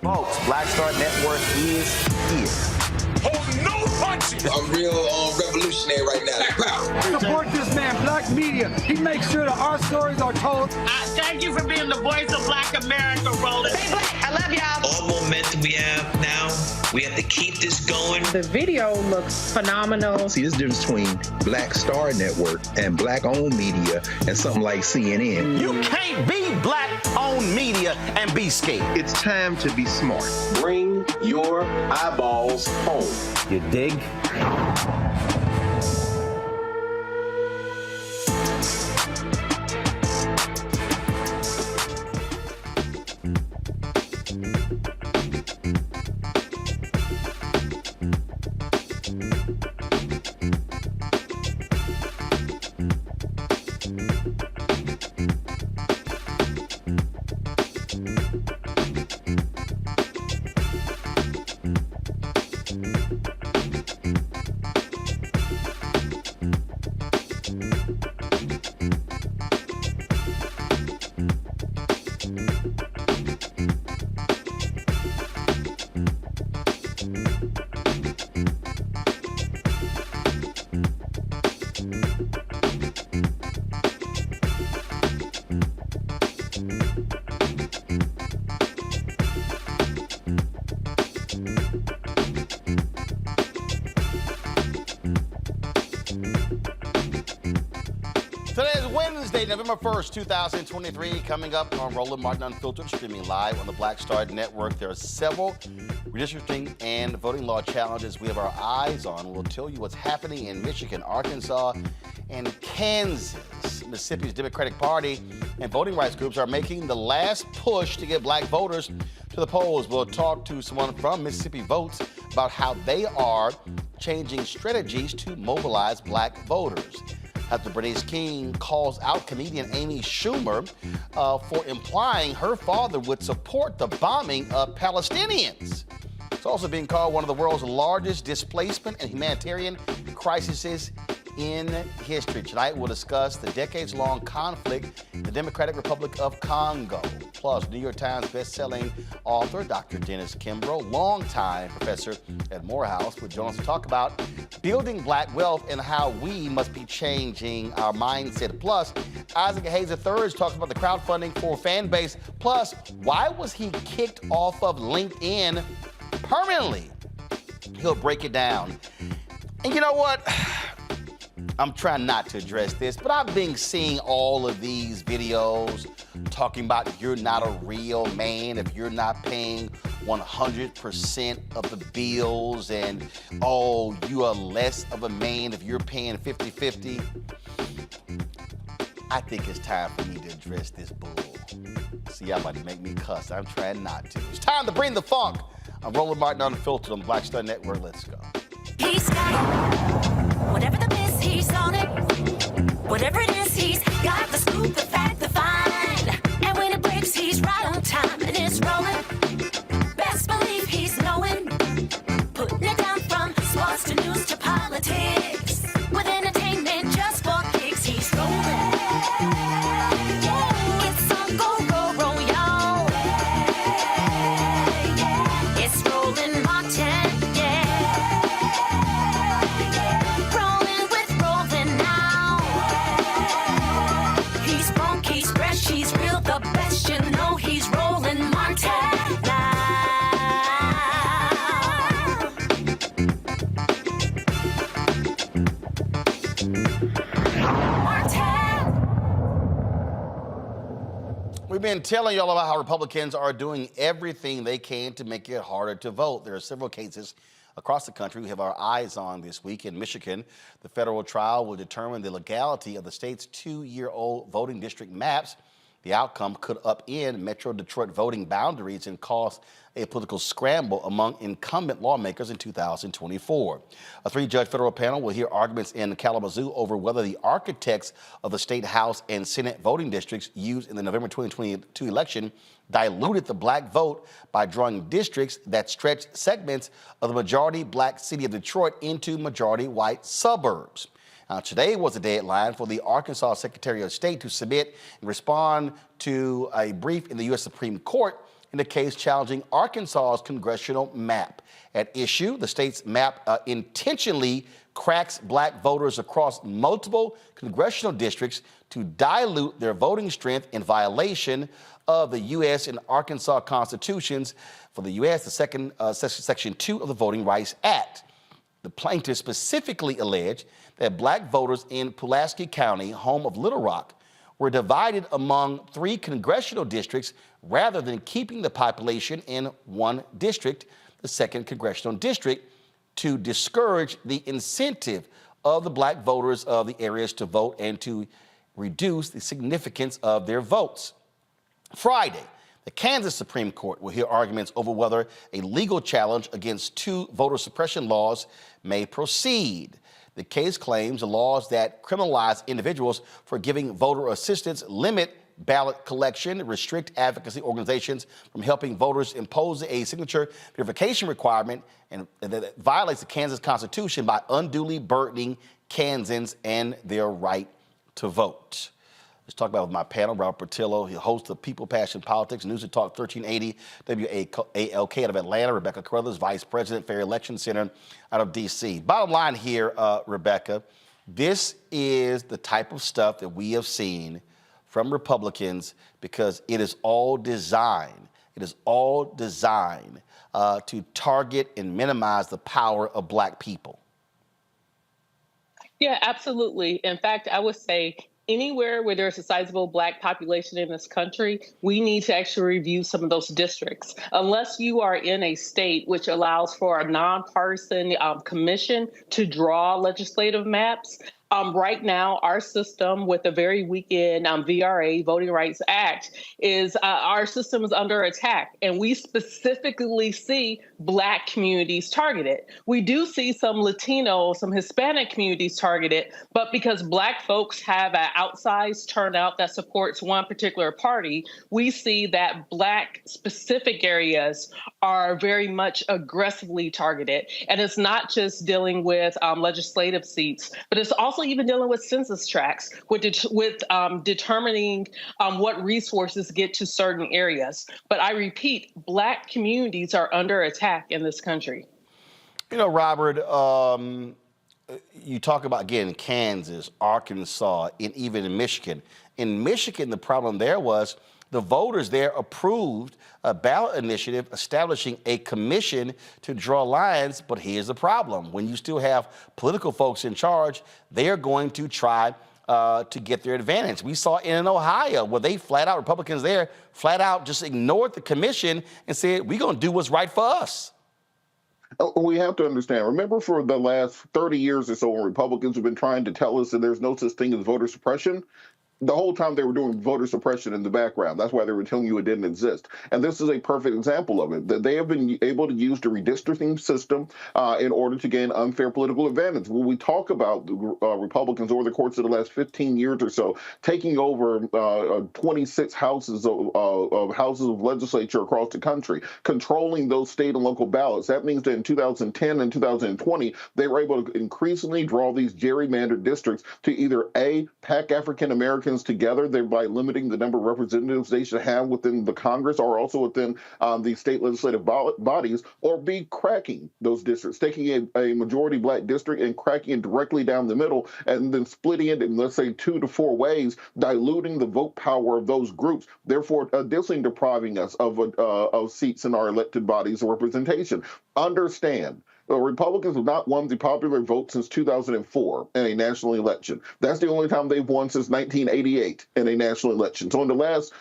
Folks, Black Star Network is here. Hold no punches! I'm real revolutionary right now. Support this man, Black Media. He makes sure that our stories are told. Thank you for being the voice of Black America, Roland. Stay black. I love y'all. All momentum we have now, we have to keep this going. The video looks phenomenal. See, this difference between Black Star Network and Black-owned media and something like CNN. You can't be Black-owned media and be scared. It's time to be smart. Bring your eyeballs home. You dig? Today is Wednesday, November 1st, 2023. Coming up on Roland Martin Unfiltered, streaming live on the Black Star Network. There are several redistricting and voting law challenges we have our eyes on. We'll tell you what's happening in Michigan, Arkansas, and Kansas. Mississippi's Democratic Party and voting rights groups are making the last push to get Black voters to the polls. We'll talk to someone from Mississippi Votes about how they are changing strategies to mobilize Black voters. After Bernice Kings calls out comedian Amy Schumer for implying her father would support the bombing of Palestinians. It's also being called one of the world's largest displacement and humanitarian crises in history. Tonight, we'll discuss the decades-long conflict in the Democratic Republic of Congo. Plus, New York Times best-selling author Dr. Kimbro, longtime professor at Morehouse, will join us to talk about building Black wealth and how we must be changing our mindset. Plus, Isaac Hayes III talks about the crowdfunding for fan base. Plus, why was he kicked off of LinkedIn permanently? He'll break it down. And you know what? I'm trying not to address this, but I've been seeing all of these videos talking about you're not a real man if you're not paying 100% of the bills, and oh, you are less of a man if you're paying 50-50. I think it's time for me to address this bull. See, y'all about to make me cuss. I'm trying not to. It's time to bring the funk. I'm Roland Martin Unfiltered on the Black Star Network. Let's go. He's got it. Whatever the miss, he's on it. Whatever it is, he's got the scoop, the fact, the find. And when it breaks, he's right on time and it's rolling. Best believe he's knowing. Putting it down from sports to news to politics. With entertainment just for kicks, he's rolling. It's on go, y'all. It's Roland Martin, rolling with Roland now. He's funky, he's fresh, he's real, the best, you know he's Roland Martin now. We've been telling y'all about how Republicans are doing everything they can to make it harder to vote. There are several cases across the country we have our eyes on this week. In Michigan, the federal trial will determine the legality of the state's 2-year-old voting district maps. The outcome could upend Metro Detroit voting boundaries and cause a political scramble among incumbent lawmakers in 2024. A 3-judge federal panel will hear arguments in Kalamazoo over whether the architects of the state House and Senate voting districts used in the November 2022 election diluted the black vote by drawing districts that stretched segments of the majority black city of Detroit into majority white suburbs. Now, today was the deadline for the Arkansas Secretary of State to submit and respond to a brief in the U.S. Supreme Court in a case challenging Arkansas's congressional map. At issue, the state's map intentionally cracks black voters across multiple congressional districts to dilute their voting strength in violation of the U.S. and Arkansas constitutions. For the U.S., the Section 2 of the Voting Rights Act. The plaintiff specifically alleged that black voters in Pulaski County, home of Little Rock, were divided among 3 congressional districts rather than keeping the population in one district, the 2nd Congressional District, to discourage the incentive of the black voters of the areas to vote and to reduce the significance of their votes. Friday, the Kansas Supreme Court will hear arguments over whether a legal challenge against 2 voter suppression laws may proceed. The case claims the laws that criminalize individuals for giving voter assistance, limit ballot collection, restrict advocacy organizations from helping voters, impose a signature verification requirement, and that violates the Kansas Constitution by unduly burdening Kansans and their right to vote. Let's talk about it with my panel, Robert Portillo. He hosts of People, Passion, Politics, News and Talk 1380, WALK out of Atlanta. Rebecca Carruthers, Vice President, Fair Election Center out of D.C. Bottom line here, Rebecca, this is the type of stuff that we have seen from Republicans because it is all designed. It is all designed to target and minimize the power of black people. Yeah, absolutely. In fact, I would say anywhere where there's a sizable black population in this country, we need to actually review some of those districts. Unless you are in a state which allows for a nonpartisan commission to draw legislative maps, right now, our system with a very weakened VRA, Voting Rights Act, is our system is under attack. And we specifically see Black communities targeted. We do see some Latino, some Hispanic communities targeted, but because Black folks have an outsized turnout that supports one particular party, we see that Black specific areas are very much aggressively targeted. And it's not just dealing with legislative seats, but it's also even dealing with census tracts, with determining what resources get to certain areas. But I repeat, Black communities are under attack in this country. You know, Robert, you talk about, again, Kansas, Arkansas, and even in Michigan. In Michigan, the problem there was the voters there approved a ballot initiative establishing a commission to draw lines. But here's the problem. When you still have political folks in charge, they're going to try to get their advantage. We saw in Ohio where they Republicans there flat out just ignored the commission and said, we're going to do what's right for us. We have to understand, remember for the last 30 years or so when Republicans have been trying to tell us that there's no such thing as voter suppression? The whole time they were doing voter suppression in the background. That's why they were telling you it didn't exist. And this is a perfect example of it, that they have been able to use the redistricting system in order to gain unfair political advantage. When we talk about the Republicans over the course of the last 15 years or so, taking over 26 houses of legislature across the country, controlling those state and local ballots, that means that in 2010 and 2020, they were able to increasingly draw these gerrymandered districts to either A, pack African Americans together, thereby limiting the number of representatives they should have within the Congress or also within the state legislative bodies, or B, cracking those districts, taking a majority black district and cracking it directly down the middle and then splitting it in, let's say, 2 to 4 ways, diluting the vote power of those groups, therefore additionally depriving us of seats in our elected bodies of representation. Understand, Republicans have not won the popular vote since 2004 in a national election. That's the only time they've won since 1988 in a national election. So in the last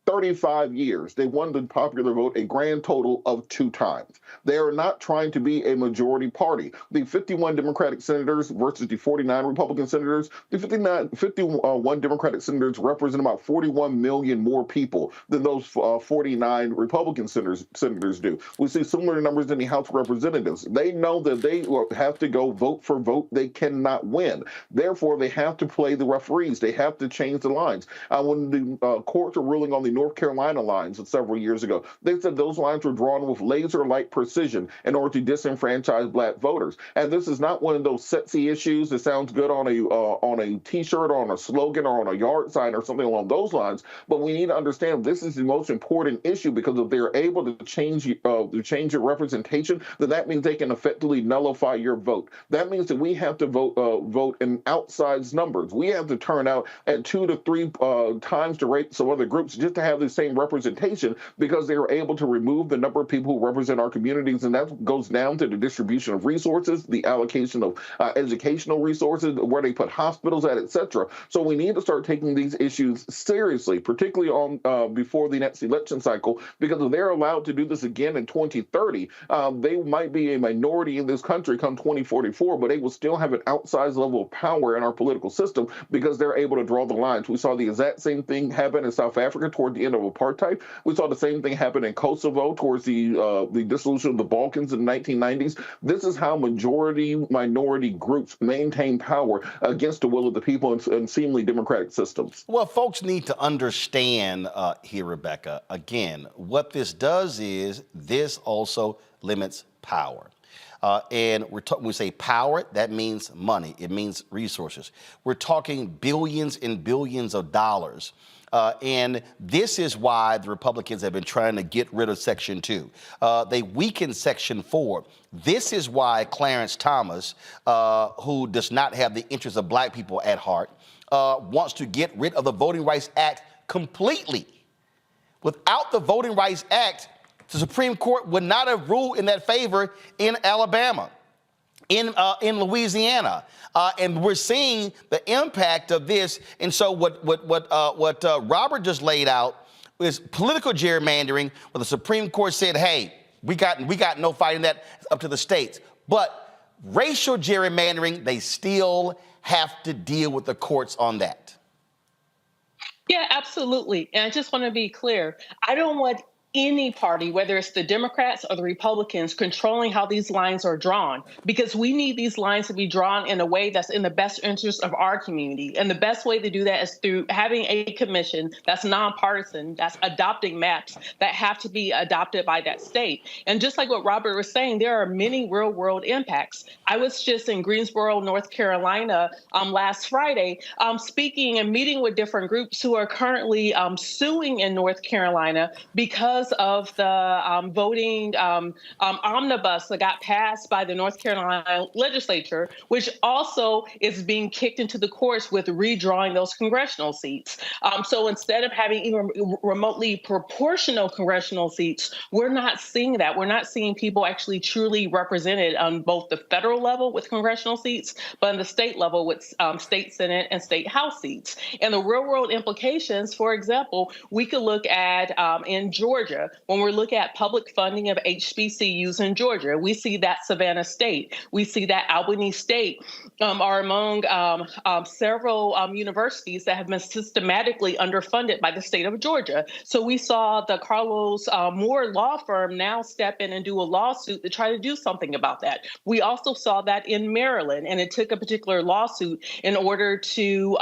35 years, they won the popular vote a grand total of 2 times. They are not trying to be a majority party. The 51 Democratic senators versus the 49 Republican senators, the 51 Democratic senators represent about 41 million more people than those 49 Republican senators do. We see similar numbers in the House of Representatives. They know that they have to go vote for vote. They cannot win. Therefore, they have to play the referees. They have to change the lines. When the courts were ruling on the North Carolina lines several years ago, they said those lines were drawn with laser-like precision in order to disenfranchise black voters. And this is not one of those sexy issues that sounds good on a T-shirt or on a slogan or on a yard sign or something along those lines. But we need to understand this is the most important issue, because if they're able to change your representation, then that means they can effectively nullify your vote. That means that we have to vote in outsized numbers. We have to turn out at 2 to 3 times the rates of other groups just to have the same representation, because they are able to remove the number of people who represent our communities, and that goes down to the distribution of resources, the allocation of educational resources, where they put hospitals at, etc. So we need to start taking these issues seriously, particularly on before the next election cycle, because if they're allowed to do this again in 2030, they might be a minority in this country come 2044, but they will still have an outsized level of power in our political system because they're able to draw the lines. We saw the exact same thing happen in South Africa toward the end of apartheid. We saw the same thing happen in Kosovo towards the dissolution of the Balkans in the 1990s. This is how minority groups maintain power against the will of the people in seemingly democratic systems. Well, folks need to understand here, Rebecca, again, what this does is this also limits power. And when we say power, that means money. It means resources. We're talking billions and billions of dollars. And this is why the Republicans have been trying to get rid of Section 2. They weakened Section 4. This is why Clarence Thomas, who does not have the interests of black people at heart, wants to get rid of the Voting Rights Act completely. Without the Voting Rights Act, the Supreme Court would not have ruled in that favor in Alabama, in Louisiana, and we're seeing the impact of this. And so what Robert just laid out is political gerrymandering, where the Supreme Court said, "Hey, we got no fight in that. It's up to the states." But racial gerrymandering, they still have to deal with the courts on that. Yeah, absolutely. And I just want to be clear. I don't want any party, whether it's the Democrats or the Republicans, controlling how these lines are drawn, because we need these lines to be drawn in a way that's in the best interest of our community. And the best way to do that is through having a commission that's nonpartisan, that's adopting maps that have to be adopted by that state. And just like what Robert was saying, there are many real world impacts. I was just in Greensboro, North Carolina last Friday, speaking and meeting with different groups who are currently suing in North Carolina because because of the voting omnibus that got passed by the North Carolina legislature, which also is being kicked into the courts with redrawing those congressional seats. So instead of having even remotely proportional congressional seats, we're not seeing that. We're not seeing people actually truly represented on both the federal level with congressional seats, but on the state level with state Senate and state House seats. And the real world implications, for example, we could look at in Georgia, when we're looking at public funding of HBCUs in Georgia, we see that Savannah State, we see that Albany State are among several universities that have been systematically underfunded by the state of Georgia. So we saw the Carlos Moore law firm now step in and do a lawsuit to try to do something about that. We also saw that in Maryland, and it took a particular lawsuit in order to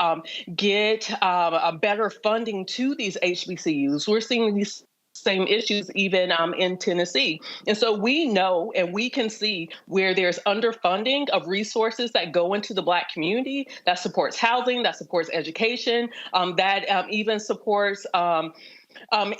get a better funding to these HBCUs. We're seeing these same issues even in Tennessee. And so we know and we can see where there's underfunding of resources that go into the Black community, that supports housing, that supports education, that even supports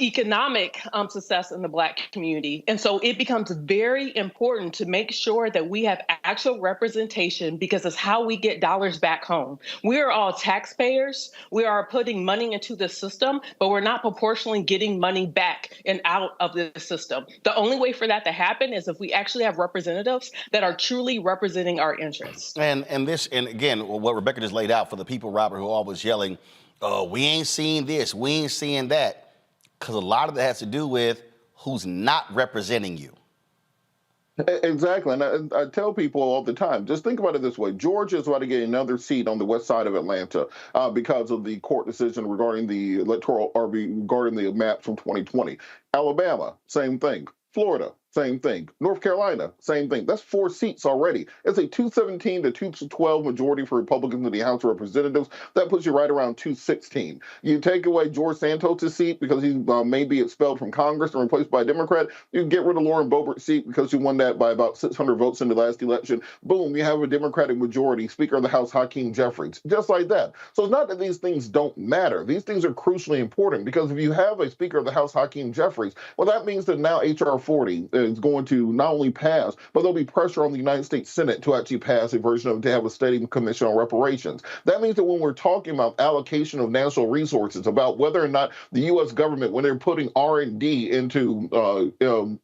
economic success in the Black community. And so it becomes very important to make sure that we have actual representation, because it's how we get dollars back home. We are all taxpayers. We are putting money into the system, but we're not proportionally getting money back and out of the system. The only way for that to happen is if we actually have representatives that are truly representing our interests. And again, what Rebecca just laid out for the people, Robert, who are always yelling, oh, we ain't seeing this, we ain't seeing that. Because a lot of that has to do with who's not representing you. Exactly. And I tell people all the time, just think about it this way. Georgia is about to get another seat on the west side of Atlanta because of the court decision regarding the electoral or regarding the map from 2020. Alabama, same thing. Florida, same thing. North Carolina, same thing. That's 4 seats already. It's a 217 to 212 majority for Republicans in the House of Representatives. That puts you right around 216. You take away George Santos' seat because he may be expelled from Congress and replaced by a Democrat. You get rid of Lauren Boebert's seat because she won that by about 600 votes in the last election. Boom, you have a Democratic majority. Speaker of the House, Hakeem Jeffries. Just like that. So it's not that these things don't matter. These things are crucially important because if you have a Speaker of the House, Hakeem Jeffries, well, that means that now H.R. 40 is going to not only pass, but there'll be pressure on the United States Senate to actually pass a version of to have a study commission on reparations. That means that when we're talking about allocation of national resources, about whether or not the U.S. government, when they're putting R&D into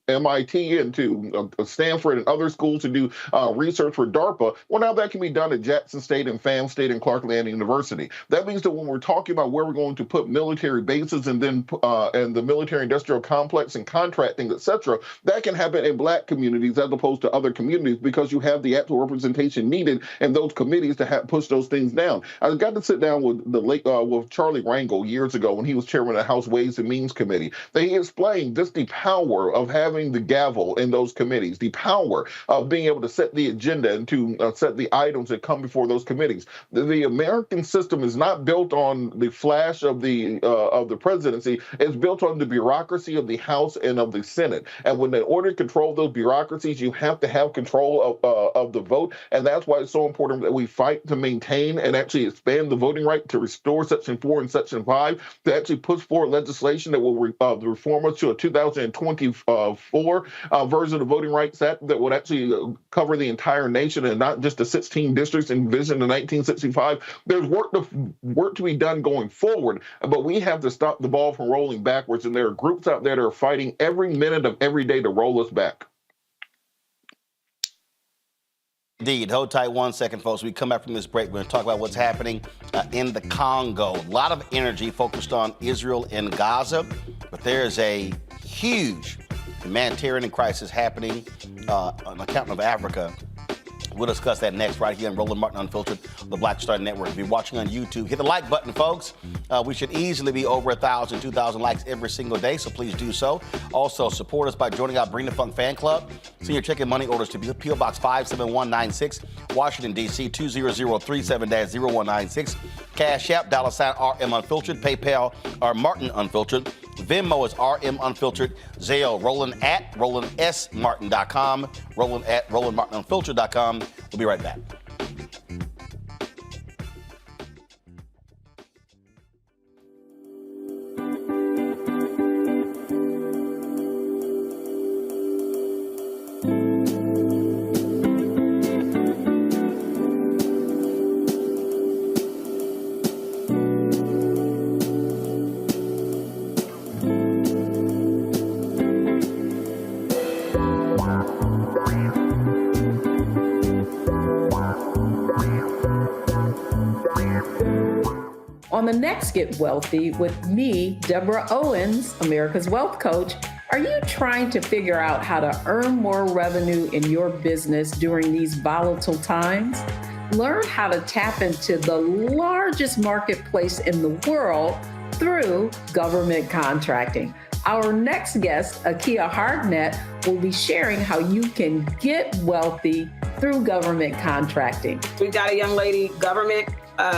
MIT, into Stanford and other schools to do research for DARPA, well, now that can be done at Jackson State and FAM State and Clark Atlanta University. That means that when we're talking about where we're going to put military bases and then and the military industrial complex and contracting, etc., that can happen in Black communities as opposed to other communities because you have the actual representation needed in those committees to push those things down. I got to sit down with with Charlie Rangel years ago when he was chairman of the House Ways and Means Committee. He explained just the power of having the gavel in those committees, the power of being able to set the agenda and to set the items that come before those committees. The American system is not built on the flash of the presidency. It's built on the bureaucracy of the House and of the Senate. And when in order to control those bureaucracies, you have to have control of the vote. And that's why it's so important that we fight to maintain and actually expand the voting right, to restore Section 4 and Section 5, to actually push forward legislation that will reform us to a 2024 version of the Voting Rights Act that would actually cover the entire nation and not just the 16 districts envisioned in 1965. There's work to be done going forward, but we have to stop the ball from rolling backwards. And there are groups out there that are fighting every minute of every day to roll us back. Indeed. Hold tight 1 second, folks. We come back from this break. We're going to talk about what's happening in the Congo. A lot of energy focused on Israel and Gaza, but there is a huge humanitarian crisis happening on the continent of Africa. We'll discuss that next right here on Roland Martin Unfiltered, the Black Star Network. If you're watching on YouTube, hit the like button, folks. We should easily be over 1,000, 2,000 likes every single day, so please do so. Also, support us by joining our Bring the Funk fan club. Send your check and money orders to P.O. Box 57196, Washington, D.C. 20037-0196. Cash App, $RM Unfiltered. PayPal, or Martin Unfiltered. Venmo is RM Unfiltered. Zelle, Roland at RolandSMartin.com. Roland at RolandMartinUnfiltered.com. We'll be right back. the next Get Wealthy with me, Deborah Owens, America's Wealth Coach, are you trying to figure out how to earn more revenue in your business during these volatile times? Learn how to tap into the largest marketplace in the world through government contracting. Our next guest, Akia Hardnett, will be sharing how you can get wealthy through government contracting. We've got a young lady, government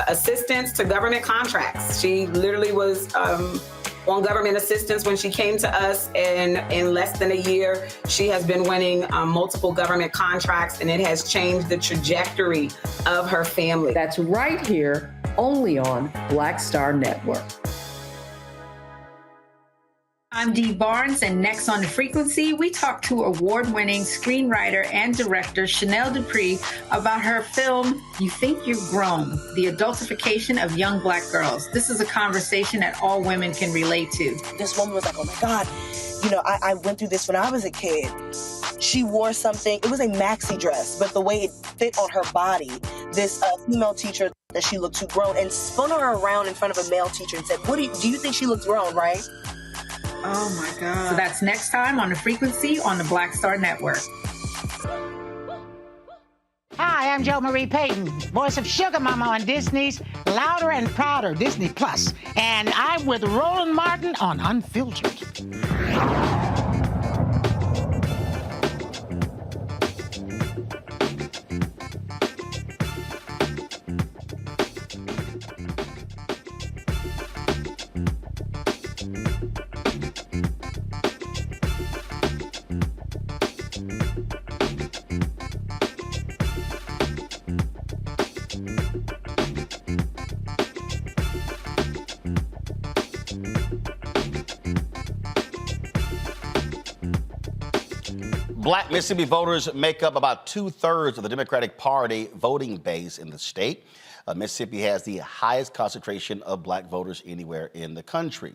assistance to government contracts. She literally was on government assistance when she came to us, and in less than a year, she has been winning multiple government contracts, and it has changed the trajectory of her family. That's right here, only on Black Star Network. I'm Dee Barnes, and next on The Frequency, we talk to award-winning screenwriter and director Chanel Dupree about her film, You Think You're Grown, the adultification of young Black girls. This is a conversation that all women can relate to. This woman was like, oh my God, you know, I went through this when I was a kid. She wore something, it was a maxi dress, but the way it fit on her body, this female teacher that she looked too grown, and spun her around in front of a male teacher and said, do you think she looks grown, right? Oh my God. So that's next time on The Frequency on the Black Star Network. Hi, I'm Jo Marie Payton, voice of Sugar Mama on Disney's Louder and Prouder Disney Plus, and I'm with Roland Martin on Unfiltered. Black Mississippi voters make up about 2/3 of the Democratic Party voting base in the state. Mississippi has the highest concentration of black voters anywhere in the country.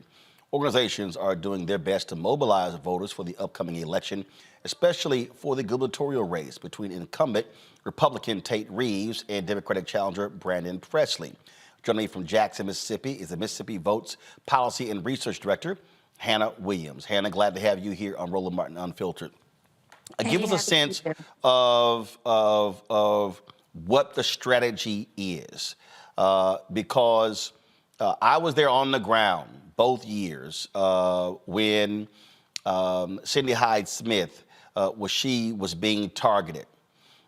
Organizations are doing their best to mobilize voters for the upcoming election, especially for the gubernatorial race between incumbent Republican Tate Reeves and Democratic challenger Brandon Presley. Joining me from Jackson, Mississippi is the Mississippi Votes Policy and Research Director, Hannah Williams. Hannah, glad to have you here on Roland Martin Unfiltered. Give us a sense of what the strategy is, because I was there on the ground both years when Cindy Hyde-Smith was being targeted,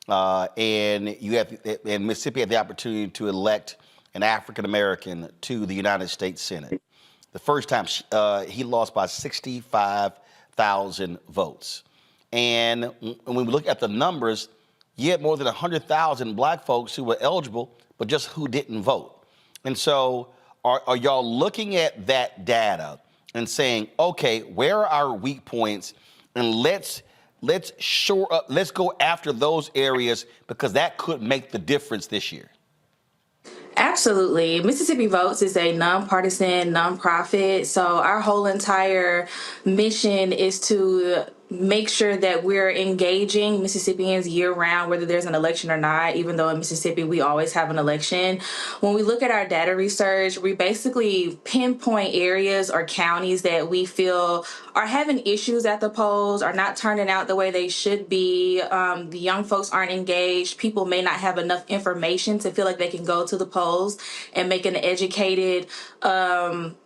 and Mississippi had the opportunity to elect an African American to the United States Senate. The first time he lost by 65,000 votes. And when we look at the numbers, you had more than 100,000 black folks who were eligible, but just who didn't vote. And so are y'all looking at that data and saying, okay, where are our weak points? And let's shore up, let's go after those areas, because that could make the difference this year. Absolutely. Mississippi Votes is a nonpartisan nonprofit. So our whole entire mission is to make sure that we're engaging Mississippians year round, whether there's an election or not, even though in Mississippi we always have an election. When we look at our data research, we basically pinpoint areas or counties that we feel are having issues at the polls, are not turning out the way they should be. The young folks aren't engaged. People may not have enough information to feel like they can go to the polls and make an educated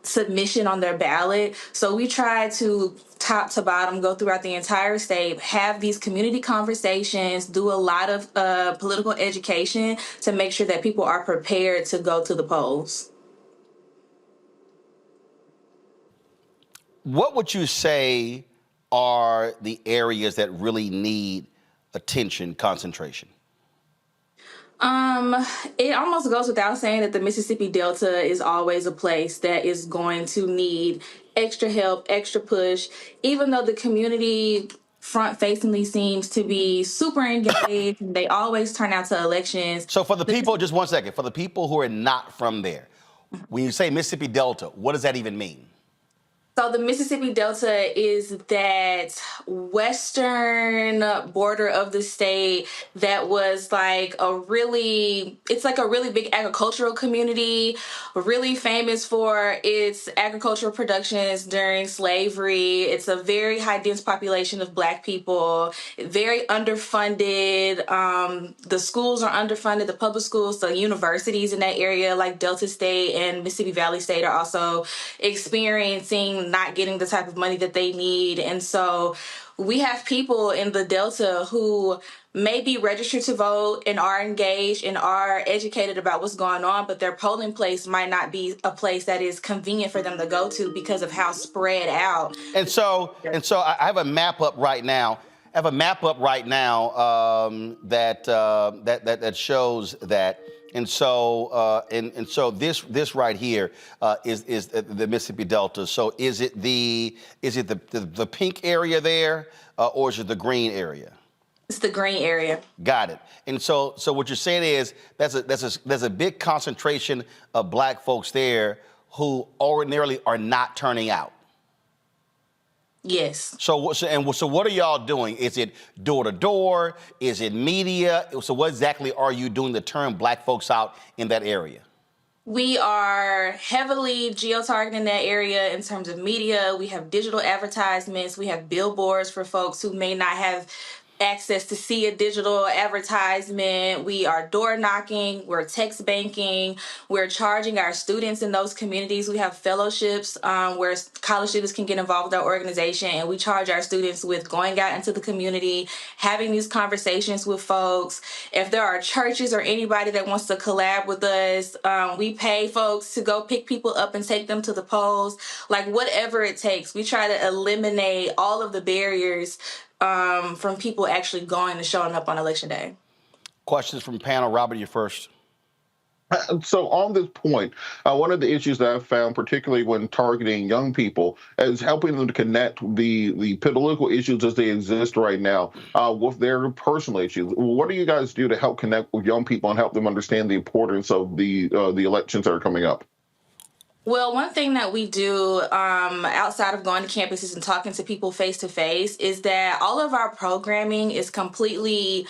submission on their ballot. So we try to top to bottom, go throughout the entire state, have these community conversations, do a lot of political education to make sure that people are prepared to go to the polls. What would you say are the areas that really need attention, concentration? It almost goes without saying that the Mississippi Delta is always a place that is going to need extra help, extra push, even though the community front-facingly seems to be super engaged. They always turn out to elections. So for the people, just one second, for the people who are not from there, when you say Mississippi Delta, what does that even mean? So the Mississippi Delta is that western border of the state that was like it's like a really big agricultural community, really famous for its agricultural productions during slavery. It's a very high dense population of Black people, very underfunded. The schools are underfunded, the public schools, the universities in that area like Delta State and Mississippi Valley State are also experiencing not getting the type of money that they need. And so we have people in the Delta who may be registered to vote and are engaged and are educated about what's going on, but their polling place might not be a place that is convenient for them to go to because of how spread out. And so I have a map up right now. That shows that. And so this right here is the Mississippi Delta. So is it the pink area there, or is it the green area? It's the green area. Got it. And so what you're saying is there's a big concentration of Black folks there who ordinarily are not turning out. Yes. So what are y'all doing? Is it door to door? Is it media? So what exactly are you doing to turn Black folks out in that area? We are heavily geo-targeting that area in terms of media. We have digital advertisements. We have billboards for folks who may not have access to see a digital advertisement. We are door knocking. We're text banking. We're charging our students in those communities. We have fellowships where college students can get involved with our organization, and we charge our students with going out into the community, having these conversations with folks. If there are churches or anybody that wants to collab with us, we pay folks to go pick people up and take them to the polls. Like whatever it takes, we try to eliminate all of the barriers from people actually going and showing up on Election Day. Questions from panel. Robert, you first. So on this point, one of the issues that I've found, particularly when targeting young people, is helping them to connect the political issues as they exist right now with their personal issues. What do you guys do to help connect with young people and help them understand the importance of the elections that are coming up? Well, one thing that we do outside of going to campuses and talking to people face to face is that all of our programming is completely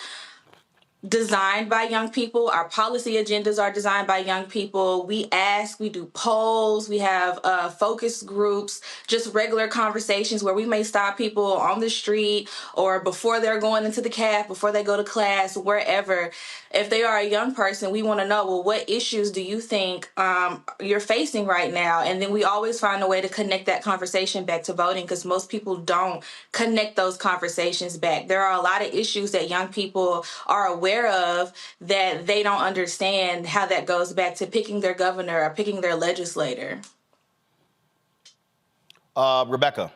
designed by young people. Our policy agendas are designed by young people. We do polls, we have focus groups, just regular conversations where we may stop people on the street or before they're going into the caf, before they go to class, wherever. If they are a young person, we want to know, well, what issues do you think you're facing right now? And then we always find a way to connect that conversation back to voting, because most people don't connect those conversations back. There are a lot of issues that young people are aware of that they don't understand how that goes back to picking their governor or picking their legislator. Rebecca.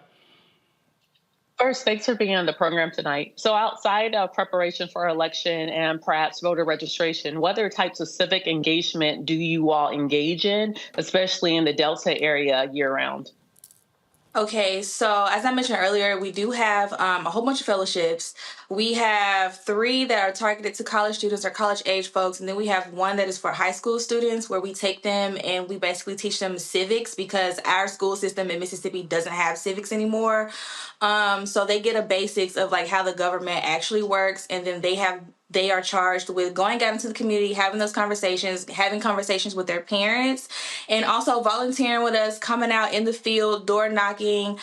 First, thanks for being on the program tonight. So outside of preparation for election and perhaps voter registration, what other types of civic engagement do you all engage in, especially in the Delta area year-round? Okay, so as I mentioned earlier, we do have a whole bunch of fellowships. We have 3 that are targeted to college students or college-age folks, and then we have 1 that is for high school students where we take them and we basically teach them civics, because our school system in Mississippi doesn't have civics anymore. So they get a basics of like how the government actually works, and then they are charged with going out into the community, having those conversations, having conversations with their parents, and also volunteering with us, coming out in the field, door knocking,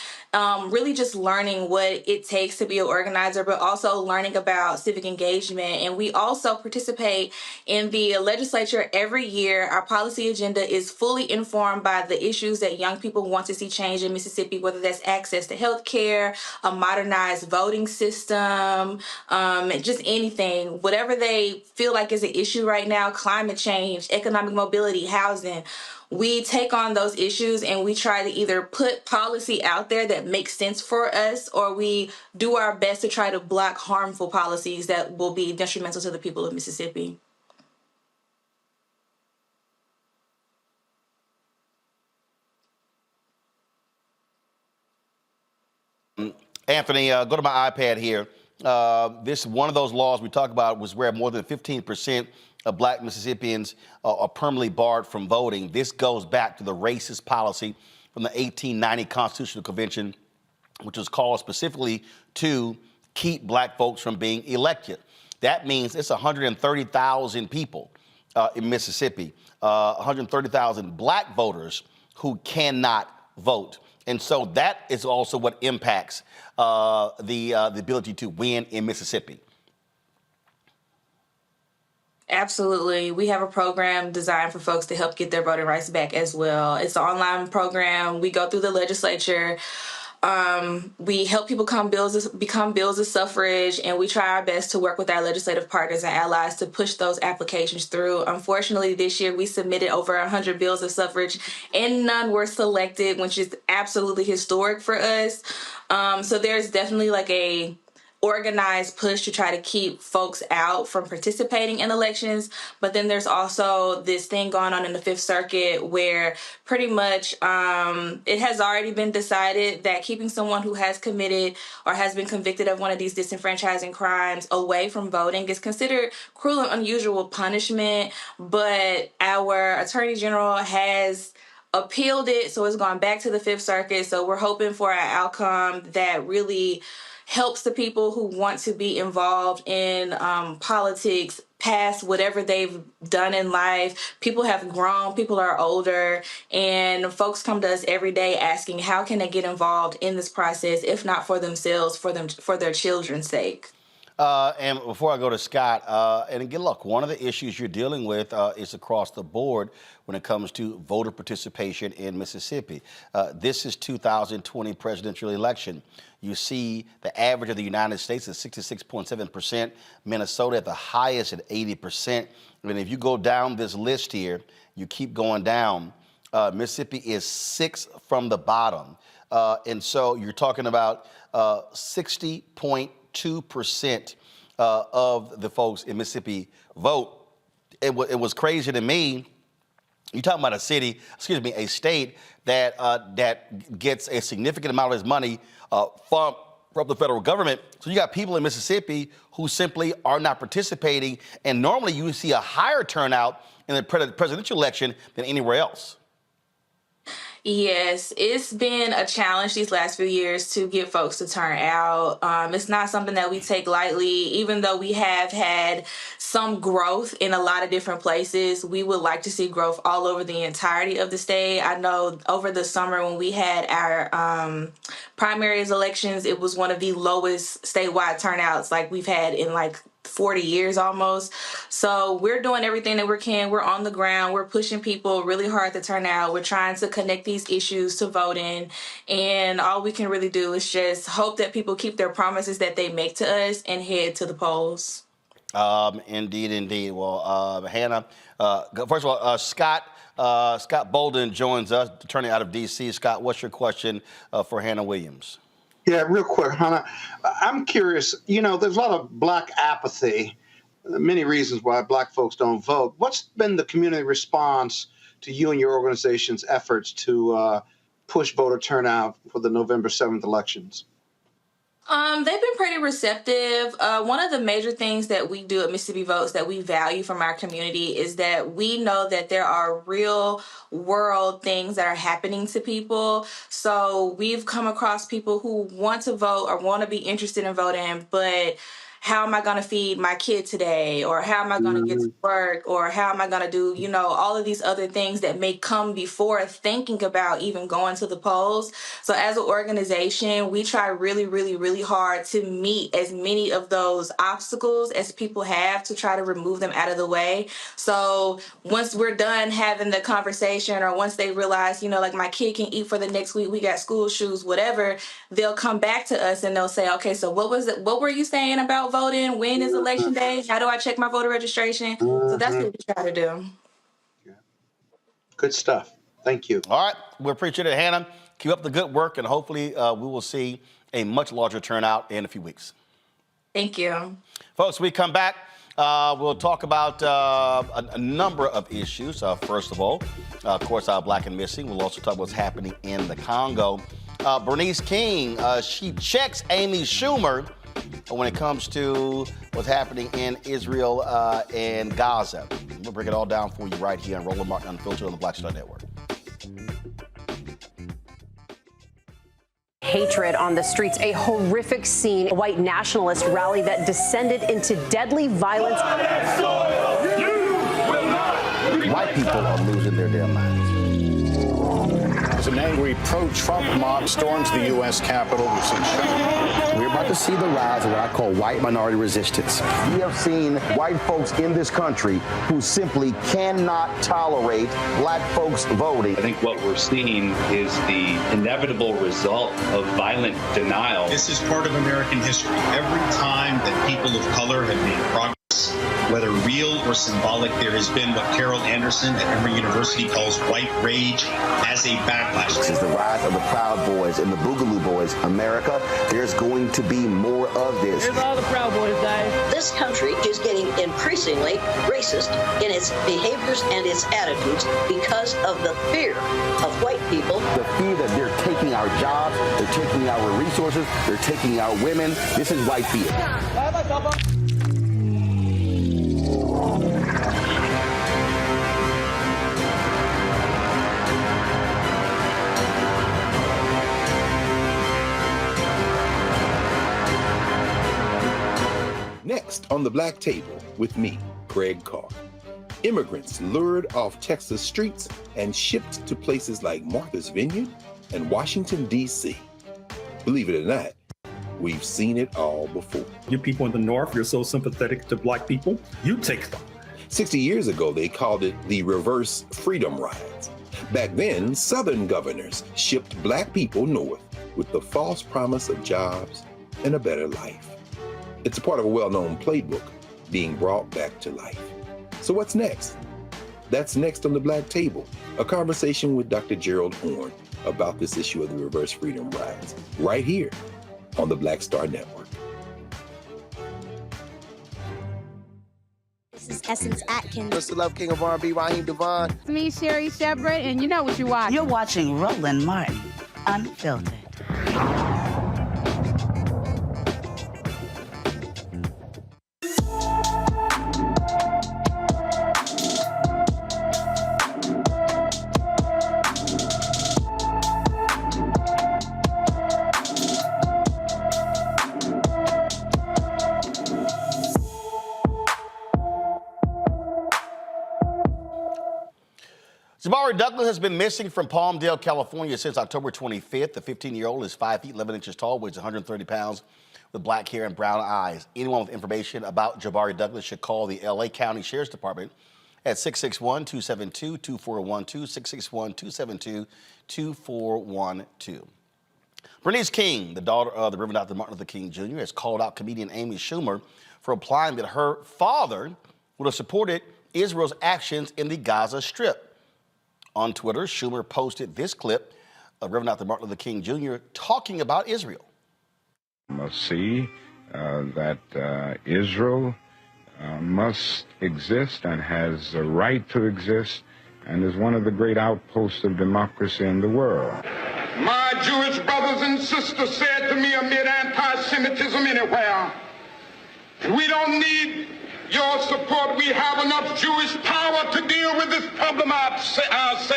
really just learning what it takes to be an organizer, but also learning about civic engagement. And we also participate in the legislature every year. Our policy agenda is fully informed by the issues that young people want to see change in Mississippi, whether that's access to health care, a modernized voting system, just anything. Whatever they feel like is an issue right now, climate change, economic mobility, housing, we take on those issues and we try to either put policy out there that makes sense for us, or we do our best to try to block harmful policies that will be detrimental to the people of Mississippi. Anthony, go to my iPad here. This one of those laws we talked about was where more than 15% of Black Mississippians are permanently barred from voting. This goes back to the racist policy from the 1890 Constitutional Convention, which was called specifically to keep black folks from being elected. That means it's 130,000 people in Mississippi, 130,000 black voters who cannot vote. And so that is also what impacts the ability to win in Mississippi. Absolutely. We have a program designed for folks to help get their voting rights back as well. It's an online program. We go through the legislature. We help people become bills of suffrage, and we try our best to work with our legislative partners and allies to push those applications through. Unfortunately, this year we submitted over 100 bills of suffrage, and none were selected, which is absolutely historic for us. So there's definitely like a organized push to try to keep folks out from participating in elections. But then there's also this thing going on in the Fifth Circuit where pretty much it has already been decided that keeping someone who has committed or has been convicted of one of these disenfranchising crimes away from voting is considered cruel and unusual punishment. But our Attorney General has appealed it, so it's gone back to the Fifth Circuit. So we're hoping for an outcome that really helps the people who want to be involved in politics past whatever they've done in life. People have grown, people are older, and folks come to us every day asking how can they get involved in this process, if not for themselves, for their children's sake. And before I go to Scott, and again, look, one of the issues you're dealing with is across the board when it comes to voter participation in Mississippi. This is 2020 presidential election. You see the average of the United States is 66.7%, Minnesota at the highest at 80%. And if you go down this list here, you keep going down, Mississippi is 6th from the bottom. And so you're talking about 60.2% of the folks in Mississippi vote. It was crazy to me. You're talking about a state that gets a significant amount of its money from the federal government. So you got people in Mississippi who simply are not participating, and normally you see a higher turnout in the presidential election than anywhere else. Yes, it's been a challenge these last few years to get folks to turn out. It's not something that we take lightly, even though we have had some growth in a lot of different places. We would like to see growth all over the entirety of the state. I know over the summer when we had our primaries elections, it was one of the lowest statewide turnouts like we've had in like 40 years almost. So we're doing everything that we can. We're on the ground. We're pushing people really hard to turn out. We're trying to connect these issues to voting. And all we can really do is just hope that people keep their promises that they make to us and head to the polls. Indeed. Well, Hannah, first of all, Scott Bolden joins us, attorney out of D.C. Scott, what's your question for Hannah Williams? Yeah, real quick, Hannah. I'm curious, there's a lot of black apathy, many reasons why black folks don't vote. What's been the community response to you and your organization's efforts to push voter turnout for the November 7th elections? They've been pretty receptive. One of the major things that we do at Mississippi Votes that we value from our community is that we know that there are real world things that are happening to people. So we've come across people who want to vote or want to be interested in voting, but how am I going to feed my kid today? Or how am I going to get to work? Or how am I going to do, all of these other things that may come before thinking about even going to the polls. So as an organization, we try really, really, really hard to meet as many of those obstacles as people have to try to remove them out of the way. So once we're done having the conversation, or once they realize, like my kid can eat for the next week, we got school shoes, whatever, they'll come back to us and they'll say, okay, so what were you saying about voting? When is election day? How do I check my voter registration? So that's what we try to do. Good stuff. Thank you. All right. We appreciate it, Hannah. Keep up the good work, and hopefully we will see a much larger turnout in a few weeks. Thank you. Folks, we come back. We'll talk about a number of issues. First of all, of course, our Black and Missing. We'll also talk about what's happening in the Congo. Bernice King, she checks Amy Schumer when it comes to what's happening in Israel and Gaza. We'll break it all down for you right here on Roland Martin Unfiltered on the Black Star Network. Hatred on the streets, a horrific scene, a white nationalist rally that descended into deadly violence. White people are losing their damn minds. As an angry pro-Trump mob storms the U.S. Capitol, We're about to see the rise of what I call white minority resistance. We have seen white folks in this country who simply cannot tolerate black folks voting. I think what we're seeing is the inevitable result of violent denial. This is part of American history. Every time that people of color have made progress, whether real or symbolic, there has been what Carol Anderson at Emory University calls white rage as a backlash. This is the rise of the Proud Boys and the Boogaloo Boys. America, there's going to be more of this. Here's all the Proud Boys, guys. This country is getting increasingly racist in its behaviors and its attitudes because of the fear of white people. The fear that they're taking our jobs, they're taking our resources, they're taking our women. This is white fear. Next on the Black Table with me, Greg Carr. Immigrants lured off Texas streets and shipped to places like Martha's Vineyard and Washington, D.C. Believe it or not, we've seen it all before. You people in the North, you're so sympathetic to black people, you take them. 60 years ago, they called it the reverse freedom rides. Back then, Southern governors shipped black people north with the false promise of jobs and a better life. It's a part of a well-known playbook being brought back to life. So what's next? That's next on the Black Table, a conversation with Dr. Gerald Horne about this issue of the reverse freedom rides, right here on the Black Star Network. This is Essence Atkins. Mr. Love King of R&B, Raheem Devon. It's me, Sherry Shepherd, and you know what you're watching. You're watching Roland Martin, Unfiltered. Jabari Douglas has been missing from Palmdale, California since October 25th. The 15-year-old is 5 feet 11 inches tall, weighs 130 pounds, with black hair and brown eyes. Anyone with information about Jabari Douglas should call the L.A. County Sheriff's Department at 661-272-2412, 661-272-2412. Bernice King, the daughter of the Reverend Dr. Martin Luther King Jr., has called out comedian Amy Schumer for implying that her father would have supported Israel's actions in the Gaza Strip. On Twitter, Schumer posted this clip of Reverend Dr. Martin Luther King Jr. talking about Israel. Must see that Israel must exist and has a right to exist and is one of the great outposts of democracy in the world. My Jewish brothers and sisters said to me amid anti-Semitism anywhere, we don't need your support. We have enough Jewish power to deal with this problem ourselves.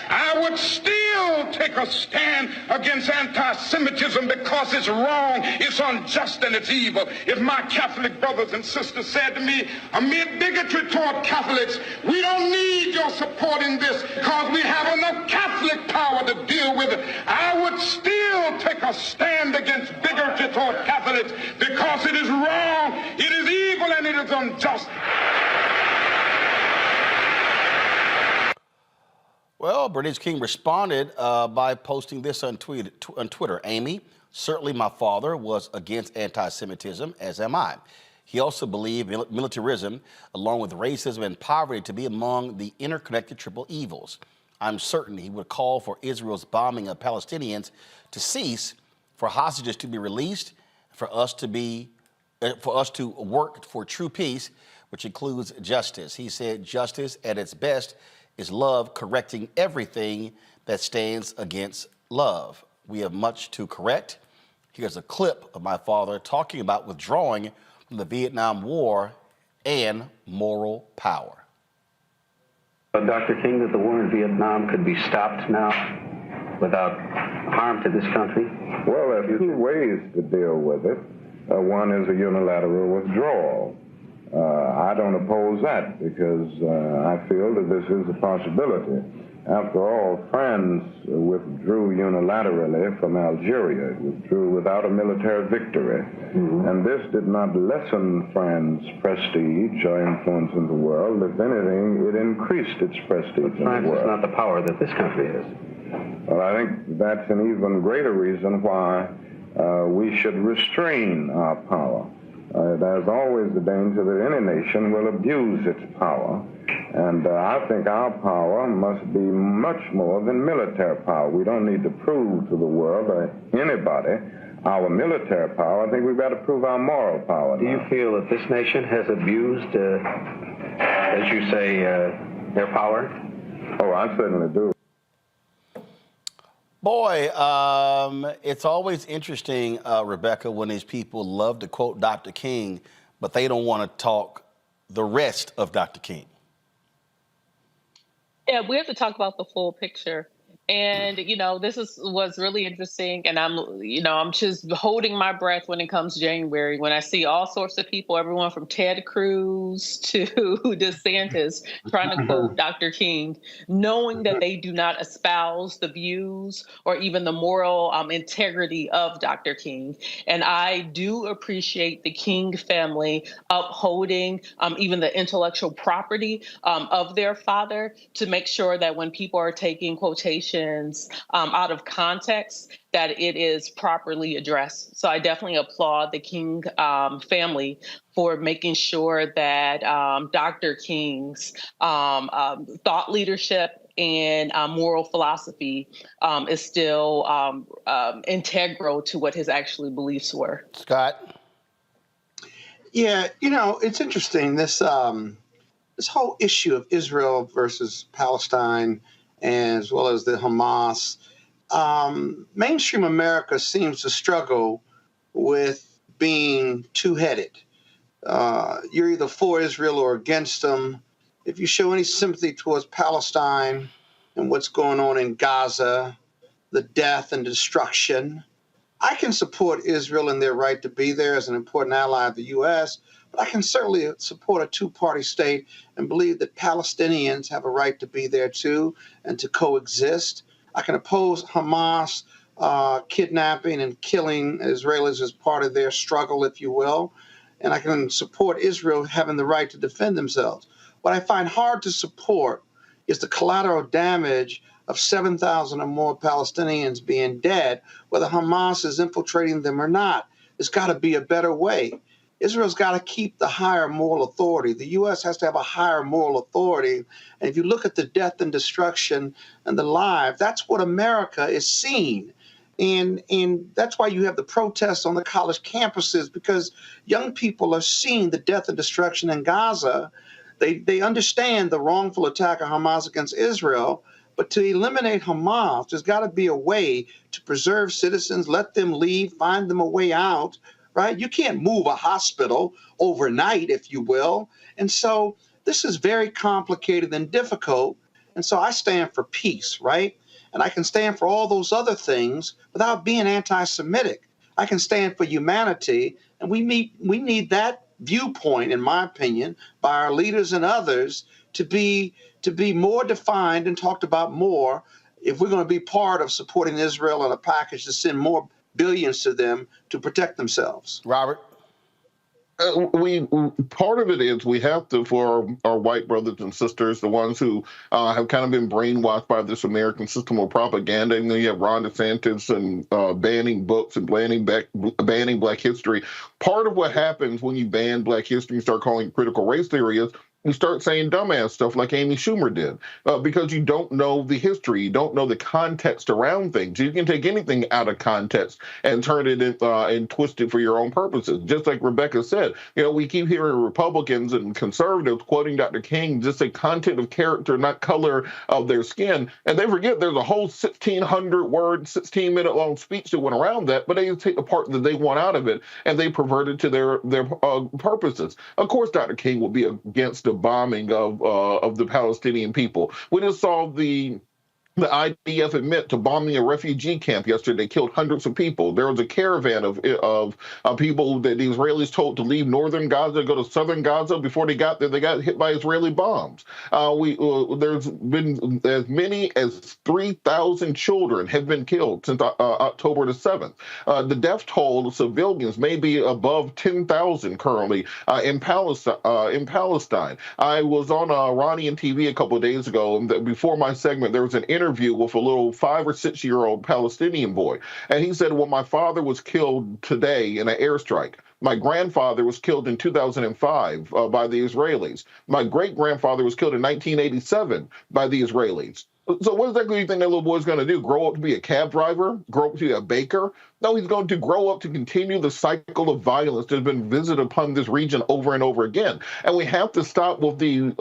I would still take a stand against anti-Semitism because it's wrong, it's unjust, and it's evil. If my Catholic brothers and sisters said to me, amid bigotry toward Catholics, we don't need your support in this because we have enough Catholic power to deal with it, I would still take a stand against bigotry toward Catholics because it is wrong, it is evil, and it is unjust. Well, Bernice King responded by posting this on Twitter. Amy, certainly my father was against anti-Semitism, as am I. He also believed militarism, along with racism and poverty, to be among the interconnected triple evils. I'm certain he would call for Israel's bombing of Palestinians to cease, for hostages to be released, for us to work for true peace, which includes justice. He said justice at its best is love correcting everything that stands against love. We have much to correct. Here's a clip of my father talking about withdrawing from the Vietnam War and moral power. Dr. King, that the war in Vietnam could be stopped now without harm to this country? Well, there are two ways to deal with it. One is a unilateral withdrawal. I don't oppose that because I feel that this is a possibility. After all, France withdrew unilaterally from Algeria. It withdrew without a military victory. And this did not lessen France's prestige or influence in the world. If anything, it increased its prestige in the world. France is not the power that this country is. Well, I think that's an even greater reason why we should restrain our power. There's always the danger that any nation will abuse its power. And I think our power must be much more than military power. We don't need to prove to the world or anybody our military power. I think we've got to prove our moral power now. Do you feel that this nation has abused, as you say, their power? Oh, I certainly do. Boy, it's always interesting, Rebecca, when these people love to quote Dr. King, but they don't want to talk the rest of Dr. King. Yeah, we have to talk about the full picture. And, you know, this was really interesting. And I'm just holding my breath when it comes January, when I see all sorts of people, everyone from Ted Cruz to DeSantis trying to quote Dr. King, knowing that they do not espouse the views or even the moral integrity of Dr. King. And I do appreciate the King family upholding even the intellectual property of their father to make sure that when people are taking quotations out of context, that it is properly addressed. So I definitely applaud the King family for making sure that Dr. King's thought leadership and moral philosophy is still integral to what his actual beliefs were. Scott? Yeah, you know, it's interesting, this whole issue of Israel versus Palestine, as well as the Hamas. Mainstream America seems to struggle with being two-headed. You're either for Israel or against them. If you show any sympathy towards Palestine and what's going on in Gaza, the death and destruction, I can support Israel in their right to be there as an important ally of the U.S., but I can certainly support a two-party state and believe that Palestinians have a right to be there too and to coexist. I can oppose Hamas kidnapping and killing Israelis as part of their struggle, if you will. And I can support Israel having the right to defend themselves. What I find hard to support is the collateral damage of 7,000 or more Palestinians being dead, whether Hamas is infiltrating them or not. There's got to be a better way. Israel's got to keep the higher moral authority. The U.S. has to have a higher moral authority. And if you look at the death and destruction and the lives, that's what America is seeing. And that's why you have the protests on the college campuses, because young people are seeing the death and destruction in Gaza. They understand the wrongful attack of Hamas against Israel. But to eliminate Hamas, there's got to be a way to preserve citizens, let them leave, find them a way out. Right? You can't move a hospital overnight, if you will. And so this is very complicated and difficult. And so I stand for peace, right? And I can stand for all those other things without being anti-Semitic. I can stand for humanity. And we need that viewpoint, in my opinion, by our leaders and others to be more defined and talked about more if we're going to be part of supporting Israel in a package to send more billions to them to protect themselves. Robert? Part of it is we have to, for our white brothers and sisters, the ones who have kind of been brainwashed by this American system of propaganda. And then you have Ron DeSantis and banning books and banning Black history. Part of what happens when you ban Black history and start calling it critical race theory is you start saying dumbass stuff like Amy Schumer did, because you don't know the history, you don't know the context around things. You can take anything out of context and turn it in, and twist it for your own purposes. Just like Rebecca said, you know, we keep hearing Republicans and conservatives quoting Dr. King, just say content of character, not color of their skin. And they forget there's a whole 1,600-word, 16-minute-long speech that went around that, but they take the part that they want out of it, and they pervert it to their purposes. Of course, Dr. King will be against the bombing of the Palestinian people. We just saw the The IDF admit to bombing a refugee camp yesterday, killed hundreds of people. There was a caravan of people that the Israelis told to leave northern Gaza, go to southern Gaza. Before they got there, they got hit by Israeli bombs. There's been as many as 3,000 children have been killed since October the 7th. The death toll of civilians may be above 10,000 currently in Palestine. I was on Iranian TV a couple of days ago, and before my segment, there was an interview with a little 5 or 6 year old Palestinian boy. And he said, well, my father was killed today in an airstrike. My grandfather was killed in 2005 by the Israelis. My great-grandfather was killed in 1987 by the Israelis. So what exactly do you think that little boy's going to do? Grow up to be a cab driver? Grow up to be a baker? No, he's going to grow up to continue the cycle of violence that's been visited upon this region over and over again. And we have to stop with the,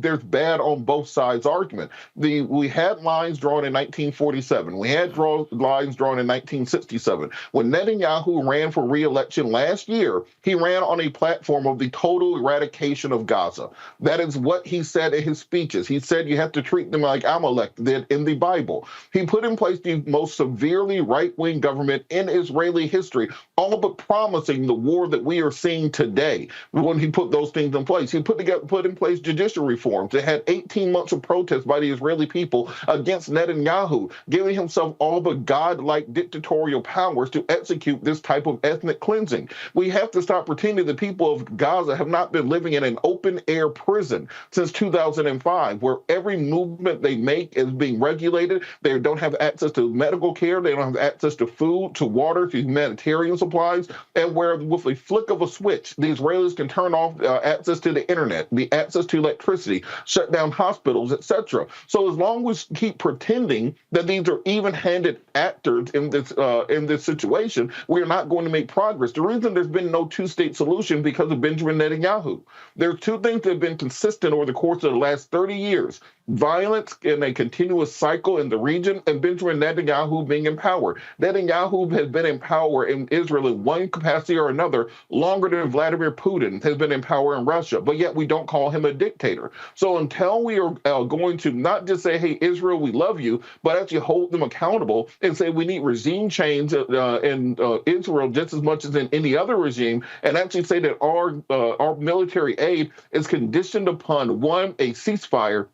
there's bad on both sides argument. We had lines drawn in 1947. We had lines drawn in 1967. When Netanyahu ran for re-election last year, he ran on a platform of the total eradication of Gaza. That is what he said in his speeches. He said you have to treat them like Amalek did in the Bible. He put in place the most severely right-wing government in Israeli history, all but promising the war that we are seeing today when he put those things in place. He put in place judicial reforms. They had 18 months of protests by the Israeli people against Netanyahu, giving himself all but godlike dictatorial powers to execute this type of ethnic cleansing. We have to stop pretending the people of Gaza have not been living in an open-air prison since 2005, where every movement they make is being regulated. They don't have access to medical care. They don't have access to food, to water, to humanitarian supplies, and where with a flick of a switch, the Israelis can turn off access to the internet, the access to electricity, shut down hospitals, etc. So as long as we keep pretending that these are even-handed actors in this situation, we are not going to make progress. The reason there's been no two-state solution because of Benjamin Netanyahu. There are two things that have been consistent over the course of the last 30 years. Violence in a continuous cycle in the region, and Benjamin Netanyahu being in power. Netanyahu has been in power in Israel in one capacity or another longer than Vladimir Putin has been in power in Russia, but yet we don't call him a dictator. So until we are going to not just say, hey, Israel, we love you, but actually hold them accountable and say we need regime change in Israel just as much as in any other regime, and actually say that our military aid is conditioned upon, one, a ceasefire,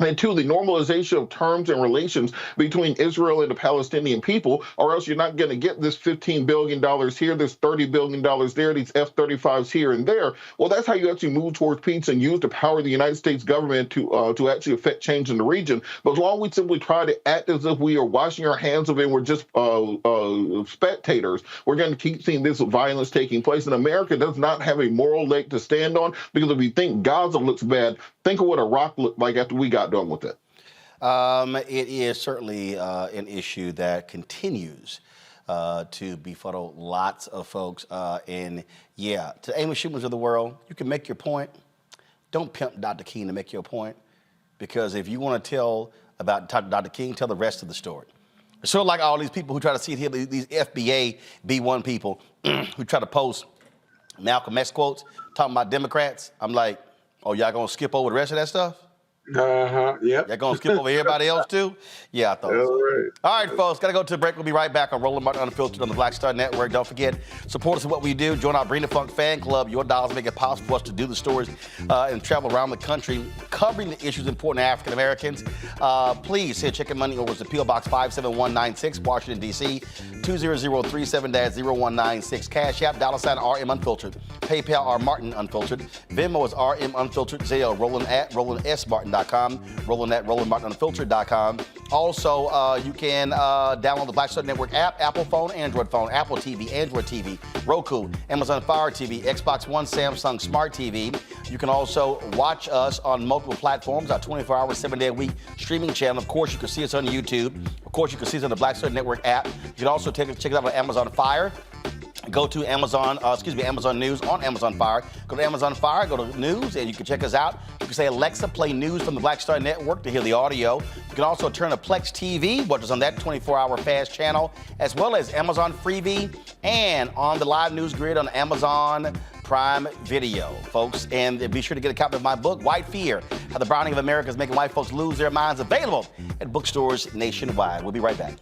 and two, the normalization of terms and relations between Israel and the Palestinian people, or else you're not going to get this $15 billion here, this $30 billion there, these F-35s here and there. Well, that's how you actually move towards peace and use the power of the United States government to actually affect change in the region. But as long as we simply try to act as if we are washing our hands of it, we're just spectators, we're going to keep seeing this violence taking place. And America does not have a moral leg to stand on, because if you think Gaza looks bad, think of what Iraq looked like after we got done with it. It is certainly an issue that continues to befuddle lots of folks. And yeah, to Amy Schumer's of the world, you can make your point. Don't pimp Dr. King to make your point, because if you want to tell about Dr. King, tell the rest of the story. It's sort of like all these people who try to see here, these FBA B1 people who try to post Malcolm X quotes talking about Democrats. I'm like, oh, y'all gonna skip over the rest of that stuff? Yep. Y'all gonna skip over everybody else too? Yeah, I thought so. Right. All right, folks, gotta go to a break. We'll be right back on Roland Martin Unfiltered on the Black Star Network. Don't forget, support us in what we do. Join our Bring the Funk fan club. Your dollars make it possible for us to do the stories and travel around the country covering the issues important to African Americans. Please send check and money over to P.O. Box 57196, Washington, D.C. 20037-0196. Cash App, $RM Unfiltered. PayPal, R Martin Unfiltered. Venmo is RM Unfiltered. Zelle, Roland at RolandSMartin.com. Roland at RolandMartinUnfiltered.com. Also, you can download the Black Star Network app, Apple phone, Android phone, Apple TV, Android TV, Roku, Amazon Fire TV, Xbox One, Samsung Smart TV. You can also watch us on multiple platforms, our 24-hour, 7-day-a-week streaming channel. Of course, you can see us on YouTube. Of course, you can see us on the Black Star Network app. You can also check it out on Amazon Fire. Go to Amazon News on Amazon Fire. Go to Amazon Fire, go to News, and you can check us out. You can say, Alexa, play news from the Black Star Network to hear the audio. You can also turn to Plex TV, which is on that 24-hour fast channel, as well as Amazon Freevee and on the live news grid on Amazon Prime Video, folks. And be sure to get a copy of my book, White Fear, How the Browning of America is Making White Folks Lose Their Minds, available at bookstores nationwide. We'll be right back.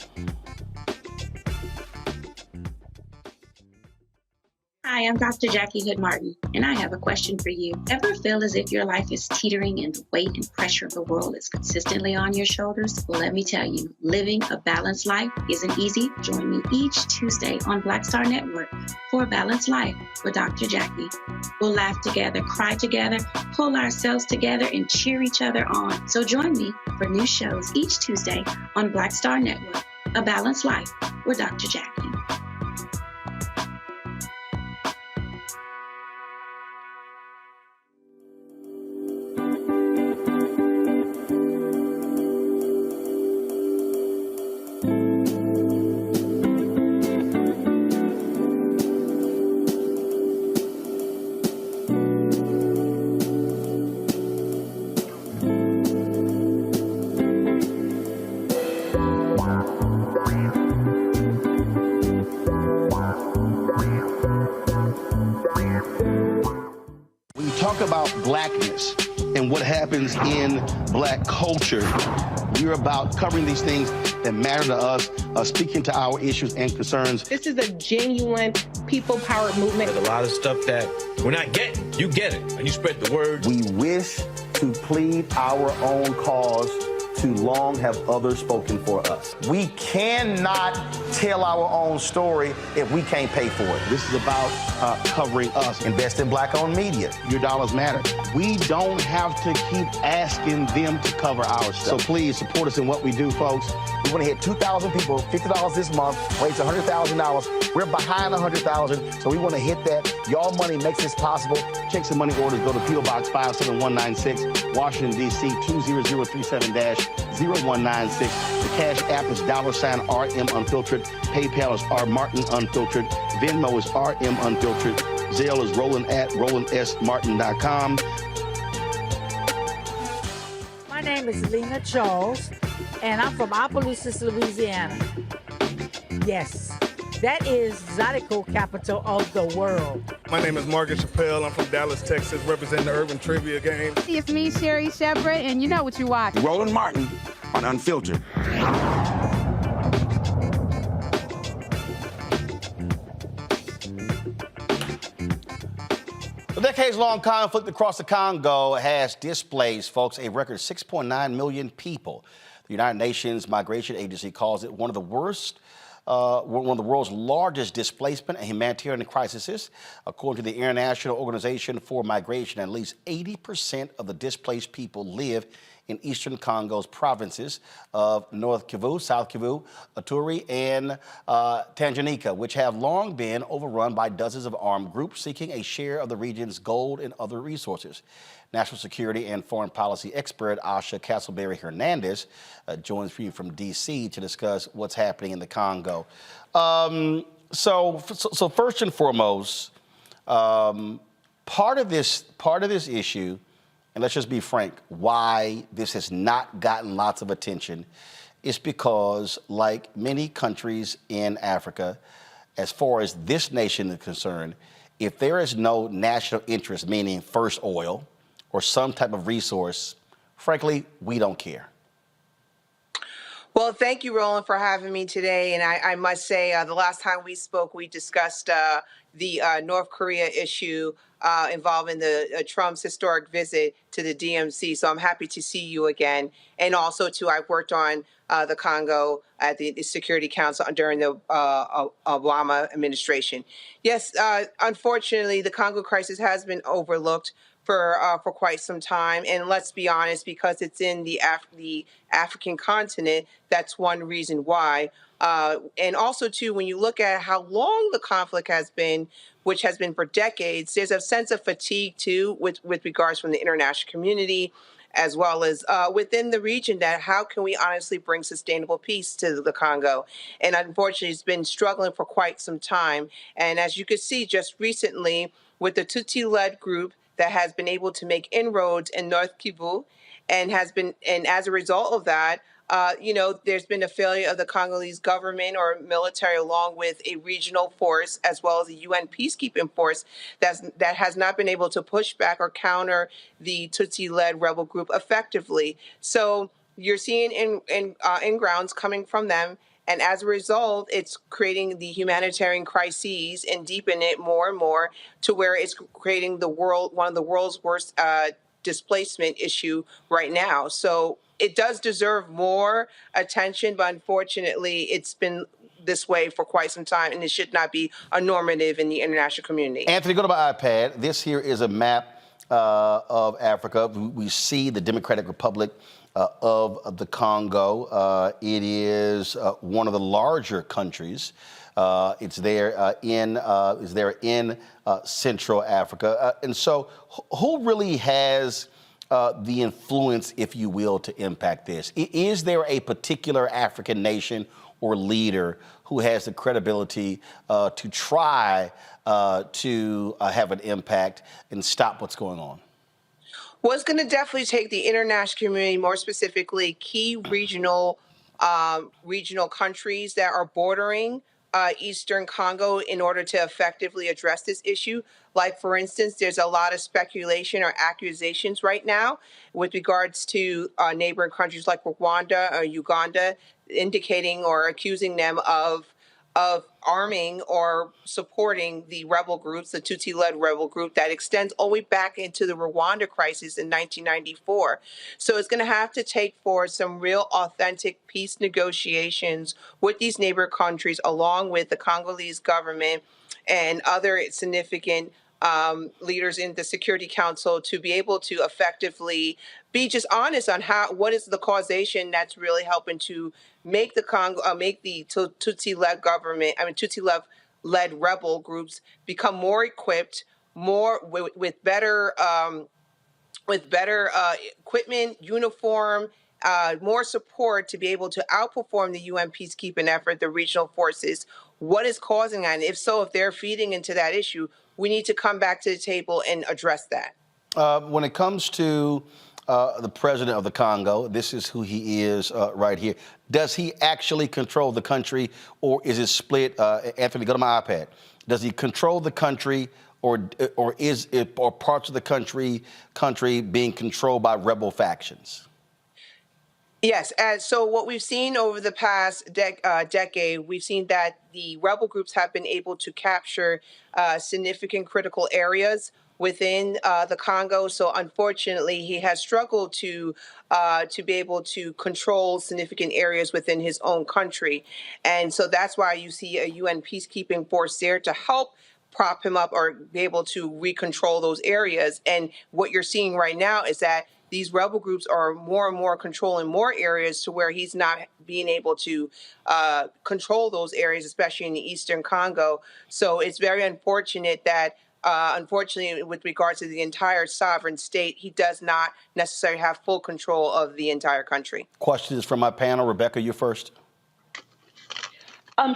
Hi, I'm Dr. Jackie Hood Martin, and I have a question for you. Ever feel as if your life is teetering and the weight and pressure of the world is consistently on your shoulders? Well, let me tell you, living a balanced life isn't easy. Join me each Tuesday on Black Star Network for A Balanced Life with Dr. Jackie. We'll laugh together, cry together, pull ourselves together, and cheer each other on. So join me for new shows each Tuesday on Black Star Network, A Balanced Life with Dr. Jackie. About blackness and what happens in black culture. We're about covering these things that matter to us, speaking to our issues and concerns. This is a genuine people-powered movement. There's a lot of stuff that we're not getting. You get it, and you spread the word. We wish to plead our own cause. Too long have others spoken for us. We cannot tell our own story if we can't pay for it. This is about covering us. Invest in black-owned media. Your dollars matter. We don't have to keep asking them to cover our stuff. So please support us in what we do, folks. We want to hit 2,000 people, $50 this month, raise $100,000. We're behind 100,000, so we want to hit that. Y'all money makes this possible. Check some money orders. Go to P.O. Box 57196, Washington, D.C. 20037-0196. The Cash App is $RM Unfiltered. PayPal is R Martin Unfiltered. Venmo is RM Unfiltered. Zelle is Roland at RolandSMartin.com. My name is Lena Charles, and I'm from Opelousas, Louisiana. Yes, that is Zydeco capital of the world. My name is Margaret Chappelle. I'm from Dallas, Texas, representing the Urban Trivia Game. It's me, Sherry Shepard, and you know what you watch. Roland Martin on Unfiltered. The decades-long conflict across the Congo has displaced, folks, a record 6.9 million people. The United Nations Migration Agency calls it one of the world's largest displacement and humanitarian crises. According to the International Organization for Migration, at least 80% of the displaced people live in eastern Congo's provinces of North Kivu, South Kivu, Ituri, and Tanganyika, which have long been overrun by dozens of armed groups seeking a share of the region's gold and other resources. National security and foreign policy expert Asha Castleberry-Hernandez joins me from D.C. to discuss what's happening in the Congo. So first and foremost, part of this issue, and let's just be frank, why this has not gotten lots of attention is because, like many countries in Africa, as far as this nation is concerned, if there is no national interest, meaning first oil or some type of resource, frankly, we don't care. Well, thank you, Roland, for having me today. And I must say, the last time we spoke, we discussed the North Korea issue involving the Trump's historic visit to the DMC. So I'm happy to see you again. And also, too, I've worked on the Congo at the Security Council during the Obama administration. Yes, unfortunately, the Congo crisis has been overlooked for quite some time. And let's be honest, because it's in the African continent, that's one reason why. And also, too, when you look at how long the conflict has been, which has been for decades, there's a sense of fatigue, too, with regards from the international community, as well as within the region, that how can we honestly bring sustainable peace to the Congo? And unfortunately, it's been struggling for quite some time. And as you could see just recently with the Tutsi-led group that has been able to make inroads in North Kivu, and as a result of that, there's been a failure of the Congolese government or military, along with a regional force as well as a UN peacekeeping force that has not been able to push back or counter the Tutsi-led rebel group effectively. So you're seeing in grounds coming from them. And as a result, it's creating the humanitarian crises and deepen it more and more to where it's creating one of the world's worst displacement issue right now. So it does deserve more attention, but unfortunately, it's been this way for quite some time, and it should not be a normative in the international community. Anthony, go to my iPad. This here is a map of Africa. We see the Democratic Republic of the Congo. It is one of the larger countries. It's there in Central Africa. And so who really has the influence, if you will, to impact this? Is there a particular African nation or leader who has the credibility to try to have an impact and stop what's going on? Well, it's going to definitely take the international community, more specifically key regional countries that are bordering Eastern Congo in order to effectively address this issue. Like, for instance, there's a lot of speculation or accusations right now with regards to neighboring countries like Rwanda or Uganda, indicating or accusing them of arming or supporting the rebel groups, the Tutsi-led rebel group that extends all the way back into the Rwanda crisis in 1994. So it's going to have to take forward some real authentic peace negotiations with these neighbor countries, along with the Congolese government and other significant leaders in the Security Council, to be able to effectively be just honest on what is the causation that's really helping to make the Tutsi-led Tutsi-led rebel groups become more equipped, more with better equipment, uniform, more support to be able to outperform the UN peacekeeping effort, the regional forces. What is causing that? And if so, if they're feeding into that issue, we need to come back to the table and address that. When it comes to the president of the Congo, this is who he is right here. Does he actually control the country, or is it split? Anthony, go to my iPad. Does he control the country, or parts of the country being controlled by rebel factions? Yes. So what we've seen over the past decade, we've seen that the rebel groups have been able to capture significant critical areas within the Congo. So unfortunately, he has struggled to be able to control significant areas within his own country. And so that's why you see a UN peacekeeping force there to help prop him up or be able to recontrol those areas. And what you're seeing right now is that these rebel groups are more and more controlling more areas, to where he's not being able to control those areas, especially in the Eastern Congo. So it's very unfortunate that, unfortunately, with regards to the entire sovereign state, he does not necessarily have full control of the entire country. Questions from my panel. Rebecca, you first.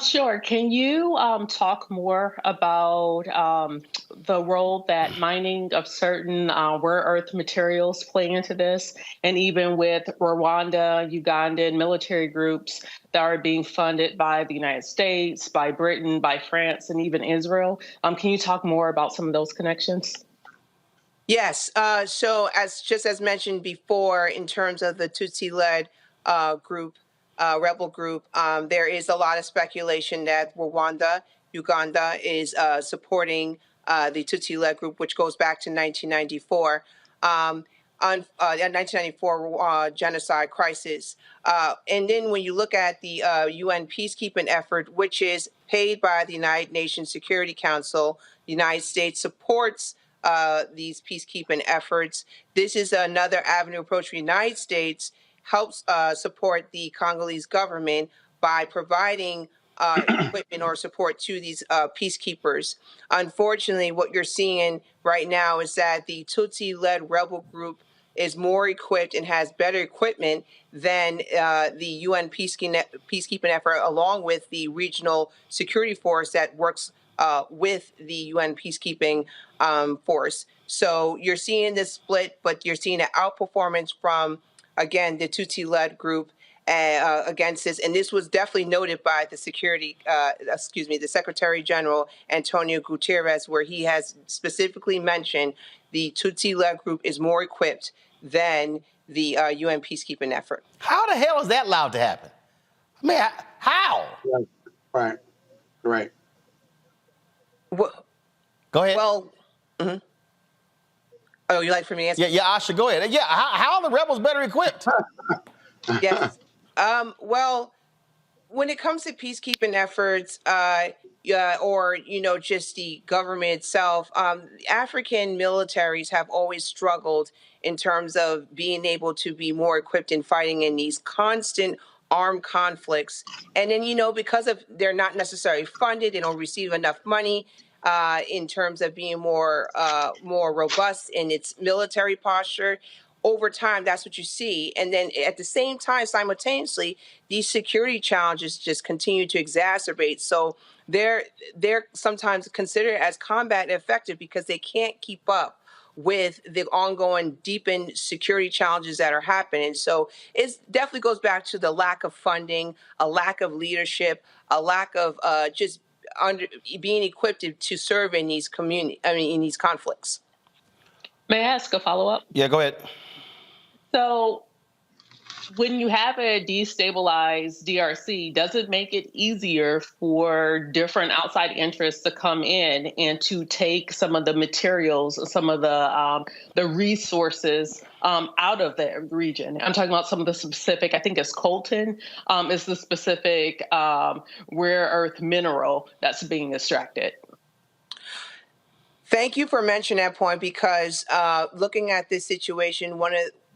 Sure. Can you talk more about the role that mining of certain rare earth materials play into this, and even with Rwanda, Ugandan military groups that are being funded by the United States, by Britain, by France, and even Israel? Can you talk more about some of those connections? Yes. So as mentioned before, in terms of the Tutsi-led rebel group, there is a lot of speculation that Rwanda, Uganda is supporting the Tutsi-led group, which goes back to 1994. 1994 genocide crisis. And then when you look at the UN peacekeeping effort, which is paid by the United Nations Security Council, the United States supports these peacekeeping efforts. This is another avenue approach for the United States helps support the Congolese government by providing equipment or support to these peacekeepers. Unfortunately, what you're seeing right now is that the Tutsi-led rebel group is more equipped and has better equipment than the UN peacekeeping effort, along with the regional security force that works with the UN peacekeeping force. So you're seeing this split, but you're seeing an outperformance from, again, the Tutsi-led group. against this. And this was definitely noted by the the Secretary General Antonio Guterres, where he has specifically mentioned the Tutsi-led group is more equipped than the UN peacekeeping effort. How the hell is that allowed to happen? I mean, how? Right. Well, go ahead. Well, oh, you like for me to answer? Yeah, Asha, go ahead. Yeah, how are the rebels better equipped? Yes. Well, when it comes to peacekeeping efforts, or just the government itself, African militaries have always struggled in terms of being able to be more equipped in fighting in these constant armed conflicts. And then, because of they're not necessarily funded, they don't receive enough money in terms of being more robust in its military posture. Over time, that's what you see. And then at the same time, simultaneously, these security challenges just continue to exacerbate. So they're sometimes considered as combat effective because they can't keep up with the ongoing deepened security challenges that are happening. So it definitely goes back to the lack of funding, a lack of leadership, a lack of just being equipped to serve in these in these conflicts. May I ask a follow-up? Yeah, go ahead. So when you have a destabilized DRC, does it make it easier for different outside interests to come in and to take some of the materials, some of the resources out of the region? I'm talking about some of the specific, I think it's coltan, is the specific rare earth mineral that's being extracted. Thank you for mentioning that point, because looking at this situation,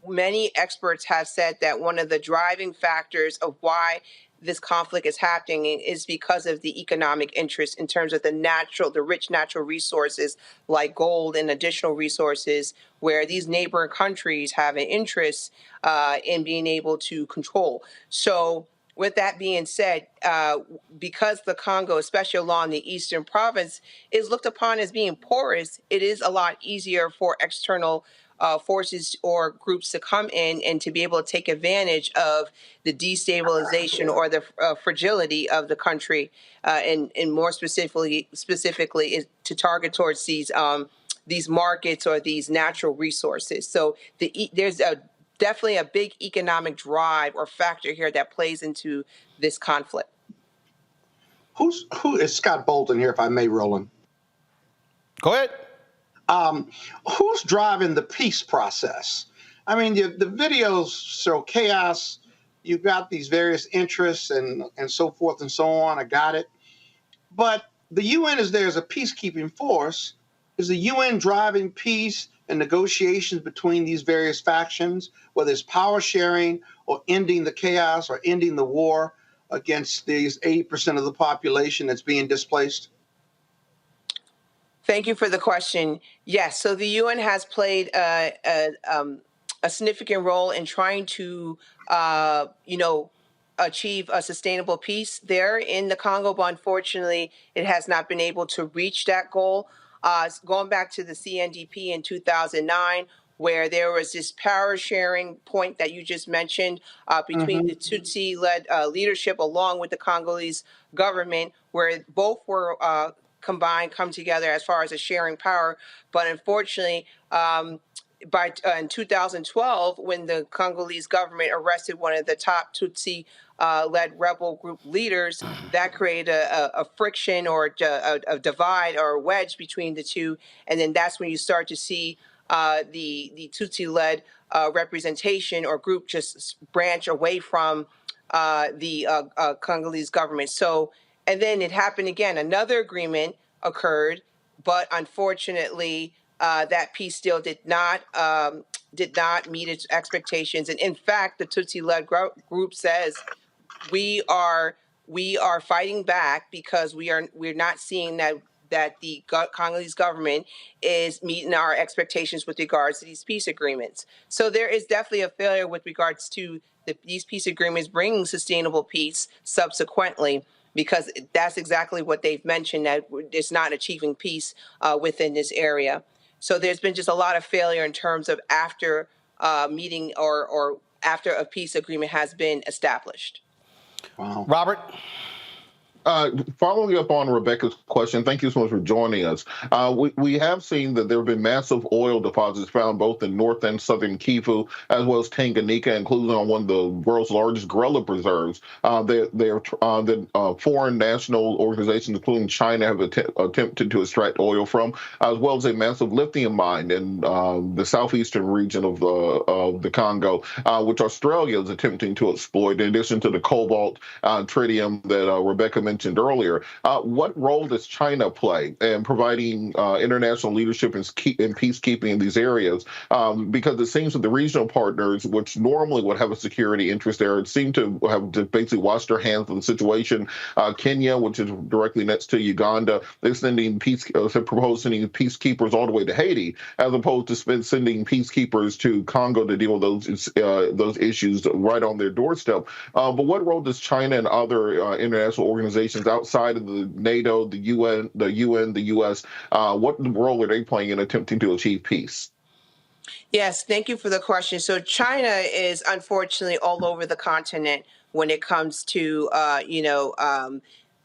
many experts have said that one of the driving factors of why this conflict is happening is because of the economic interest in terms of the rich natural resources like gold and additional resources, where these neighboring countries have an interest in being able to control. So with that being said, because the Congo, especially along the eastern province, is looked upon as being porous, it is a lot easier for external forces or groups to come in and to be able to take advantage of the destabilization or the fragility of the country, and more specifically is to target towards these markets or these natural resources. So there's definitely a big economic drive or factor here that plays into this conflict. Who is Scott Bolton here, if I may, Roland? Go ahead. Who's driving the peace process? I mean, the videos show chaos. You've got these various interests and so forth and so on. I got it. But the UN is there as a peacekeeping force. Is the UN driving peace and negotiations between these various factions, whether it's power sharing or ending the chaos or ending the war against these 80% of the population that's being displaced? Thank you for the question. Yes, so the UN has played a significant role in trying to, achieve a sustainable peace there in the Congo, but unfortunately, it has not been able to reach that goal. Going back to the CNDP in 2009, where there was this power sharing point that you just mentioned between the Tutsi-led leadership along with the Congolese government, where both were come together as far as a sharing power. But unfortunately, in 2012, when the Congolese government arrested one of the top Tutsi-led rebel group leaders, that created a friction or a divide or a wedge between the two. And then that's when you start to see the Tutsi-led representation or group just branch away from the Congolese government. So, and then it happened again. Another agreement occurred, but unfortunately, that peace still did not meet its expectations. And in fact, the Tutsi-led group says we are fighting back because we're not seeing that the Congolese government is meeting our expectations with regards to these peace agreements. So there is definitely a failure with regards to these peace agreements bringing sustainable peace subsequently, because that's exactly what they've mentioned, that it's not achieving peace within this area. So there's been just a lot of failure in terms of after meeting or after a peace agreement has been established. Wow. Robert? Following up on Rebecca's question, thank you so much for joining us. We have seen that there have been massive oil deposits found both in north and southern Kivu, as well as Tanganyika, including on one of the world's largest gorilla preserves. The foreign national organizations, including China, have attempted to extract oil from, as well as a massive lithium mine in the southeastern region of the Congo, which Australia is attempting to exploit, in addition to the cobalt, tritium that Rebecca mentioned earlier. What role does China play in providing international leadership in peacekeeping in these areas? Because it seems that the regional partners, which normally would have a security interest there, seem to have basically washed their hands of the situation. Kenya, which is directly next to Uganda, they're sending proposed sending peacekeepers all the way to Haiti, as opposed to sending peacekeepers to Congo to deal with those issues right on their doorstep. But what role does China and other international organizations outside of the NATO, the UN, the U.S., what role are they playing in attempting to achieve peace? Yes, thank you for the question. So China is unfortunately all over the continent when it comes to,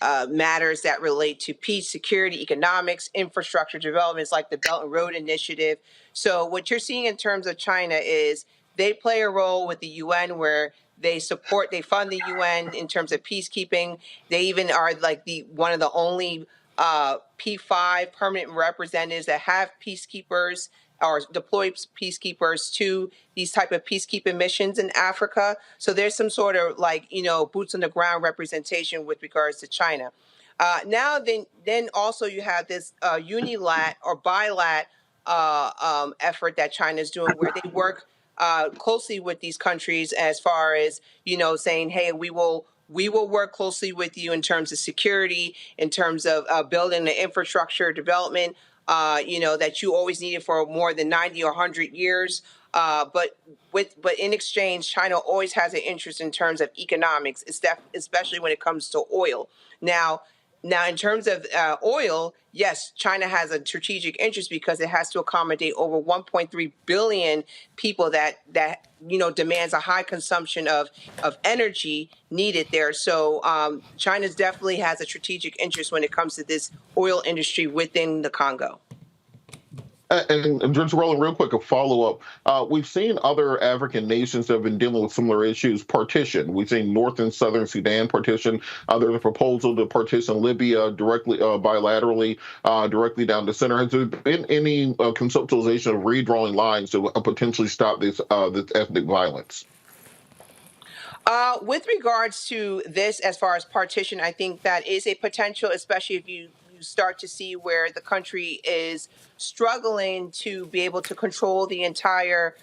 matters that relate to peace, security, economics, infrastructure developments like the Belt and Road Initiative. So what you're seeing in terms of China is they play a role with the UN where they fund the UN in terms of peacekeeping. They even are like one of the only P5 permanent representatives that have peacekeepers or deploy peacekeepers to these type of peacekeeping missions in Africa. So there's some sort of boots on the ground representation with regards to China. Then also you have this unilat or bilat effort that China is doing where they work closely with these countries as far as, saying, hey, we will work closely with you in terms of security, in terms of building the infrastructure development, that you always needed for more than 90 or 100 years. But in exchange, China always has an interest in terms of economics, especially when it comes to oil. Now, in terms of oil, yes, China has a strategic interest because it has to accommodate over 1.3 billion people that demands a high consumption of energy needed there. So China definitely has a strategic interest when it comes to this oil industry within the Congo. And just rolling real quick, a follow-up. We've seen other African nations that have been dealing with similar issues partition. We've seen North and Southern Sudan partition. There's a proposal to partition Libya directly, bilaterally, directly down the center. Has there been any conceptualization of redrawing lines to potentially stop this ethnic violence? With regards to this, as far as partition, I think that is a potential, especially if you start to see where the country is struggling to be able to control the entire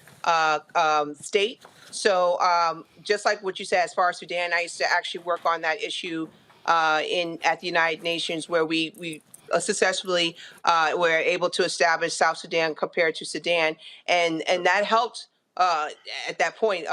state. So just like what you said, as far as Sudan, I used to actually work on that issue at the United Nations, where we successfully were able to establish South Sudan compared to Sudan, and that helped at that point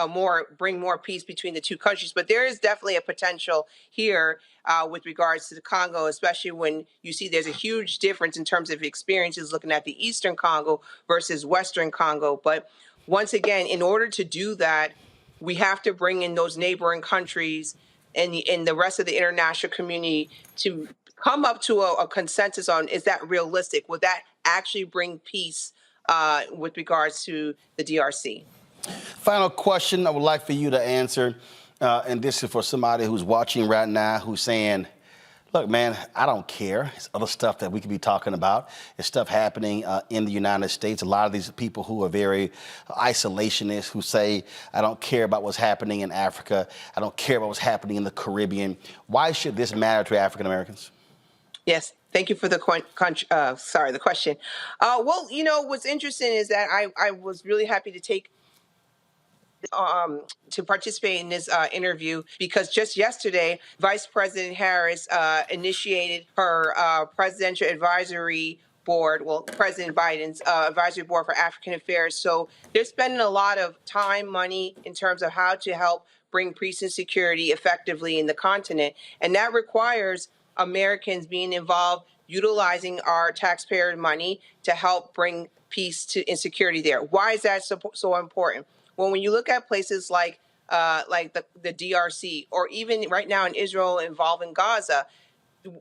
bring more peace between the two countries. But there is definitely a potential here with regards to the Congo, especially when you see there's a huge difference in terms of experiences looking at the Eastern Congo versus Western Congo. But once again, in order to do that, we have to bring in those neighboring countries and the rest of the international community to come up to a consensus on, is that realistic? Would that actually bring peace with regards to the DRC? Final question I would like for you to answer, and this is for somebody who's watching right now who's saying, look, man, I don't care. It's other stuff that we could be talking about. It's stuff happening in the United States. A lot of these people who are very isolationist, who say, I don't care about what's happening in Africa. I don't care about what's happening in the Caribbean. Why should this matter to African Americans? Yes. Thank you for the question. Well, what's interesting is that I was really happy to participate in this interview because just yesterday, Vice President Harris initiated her presidential advisory board, President Biden's advisory board for African affairs. So they're spending a lot of time, money in terms of how to help bring peace and security effectively in the continent. And that requires Americans being involved, utilizing our taxpayer money to help bring peace and security there. Why is that so important? Well, when you look at places like the DRC, or even right now in Israel involving Gaza,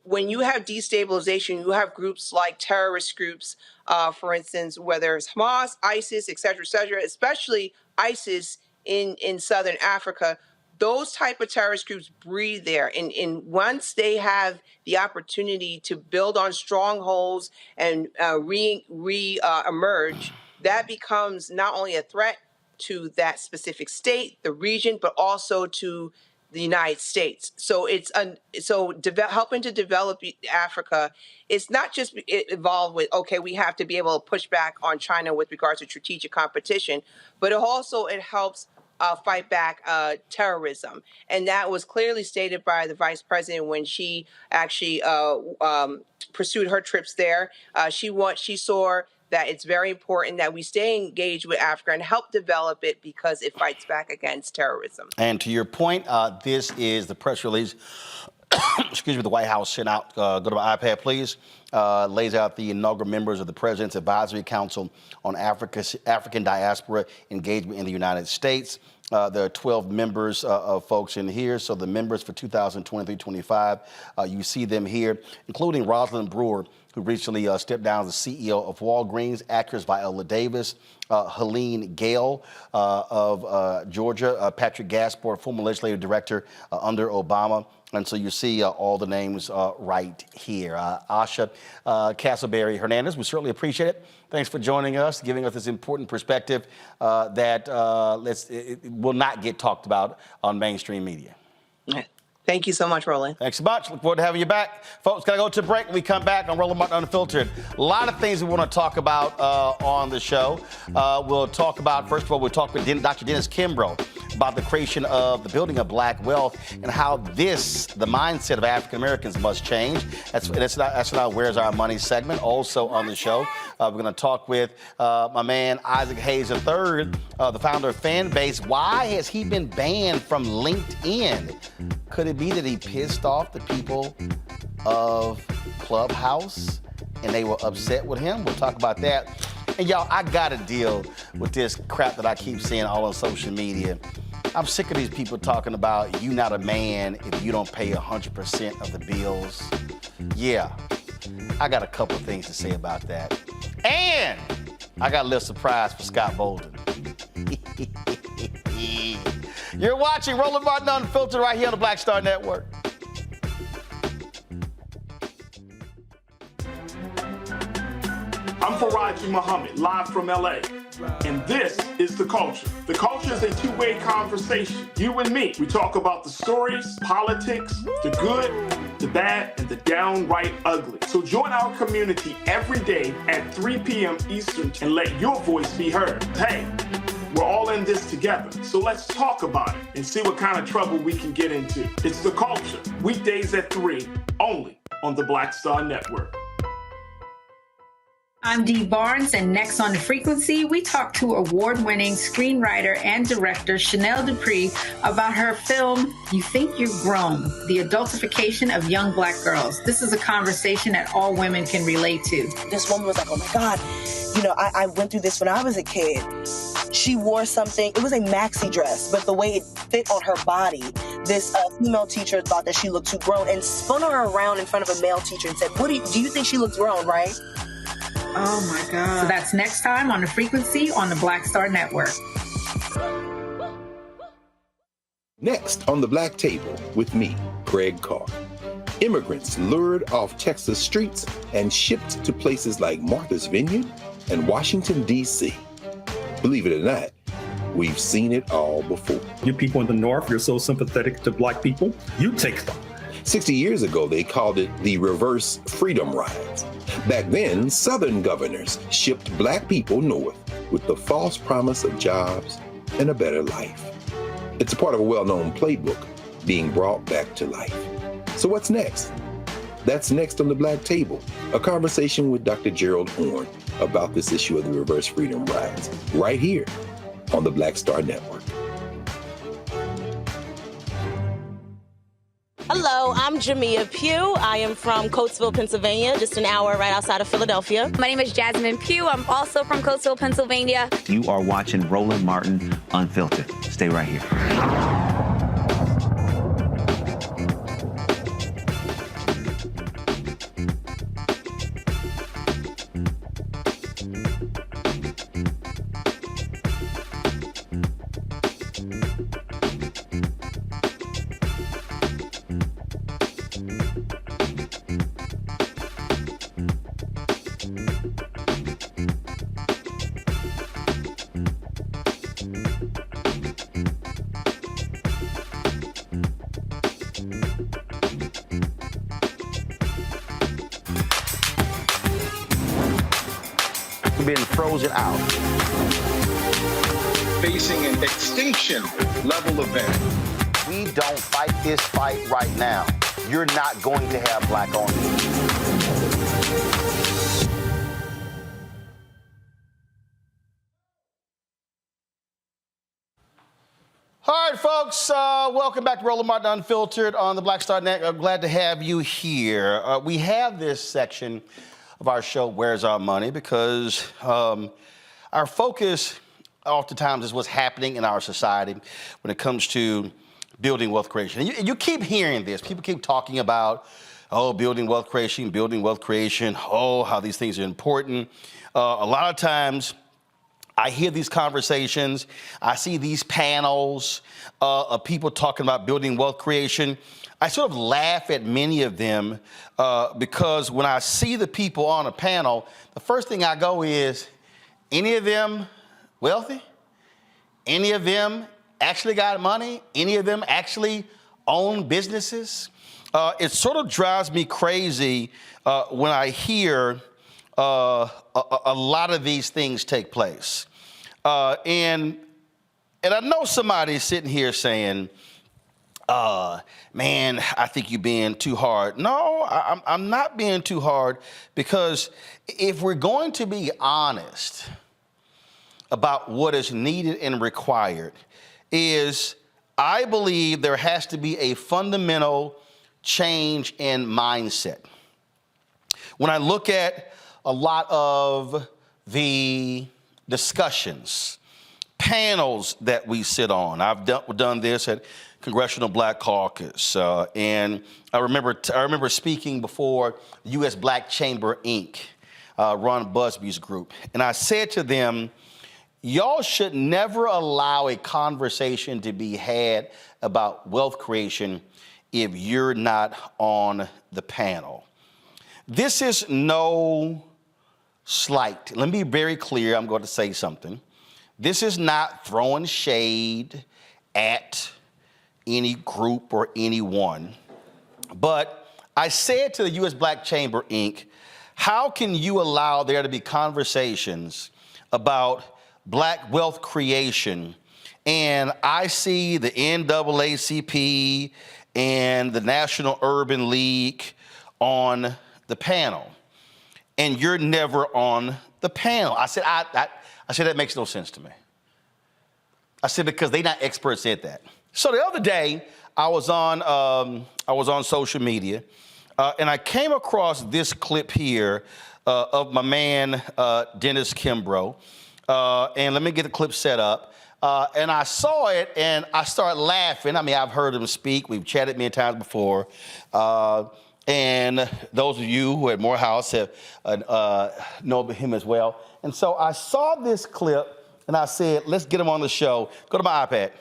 when you have destabilization, you have groups like terrorist groups, for instance, whether it's Hamas, ISIS, et cetera, especially ISIS in Southern Africa. Those type of terrorist groups breed there. And once they have the opportunity to build on strongholds and emerge, that becomes not only a threat to that specific state, the region, but also to the United States. So it's helping to develop Africa. It's not just involved with, okay, we have to be able to push back on China with regards to strategic competition, but it helps fight back terrorism. And that was clearly stated by the vice president when she actually pursued her trips there. She saw that it's very important that we stay engaged with Africa and help develop it because it fights back against terrorism. And to your point, this is the press release, excuse me, the White House sent out. Go to my iPad, please. Lays out the inaugural members of the President's Advisory Council on African Diaspora Engagement in the United States. There are 12 members of folks in here. So the members for 2023-25, you see them here, including Rosalind Brewer, who recently stepped down as the CEO of Walgreens, actress Viola Davis, Helene Gale of Georgia, Patrick Gaspard, former legislative director under Obama. And so you see all the names right here. Asha Castleberry Hernandez, we certainly appreciate it. Thanks for joining us, giving us this important perspective that it will not get talked about on mainstream media. Thank you so much, Roland. Thanks so much. Look forward to having you back. Folks, gotta go to a break. When we come back on Roland Martin Unfiltered, a lot of things we want to talk about on the show. We'll talk about, first of all, we'll talk with Dr. Dennis Kimbro about the creation of the building of black wealth and how the mindset of African Americans must change. That's not Where's Our Money segment. Also on the show, we're going to talk with my man Isaac Hayes III, the founder of Fanbase. Why has he been banned from LinkedIn? Could it be that he pissed off the people of Clubhouse and they were upset with him? We'll talk about that. And y'all, I gotta deal with this crap that I keep seeing all on social media. I'm sick of these people talking about you not a man if you don't pay 100% of the bills. Yeah, I got a couple of things to say about that. And I got a little surprise for Scott Bolden. You're watching Roland Martin Unfiltered right here on the Black Star Network. I'm Faraji Muhammad, live from LA. And this is The Culture. The Culture is a two-way conversation. You and me. We talk about the stories, politics, the good, the bad, and the downright ugly. So join our community every day at 3 p.m. Eastern and let your voice be heard. Hey, we're all in this together. So let's talk about it and see what kind of trouble we can get into. It's The Culture, weekdays at 3, only on the Black Star Network. I'm Dee Barnes, and next on The Frequency, we talk to award-winning screenwriter and director Chanel Dupree about her film, You Think You're Grown, the adultification of young black girls. This is a conversation that all women can relate to. This woman was like, oh my God, I went through this when I was a kid. She wore something, it was a maxi dress, but the way it fit on her body, this female teacher thought that she looked too grown and spun her around in front of a male teacher and said, do you think she looks grown, right? Oh my God. So that's next time on The Frequency on the Black Star Network. Next on the Black Table with me, Greg Carr. Immigrants lured off Texas streets and shipped to places like Martha's Vineyard and Washington, D.C. Believe it or not, we've seen it all before. You people in the North, you're so sympathetic to black people, you take them. 60 years ago, they called it the reverse freedom rides. Back then, Southern governors shipped black people north with the false promise of jobs and a better life. It's a part of a well-known playbook being brought back to life. So what's next? That's next on the Black Table, a conversation with Dr. Gerald Horne about this issue of the reverse freedom rides, right here on the Black Star Network. Hello, I'm I'm Jamia Pugh. I am from Coatesville, Pennsylvania, just an hour right outside of Philadelphia. My name is Jasmine Pugh. I'm also from Coatesville, Pennsylvania. You are watching Roland Martin Unfiltered. Stay right here. Being frozen out. Facing an extinction level event. We don't fight this fight right now, you're not going to have black on you. All right, folks, welcome back to Roland Martin Unfiltered on the Black Star Net. I'm glad to have you here. We have this section of our show, Where's Our Money? Because our focus oftentimes is what's happening in our society when it comes to building wealth creation. And you keep hearing this. People keep talking about, building wealth creation, how these things are important. A lot of times, I hear these conversations, I see these panels of people talking about building wealth creation. I sort of laugh at many of them because when I see the people on a panel, the first thing I go is, any of them wealthy? Any of them actually got money? Any of them actually own businesses? It sort of drives me crazy when I hear a lot of these things take place. And I know somebody's sitting here saying, man, I think you're being too hard. No, I'm not being too hard, because if we're going to be honest about what is needed and required, is I believe there has to be a fundamental change in mindset. When I look at a lot of the discussions, panels that we sit on, I've done this at Congressional Black Caucus, and I remember speaking before U.S. Black Chamber, Inc., Ron Busby's group, and I said to them, y'all should never allow a conversation to be had about wealth creation if you're not on the panel. This is no slight. Let me be very clear. I'm going to say something. This is not throwing shade at any group or anyone. But I said to the U.S. Black Chamber, Inc., how can you allow there to be conversations about black wealth creation, and I see the NAACP and the National Urban League on the panel, and you're never on the panel? I said, I said, that makes no sense to me. I said, because they're not experts at that. So the other day, I was on social media, and I came across this clip here of my man, Dennis Kimbro. And let me get the clip set up. And I saw it, and I started laughing. I mean, I've heard him speak. We've chatted many times before. And those of you who at Morehouse have know him as well. And so I saw this clip, and I said, let's get him on the show. Go to my iPad.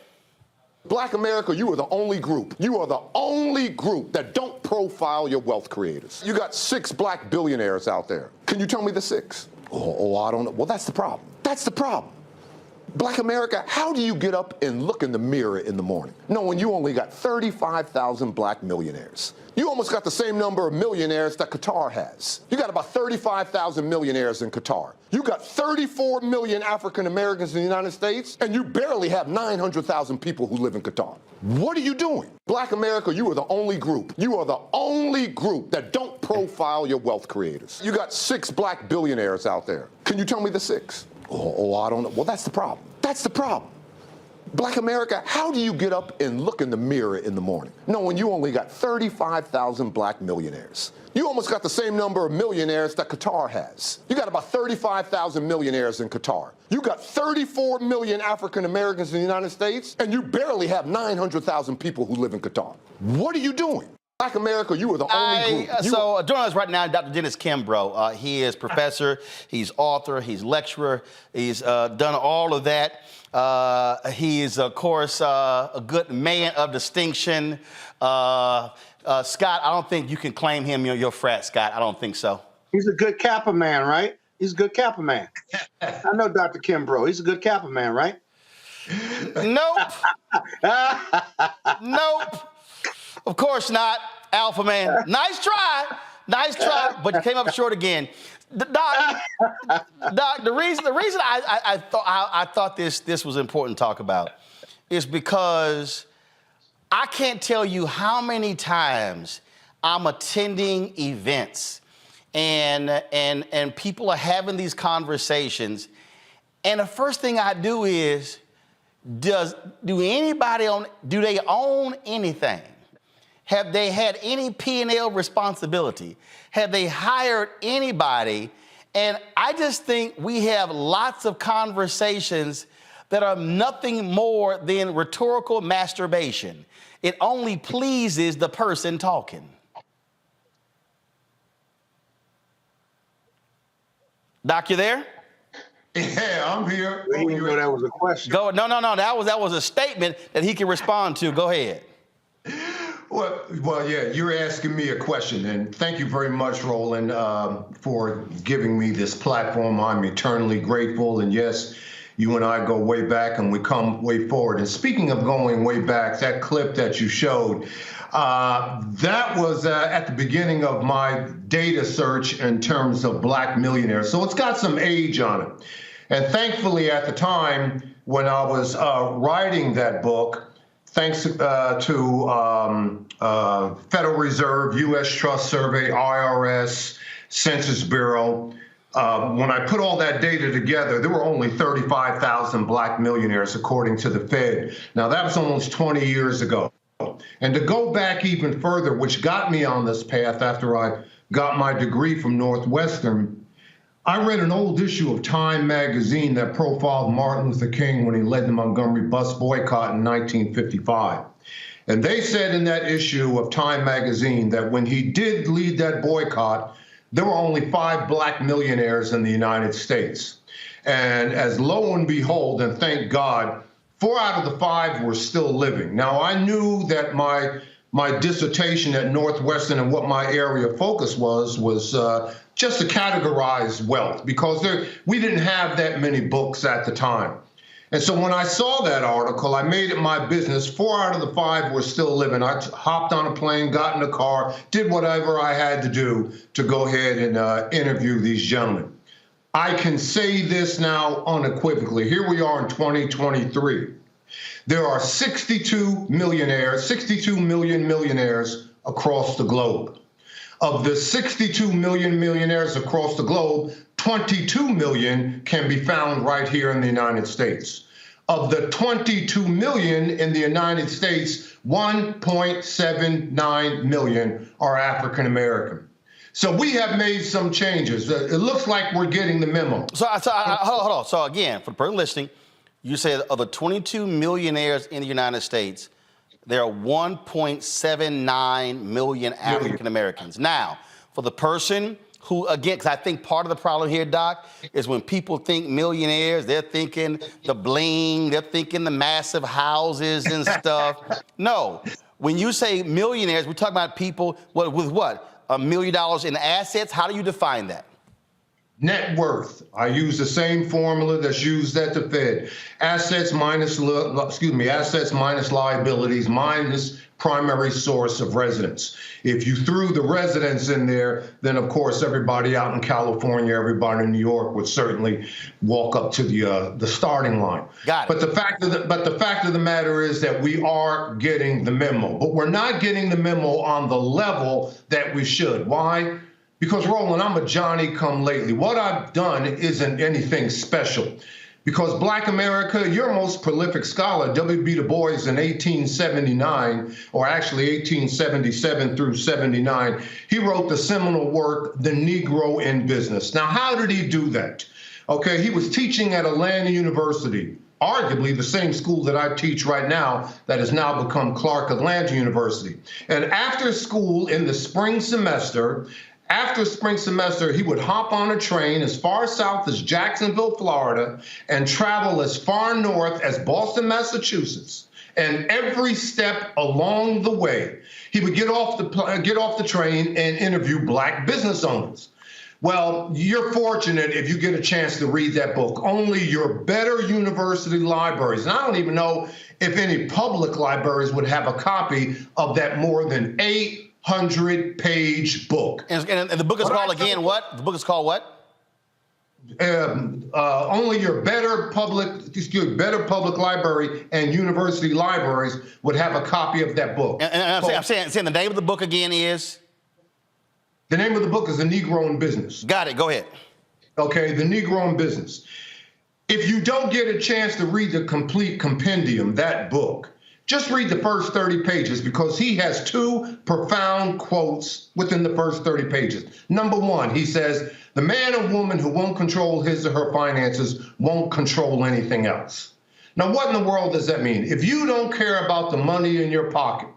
Black America, you are the only group. You are the only group that don't profile your wealth creators. You got 6 black billionaires out there. Can you tell me the 6? Oh, I don't know. Well, that's the problem. That's the problem. Black America, how do you get up and look in the mirror in the morning knowing you only got 35,000 black millionaires? You almost got the same number of millionaires that Qatar has. You got about 35,000 millionaires in Qatar. You got 34 million African Americans in the United States, and you barely have 900,000 people who live in Qatar. What are you doing? Black America, you are the only group. You are the only group that don't profile your wealth creators. You got 6 black billionaires out there. Can you tell me the 6? Oh, I don't know. Well, that's the problem. That's the problem. Black America, how do you get up and look in the mirror in the morning knowing you only got 35,000 black millionaires? You almost got the same number of millionaires that Qatar has. You got about 35,000 millionaires in Qatar. You got 34 million African Americans in the United States, and you barely have 900,000 people who live in Qatar. What are you doing? Black America, you are the only group. So joining us right now, Dr. Dennis Kimbro. He is professor, he's author, he's lecturer, he's done all of that. He is, of course, a good man of distinction. Scott, I don't think you can claim him your frat, Scott. I don't think so. He's a good Kappa man, right? He's a good Kappa man. I know Dr. Kimbro. He's a good Kappa man, right? Nope. Nope. Of course not, Alpha man. Nice try, but you came up short again. Doc, the reason I thought this was important to talk about is because I can't tell you how many times I'm attending events and people are having these conversations, and the first thing I do is, do they own anything? Have they had any P&L responsibility? Have they hired anybody? And I just think we have lots of conversations that are nothing more than rhetorical masturbation. It only pleases the person talking. Doc, you there? Yeah, I'm here. I didn't know that was a question. No. That was a statement that he can respond to. Go ahead. Well, yeah, you're asking me a question, and thank you very much, Roland, for giving me this platform. I'm eternally grateful, and yes, you and I go way back, and we come way forward. And speaking of going way back, that clip that you showed, that was at the beginning of my data search in terms of black millionaires. So it's got some age on it. And thankfully, at the time when I was writing that book, thanks to Federal Reserve, U.S. Trust Survey, IRS, Census Bureau, when I put all that data together, there were only 35,000 black millionaires, according to the Fed. Now, that was almost 20 years ago. And to go back even further, which got me on this path after I got my degree from Northwestern, I read an old issue of Time magazine that profiled Martin Luther King when he led the Montgomery bus boycott in 1955. And they said in that issue of Time magazine that when he did lead that boycott, there were only 5 black millionaires in the United States. And as lo and behold, and thank God, 4 out of the 5 were still living. Now, I knew that my dissertation at Northwestern and what my area of focus was just to categorize wealth, because we didn't have that many books at the time. And so when I saw that article, I made it my business. 4 out of the 5 were still living. I hopped on a plane, got in a car, did whatever I had to do to go ahead and interview these gentlemen. I can say this now unequivocally. Here we are in 2023. There are 62 million millionaires across the globe. Of the 62 million millionaires across the globe, 22 million can be found right here in the United States. Of the 22 million in the United States, 1.79 million are African American. So we have made some changes. It looks like we're getting the memo. Hold on. So again, for the person listening, you say of the 22 millionaires in the United States, there are 1.79 million African Americans. Now, for the person who, again, because I think part of the problem here, Doc, is when people think millionaires, they're thinking the bling, they're thinking the massive houses and stuff. No, when you say millionaires, we're talking about people with what? $1 million in assets? How do you define that? Net worth. I use the same formula that's used at the Fed. Assets minus liabilities minus primary source of residence. If you threw the residence in there, then of course everybody out in California, everybody in New York would certainly walk up to the starting line. Got it. But the fact of the matter is that we are getting the memo, but we're not getting the memo on the level that we should. Why? Because, Roland, I'm a Johnny-come-lately. What I've done isn't anything special. Because Black America, your most prolific scholar, W.B. Du Bois, in 1879, or actually 1877 through 79, he wrote the seminal work, The Negro in Business. Now, how did he do that? Okay, he was teaching at Atlanta University, arguably the same school that I teach right now that has now become Clark Atlanta University. And after school in the spring semester, he would hop on a train as far south as Jacksonville, Florida, and travel as far north as Boston, Massachusetts. And every step along the way, he would get off the train and interview Black business owners. Well, you're fortunate if you get a chance to read that book. Only your better university libraries, and I don't even know if any public libraries would have a copy of that more than 800-page book. And the book is called again what? The book is called what? Only your better public library and university libraries would have a copy of that book. And I'm saying the name of the book again is? The name of the book is The Negro in Business. Got it. Go ahead. Okay, The Negro in Business. If you don't get a chance to read the complete compendium, that book, just read the first 30 pages because he has two profound quotes within the first 30 pages. Number one, he says, the man or woman who won't control his or her finances won't control anything else. Now, what in the world does that mean? If you don't care about the money in your pocket,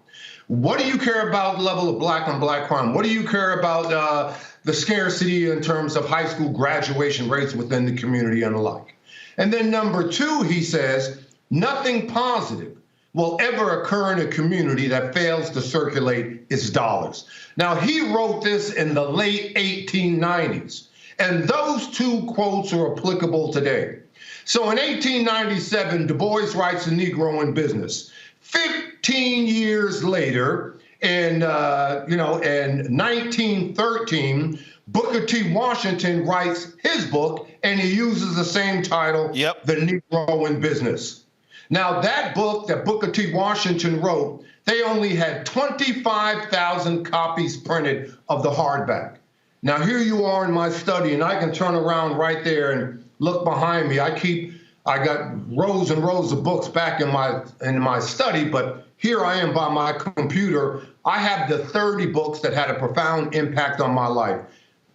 what do you care about the level of Black on Black crime? What do you care about the scarcity in terms of high school graduation rates within the community and the like? And then number two, he says, nothing positive will ever occur in a community that fails to circulate its dollars. Now, he wrote this in the late 1890s, and those two quotes are applicable today. So in 1897, Du Bois writes The Negro in Business. 15 years later, in 1913, Booker T. Washington writes his book, and he uses the same title, The Negro in Business. Now, that book that Booker T. Washington wrote, they only had 25,000 copies printed of the hardback. Now, here you are in my study, and I can turn around right there and look behind me. I got rows and rows of books back in my study, but here I am by my computer. I have the 30 books that had a profound impact on my life.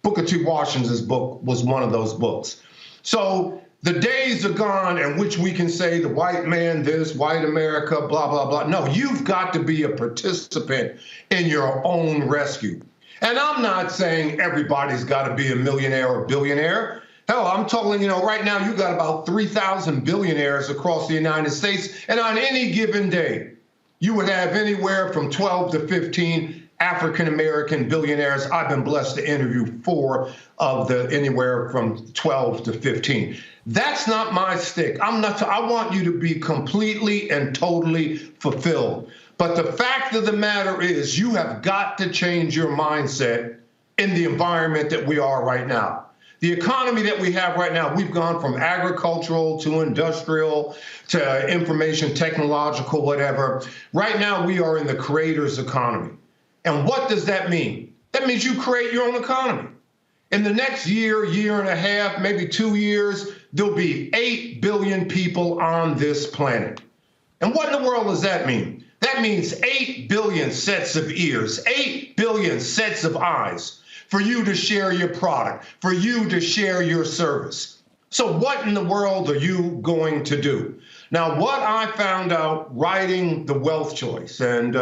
Booker T. Washington's book was one of those books. So the days are gone in which we can say the white man this, white America, blah, blah, blah. No, you've got to be a participant in your own rescue. And I'm not saying everybody's got to be a millionaire or billionaire. Hell, I'm talking, right now you got about 3,000 billionaires across the United States. And on any given day, you would have anywhere from 12 to 15 African-American billionaires. I've been blessed to interview 4 of the anywhere from 12 to 15. That's not my stick. I want you to be completely and totally fulfilled. But the fact of the matter is you have got to change your mindset in the environment that we are right now. The economy that we have right now, we've gone from agricultural to industrial to information technological, whatever. Right now, we are in the creator's economy. And what does that mean? That means you create your own economy. In the next year, year and a half, maybe 2 years, there'll be 8 billion people on this planet. And what in the world does that mean? That means 8 billion sets of ears, 8 billion sets of eyes for you to share your product, for you to share your service. So what in the world are you going to do? Now, what I found out writing The Wealth Choice, and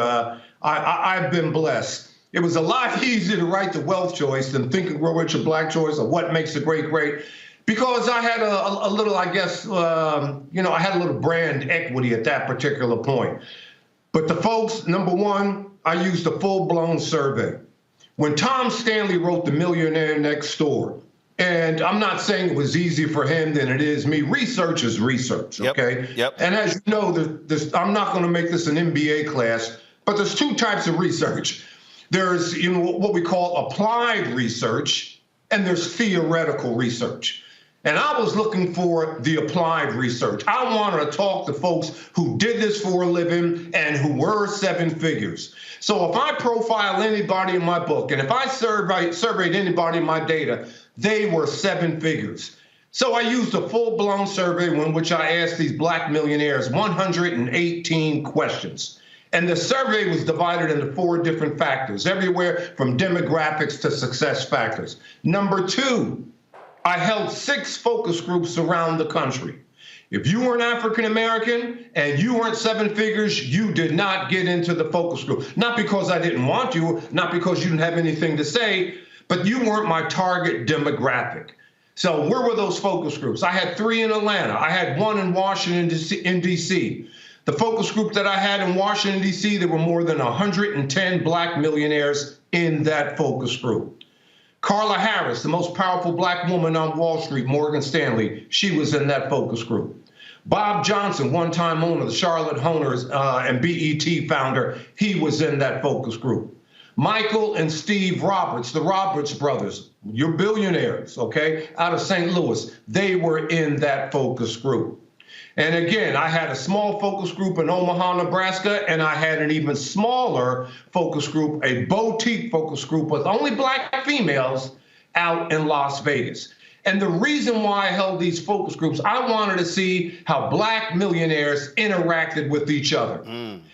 I've been blessed. It was a lot easier to write The Wealth Choice than Think and Grow Rich or Black Choice or What Makes a Great Great, because I had a little, I guess, I had a little brand equity at that particular point. But the folks, number one, I used a full-blown survey. When Tom Stanley wrote The Millionaire Next Door, and I'm not saying it was easier for him than it is me, research is research, okay? Yep. And as you know, I'm not going to make this an MBA class, but there's 2 types of research. There's what we call applied research, and there's theoretical research. And I was looking for the applied research. I wanted to talk to folks who did this for a living and who were 7 figures. So if I profile anybody in my book, and if I surveyed anybody in my data, they were 7 figures. So I used a full-blown survey in which I asked these black millionaires 118 questions. And the survey was divided into 4 different factors, everywhere from demographics to success factors. Number 2, I held 6 focus groups around the country. If you were an African American and you weren't 7 figures, you did not get into the focus group. Not because I didn't want you, not because you didn't have anything to say, but you weren't my target demographic. So where were those focus groups? I had 3 in Atlanta. I had 1 in Washington, D.C. The focus group that I had in Washington, D.C., there were more than 110 black millionaires in that focus group. Carla Harris, the most powerful black woman on Wall Street, Morgan Stanley, she was in that focus group. Bob Johnson, one-time owner, the Charlotte Honors and BET founder, he was in that focus group. Michael and Steve Roberts, the Roberts brothers, you're billionaires, okay, out of St. Louis, they were in that focus group. And again, I had a small focus group in Omaha, Nebraska, and I had an even smaller focus group, a boutique focus group with only black females out in Las Vegas. And the reason why I held these focus groups, I wanted to see how black millionaires interacted with each other.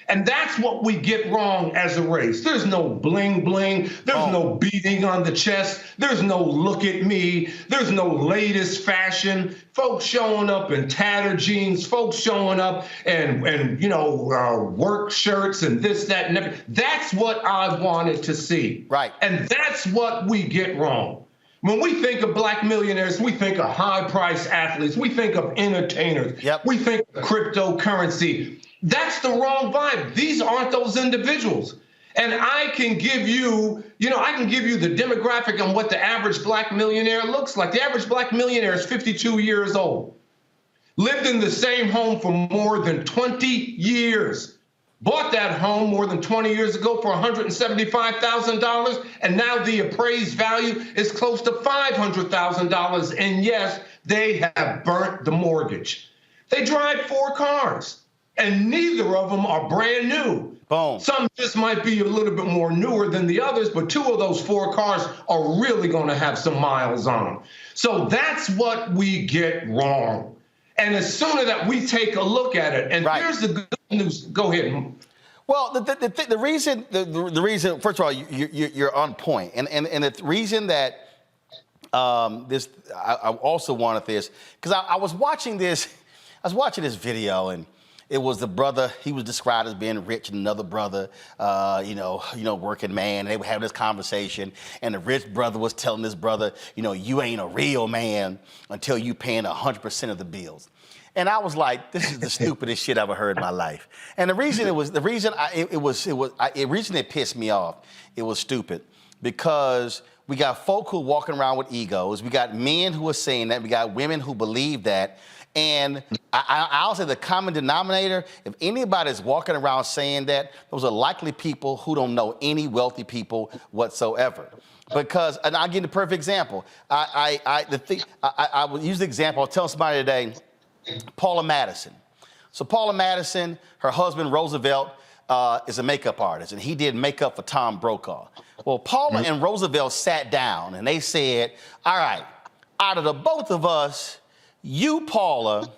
And that's what we get wrong as a race. There's no bling bling. There's no beating on the chest. There's no look at me. There's no latest fashion. Folks showing up in tattered jeans, folks showing up and work shirts and this, that, and everything. That's what I wanted to see. Right. And that's what we get wrong. When we think of black millionaires, we think of high-priced athletes. We think of entertainers. We think of cryptocurrency. That's the wrong vibe. These aren't those individuals. And I can give you, the demographic on what the average black millionaire looks like. The average black millionaire is 52 years old, lived in the same home for more than 20 years. Bought that home more than 20 years ago for $175,000, and now the appraised value is close to $500,000. And yes, they have burnt the mortgage. They drive 4 cars, and neither of them are brand new. Boom. Some just might be a little bit more newer than the others, but 2 of those 4 cars are really going to have some miles on them. So that's what we get wrong. And as soon as that we take a look at it, and here's the good news. Go ahead. Well, the reason, first of all, you're on point, and the reason that I also wanted this because I was watching this video, and it was the brother. He was described as being rich, and another brother, working man. And they were having this conversation, and the rich brother was telling this brother, you ain't a real man until you paying 100% of the bills. And I was like, this is the stupidest shit I've ever heard in my life. And the reason it pissed me off, it was stupid, because we got folk who are walking around with egos. We got men who are saying that. We got women who believe that. And I'll say the common denominator, if anybody's walking around saying that, those are likely people who don't know any wealthy people whatsoever. Because, and I'll give you the perfect example. I will use the example. I was telling somebody today, Paula Madison. So Paula Madison, her husband Roosevelt is a makeup artist, and he did makeup for Tom Brokaw. Well, Paula and Roosevelt sat down, and they said, all right, out of the both of us, you, Paula,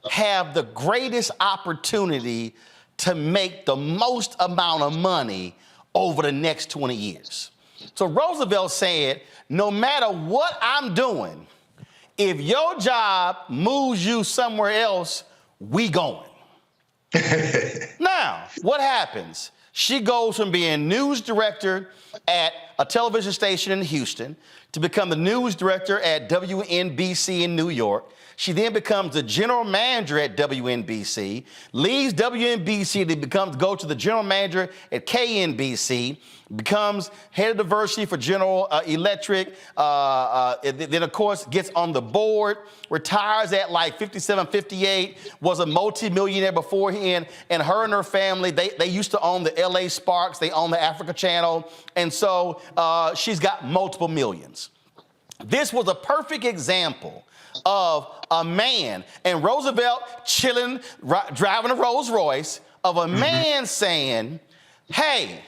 have the greatest opportunity to make the most amount of money over the next 20 years. So Roosevelt said, no matter what I'm doing, if your job moves you somewhere else, we going. Now, what happens? She goes from being news director at a television station in Houston to become the news director at WNBC in New York. She then becomes the general manager at WNBC, leaves WNBC to go to the general manager at KNBC, becomes head of diversity for General Electric, then of course gets on the board, retires at like 57, 58, was a multi-millionaire beforehand, and her and her family, they used to own the LA Sparks, they own the Africa Channel, and so she's got multiple millions. This was a perfect example of a man, and Roosevelt chilling, driving a Rolls Royce, of a man saying, hey,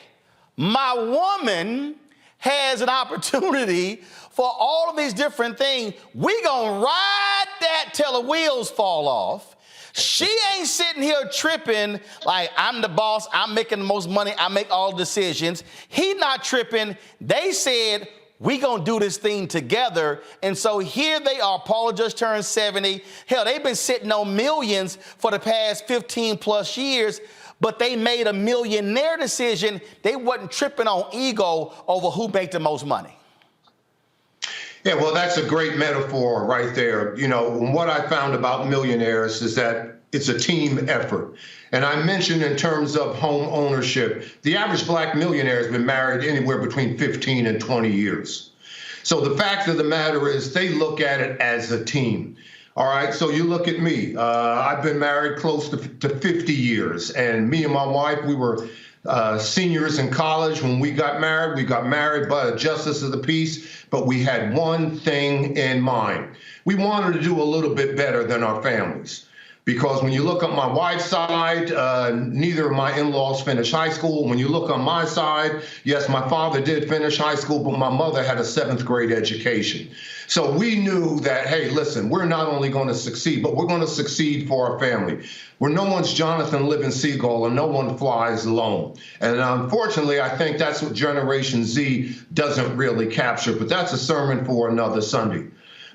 my woman has an opportunity for all of these different things. We gonna ride can't tell the wheels fall off. She ain't sitting here tripping like I'm the boss, I'm making the most money, I make all decisions. He not tripping. They said, we gonna do this thing together. And so here they are. Paula just turned 70. Hell, they've been sitting on millions for the past 15 plus years, but they made a millionaire decision. They wasn't tripping on ego over who made the most money. Yeah, well, that's a great metaphor right there. You know, what I found about millionaires is that it's a team effort. And I mentioned in terms of home ownership, the average black millionaire has been married anywhere between 15 and 20 years. So the fact of the matter is they look at it as a team. All right, so you look at me. I've been married close to 50 years, and me and my wife, we were seniors in college when we got married. We got married by a justice of the peace, but we had one thing in mind. We wanted to do a little bit better than our families. Because when you look on my wife's side, neither of my in-laws finished high school. When you look on my side, yes, my father did finish high school, but my mother had a 7th grade education. So we knew that, hey, listen, we're not only going to succeed, but we're going to succeed for our family. Where no one's Jonathan Living Seagull and no one flies alone. And unfortunately, I think that's what Generation Z doesn't really capture, but that's a sermon for another Sunday.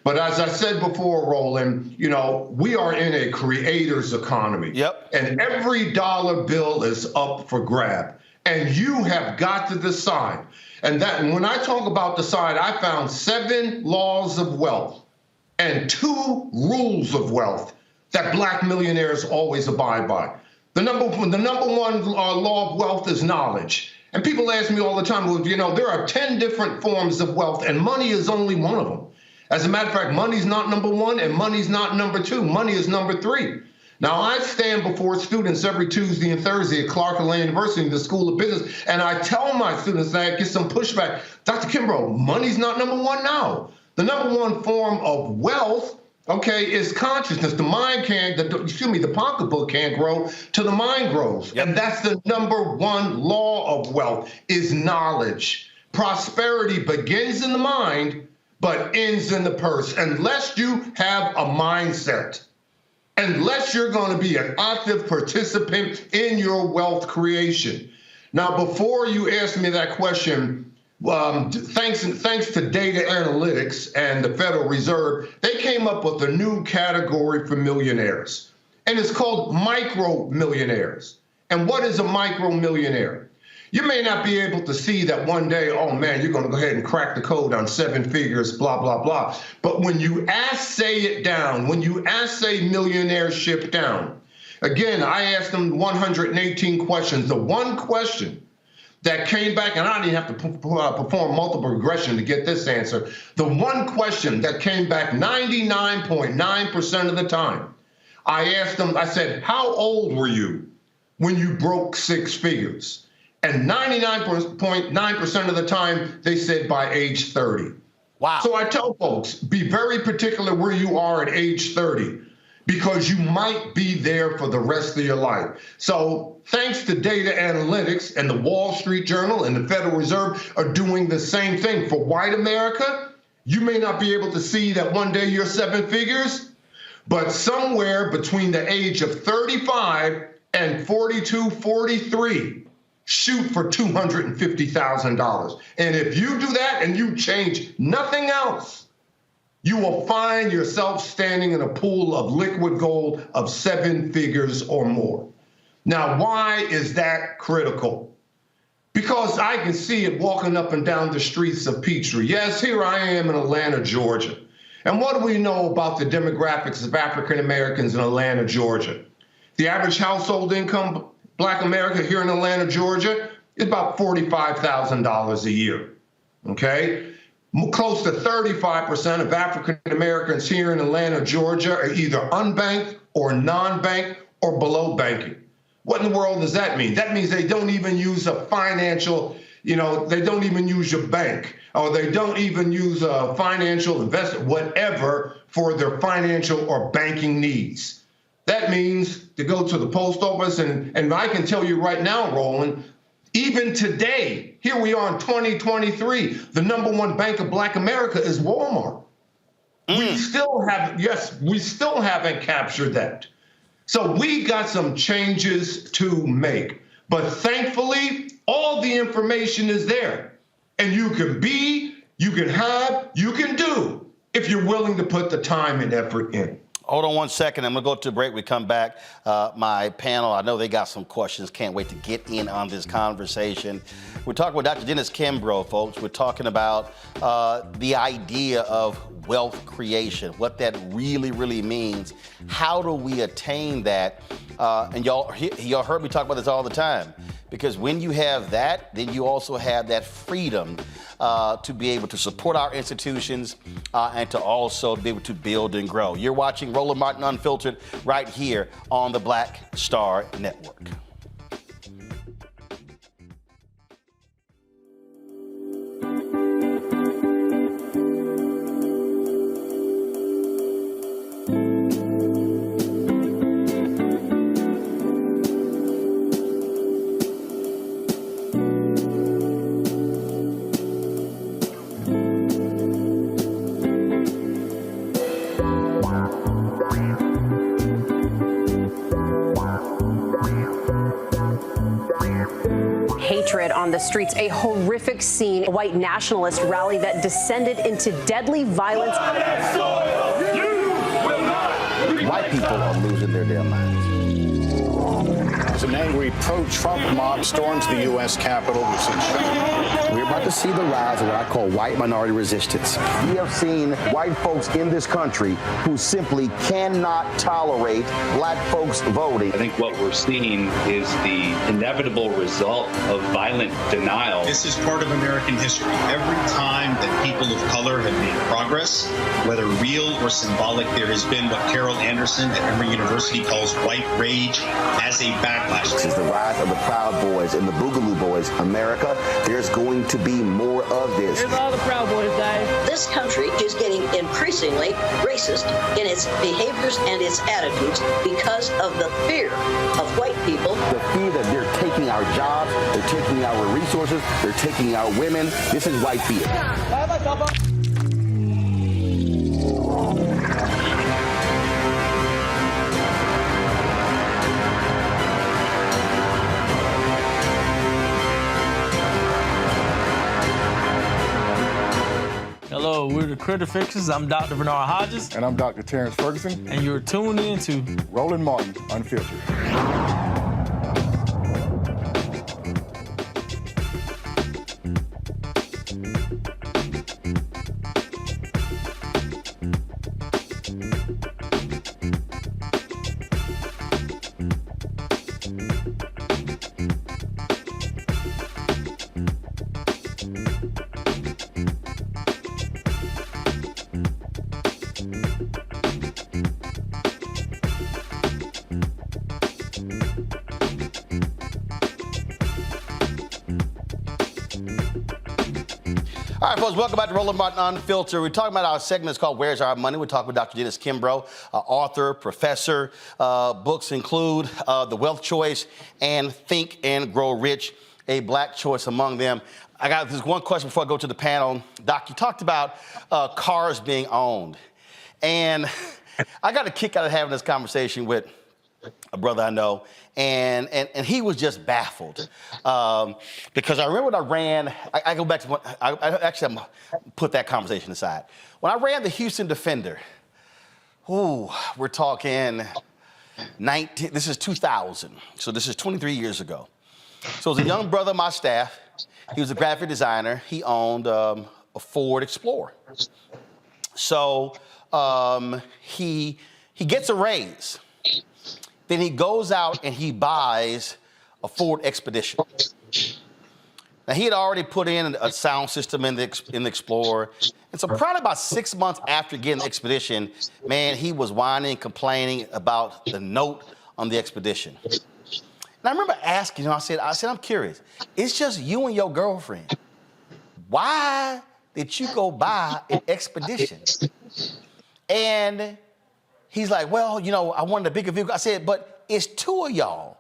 But as I said before, Roland, you know, we are in a creator's economy. Yep. And every dollar bill is up for grab. And you have got to decide. And when I talk about decide, I found 7 laws of wealth and 2 rules of wealth that black millionaires always abide by. The number one law of wealth is knowledge. And people ask me all the time, well, you know, there are 10 different forms of wealth, and money is only one of them. As a matter of fact, money's not number 1 and money's not number 2. Money is number 3. Now, I stand before students every Tuesday and Thursday at Clark-Atlanta University, the School of Business, and I tell my students that I get some pushback. Dr. Kimbro, money's not number 1 now. The number 1 form of wealth, okay, is consciousness. The pocketbook can't grow till the mind grows. Yep. And that's the number 1 law of wealth is knowledge. Prosperity begins in the mind, but ends in the purse, unless you have a mindset, unless you're going to be an active participant in your wealth creation. Now, before you ask me that question, thanks to data analytics and the Federal Reserve, they came up with a new category for millionaires, and it's called micro millionaires. And what is a micro millionaire? You may not be able to see that one day, oh man, you're going to go ahead and crack the code on 7 figures, blah, blah, blah. But when you assay it down, when you assay millionaireship down, again, I asked them 118 questions. The one question that came back, and I didn't have to perform multiple regression to get this answer. The one question that came back 99.9% of the time, I asked them, I said, how old were you when you broke 6 figures? And 99.9% of the time, they said by age 30. Wow. So I tell folks, be very particular where you are at age 30, because you might be there for the rest of your life. So thanks to data analytics, and the Wall Street Journal and the Federal Reserve are doing the same thing. For white America, you may not be able to see that one day you're 7 figures, but somewhere between the age of 35 and 42, 43, shoot for $250,000. And if you do that and you change nothing else, you will find yourself standing in a pool of liquid gold of 7 figures or more. Now, why is that critical? Because I can see it walking up and down the streets of Peachtree. Yes, here I am in Atlanta, Georgia. And what do we know about the demographics of African Americans in Atlanta, Georgia? The average household income, Black America here in Atlanta, Georgia, is about $45,000 a year, okay? Close to 35% of African Americans here in Atlanta, Georgia are either unbanked or non-banked or below banking. What in the world does that mean? That means they don't even use a financial, they don't even use your bank, or they don't even use a financial investment, whatever, for their financial or banking needs. That means to go to the post office, and I can tell you right now, Roland, even today, here we are in 2023, the number 1 bank of Black America is Walmart. We still haven't, yes, we still haven't captured that. So we got some changes to make. But thankfully, all the information is there. And you can be, you can have, you can do if you're willing to put the time and effort in. Hold on one second. I'm going to go to a break. We come back. My panel, I know they got some questions. Can't wait to get in on this conversation. We're talking with Dr. Dennis Kimbro, folks. We're talking about the idea of wealth creation, what that really, really means. How do we attain that? And y'all heard me talk about this all the time. Because when you have that, then you also have that freedom to be able to support our institutions and to also be able to build and grow. You're watching Roland Martin Unfiltered right here on the Black Star Network. On the streets, a horrific scene, a white nationalist rally that descended into deadly violence. White people are losing their damn minds. An angry pro-Trump mob storms the U.S. Capitol. We're about to see the rise of what I call white minority resistance. We have seen white folks in this country who simply cannot tolerate black folks voting. I think what we're seeing is the inevitable result of violent denial. This is part of American history. Every time that people of color have made progress, whether real or symbolic, there has been what Carol Anderson at Emory University calls white rage as a backlash. This is the rise of the Proud Boys and the Boogaloo Boys. America, there's going to be more of this. Here's all the Proud Boys, Dave. This country is getting increasingly racist in its behaviors and its attitudes because of the fear of white people. The fear that they're taking our jobs, they're taking our resources, they're taking our women. This is white fear. Hello, we're the Critter Fixers. I'm Dr. Bernard Hodges. And I'm Dr. Terrence Ferguson. And you're tuned in to Roland Martin Unfiltered. All right, folks, welcome back to Roland Martin Unfiltered. We're talking about our segment called Where's Our Money? We're talking with Dr. Dennis Kimbro, author, professor. Books include The Wealth Choice and Think and Grow Rich, a black choice among them. I got this one question before I go to the panel. Doc, you talked about cars being owned. And I got a kick out of having this conversation with a brother I know, and he was just baffled because I remember when I ran. I go back to I'm gonna put that conversation aside. When I ran the Houston Defender, we're talking this is 2000, so this is 23 years ago. So it was a young brother on my staff. He was a graphic designer. He owned a Ford Explorer. So he gets a raise. Then he goes out and he buys a Ford Expedition. Now, he had already put in a sound system in the Explorer. And so probably about 6 months after getting the Expedition, man, he was whining, complaining about the note on the Expedition. And I remember asking him, I said, I'm curious. It's just you and your girlfriend. Why did you go buy an Expedition? And he's like, well, I wanted a bigger vehicle. I said, but it's two of y'all.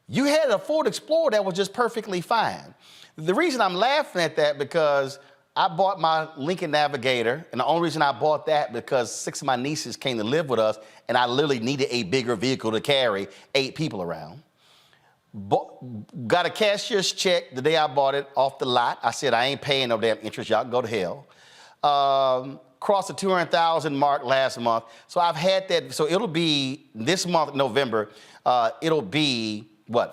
You had a Ford Explorer that was just perfectly fine. The reason I'm laughing at that because I bought my Lincoln Navigator, and the only reason I bought that because 6 of my nieces came to live with us, and I literally needed a bigger vehicle to carry 8 people around. Got a cashier's check the day I bought it off the lot. I said, I ain't paying no damn interest. Y'all can go to hell. Crossed the 200,000 mark last month. So I've had that. So it'll be this month, November, it'll be,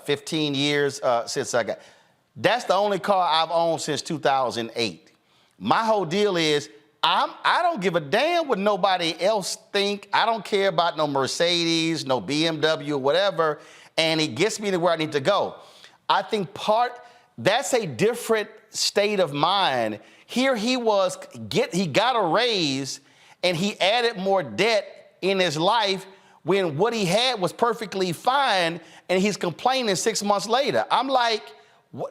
15 years since I got. That's the only car I've owned since 2008. My whole deal is I don't give a damn what nobody else think. I don't care about no Mercedes, no BMW, whatever. And it gets me to where I need to go. I think that's a different state of mind. Here he got a raise and he added more debt in his life when what he had was perfectly fine and he's complaining 6 months later. I'm like,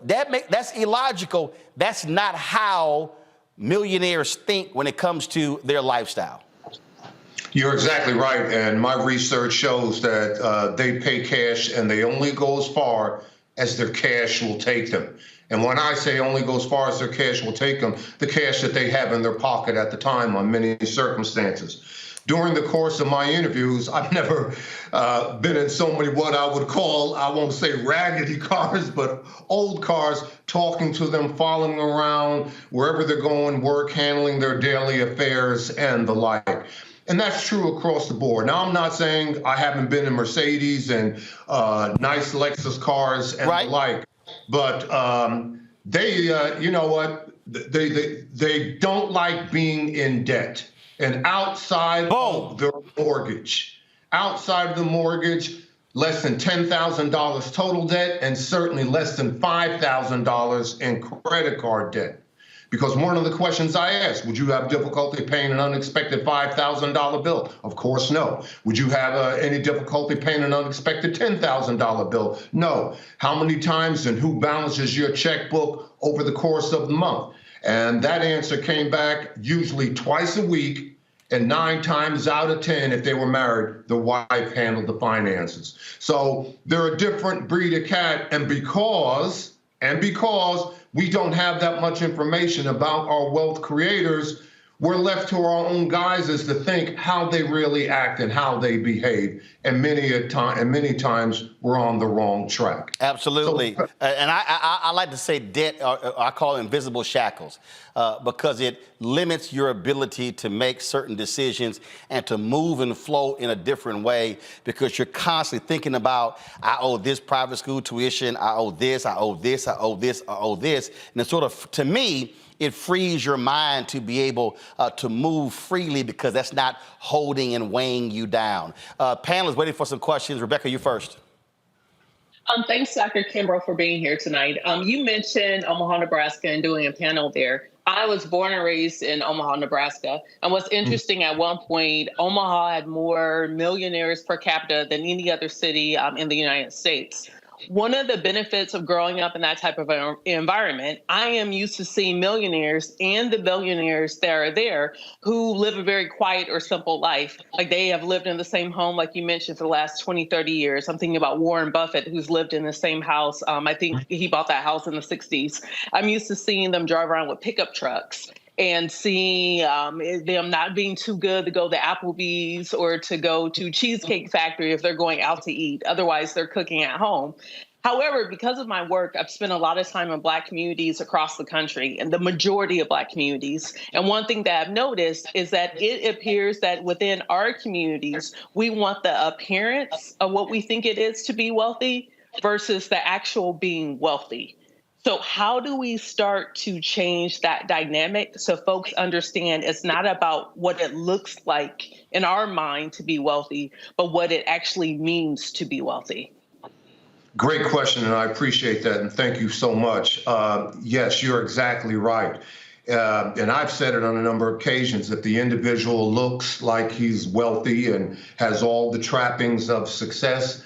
that's illogical. That's not how millionaires think when it comes to their lifestyle. You're exactly right, and my research shows that they pay cash and they only go as far as their cash will take them. And when I say only go as far as their cash will take them, the cash that they have in their pocket at the time on many circumstances. During the course of my interviews, I've never been in so many what I would call, I won't say raggedy cars, but old cars, talking to them, following around wherever they're going, work, handling their daily affairs and the like. And that's true across the board. Now, I'm not saying I haven't been in Mercedes and nice Lexus cars and the like, but they, you know what, they don't like being in debt. And outside of their mortgage, less than $10,000 total debt and certainly less than $5,000 in credit card debt. Because one of the questions I asked, would you have difficulty paying an unexpected $5,000 bill? Of course, no. Would you have any difficulty paying an unexpected $10,000 bill? No. How many times and who balances your checkbook over the course of the month? And that answer came back usually twice a week, and 9 times out of 10, if they were married, the wife handled the finances. So they're a different breed of cat, and because we don't have that much information about our wealth creators, we're left to our own guises to think how they really act and how they behave. And many times we're on the wrong track. Absolutely. So, and I like to say debt, I call it invisible shackles, because it limits your ability to make certain decisions and to move and flow in a different way, because you're constantly thinking about, I owe this private school tuition, I owe this, I owe this, I owe this, I owe this. And it's sort of, to me, it frees your mind to be able to move freely, because that's not holding and weighing you down. Panelists waiting for some questions. Rebecca, you first. Thanks, Dr. Kimbro, for being here tonight. You mentioned Omaha, Nebraska, and doing a panel there. I was born and raised in Omaha, Nebraska. And what's interesting, at one point, Omaha had more millionaires per capita than any other city in the United States. One of the benefits of growing up in that type of environment, I am used to seeing millionaires and the billionaires that are there who live a very quiet or simple life. Like, they have lived in the same home, like you mentioned, for the last 20, 30 years. I'm thinking about Warren Buffett, who's lived in the same house. I think he bought that house in the 60s. I'm used to seeing them drive around with pickup trucks and seeing them not being too good to go to Applebee's or to go to Cheesecake Factory if they're going out to eat. Otherwise, they're cooking at home. However, because of my work, I've spent a lot of time in Black communities across the country, and the majority of Black communities. And one thing that I've noticed is that it appears that within our communities, we want the appearance of what we think it is to be wealthy versus the actual being wealthy. So how do we start to change that dynamic so folks understand it's not about what it looks like in our mind to be wealthy, but what it actually means to be wealthy? Great question, and I appreciate that, and thank you so much. Yes, you're exactly right. And I've said it on a number of occasions, if the individual looks like he's wealthy and has all the trappings of success,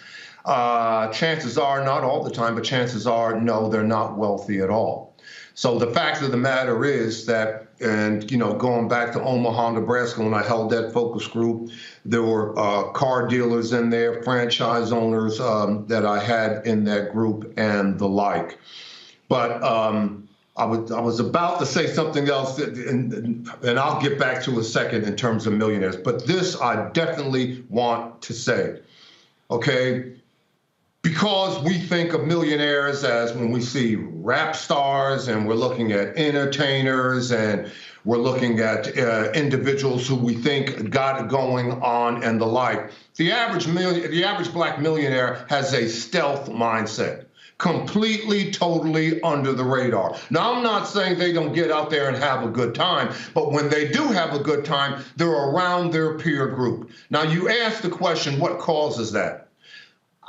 chances are, not all the time, but chances are, no, they're not wealthy at all. So the fact of the matter is that, and going back to Omaha, Nebraska, when I held that focus group, there were car dealers in there, franchise owners that I had in that group, and the like. But I was about to say something else, and I'll get back to a second in terms of millionaires. But this I definitely want to say, okay? Because we think of millionaires as when we see rap stars, and we're looking at entertainers, and we're looking at individuals who we think got it going on and the like. The average black millionaire has a stealth mindset. Completely, totally under the radar. Now, I'm not saying they don't get out there and have a good time, but when they do have a good time, they're around their peer group. Now, you ask the question, what causes that?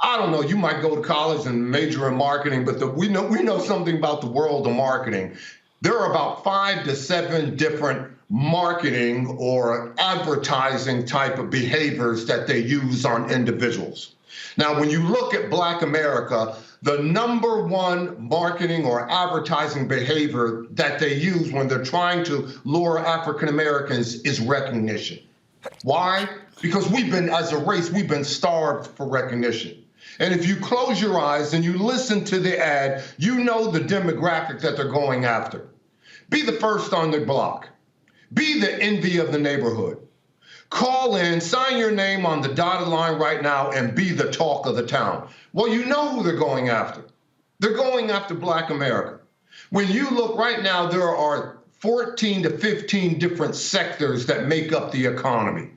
I don't know. You might go to college and major in marketing, but we know something about the world of marketing. There are about 5 to 7 different marketing or advertising type of behaviors that they use on individuals. Now, when you look at Black America, the number one marketing or advertising behavior that they use when they're trying to lure African Americans is recognition. Why? Because as a race, we've been starved for recognition. And if you close your eyes and you listen to the ad, you know the demographic that they're going after. Be the first on the block. Be the envy of the neighborhood. Call in, sign your name on the dotted line right now, and be the talk of the town. Well, you know who they're going after. They're going after Black America. When you look right now, there are 14 to 15 different sectors that make up the economy.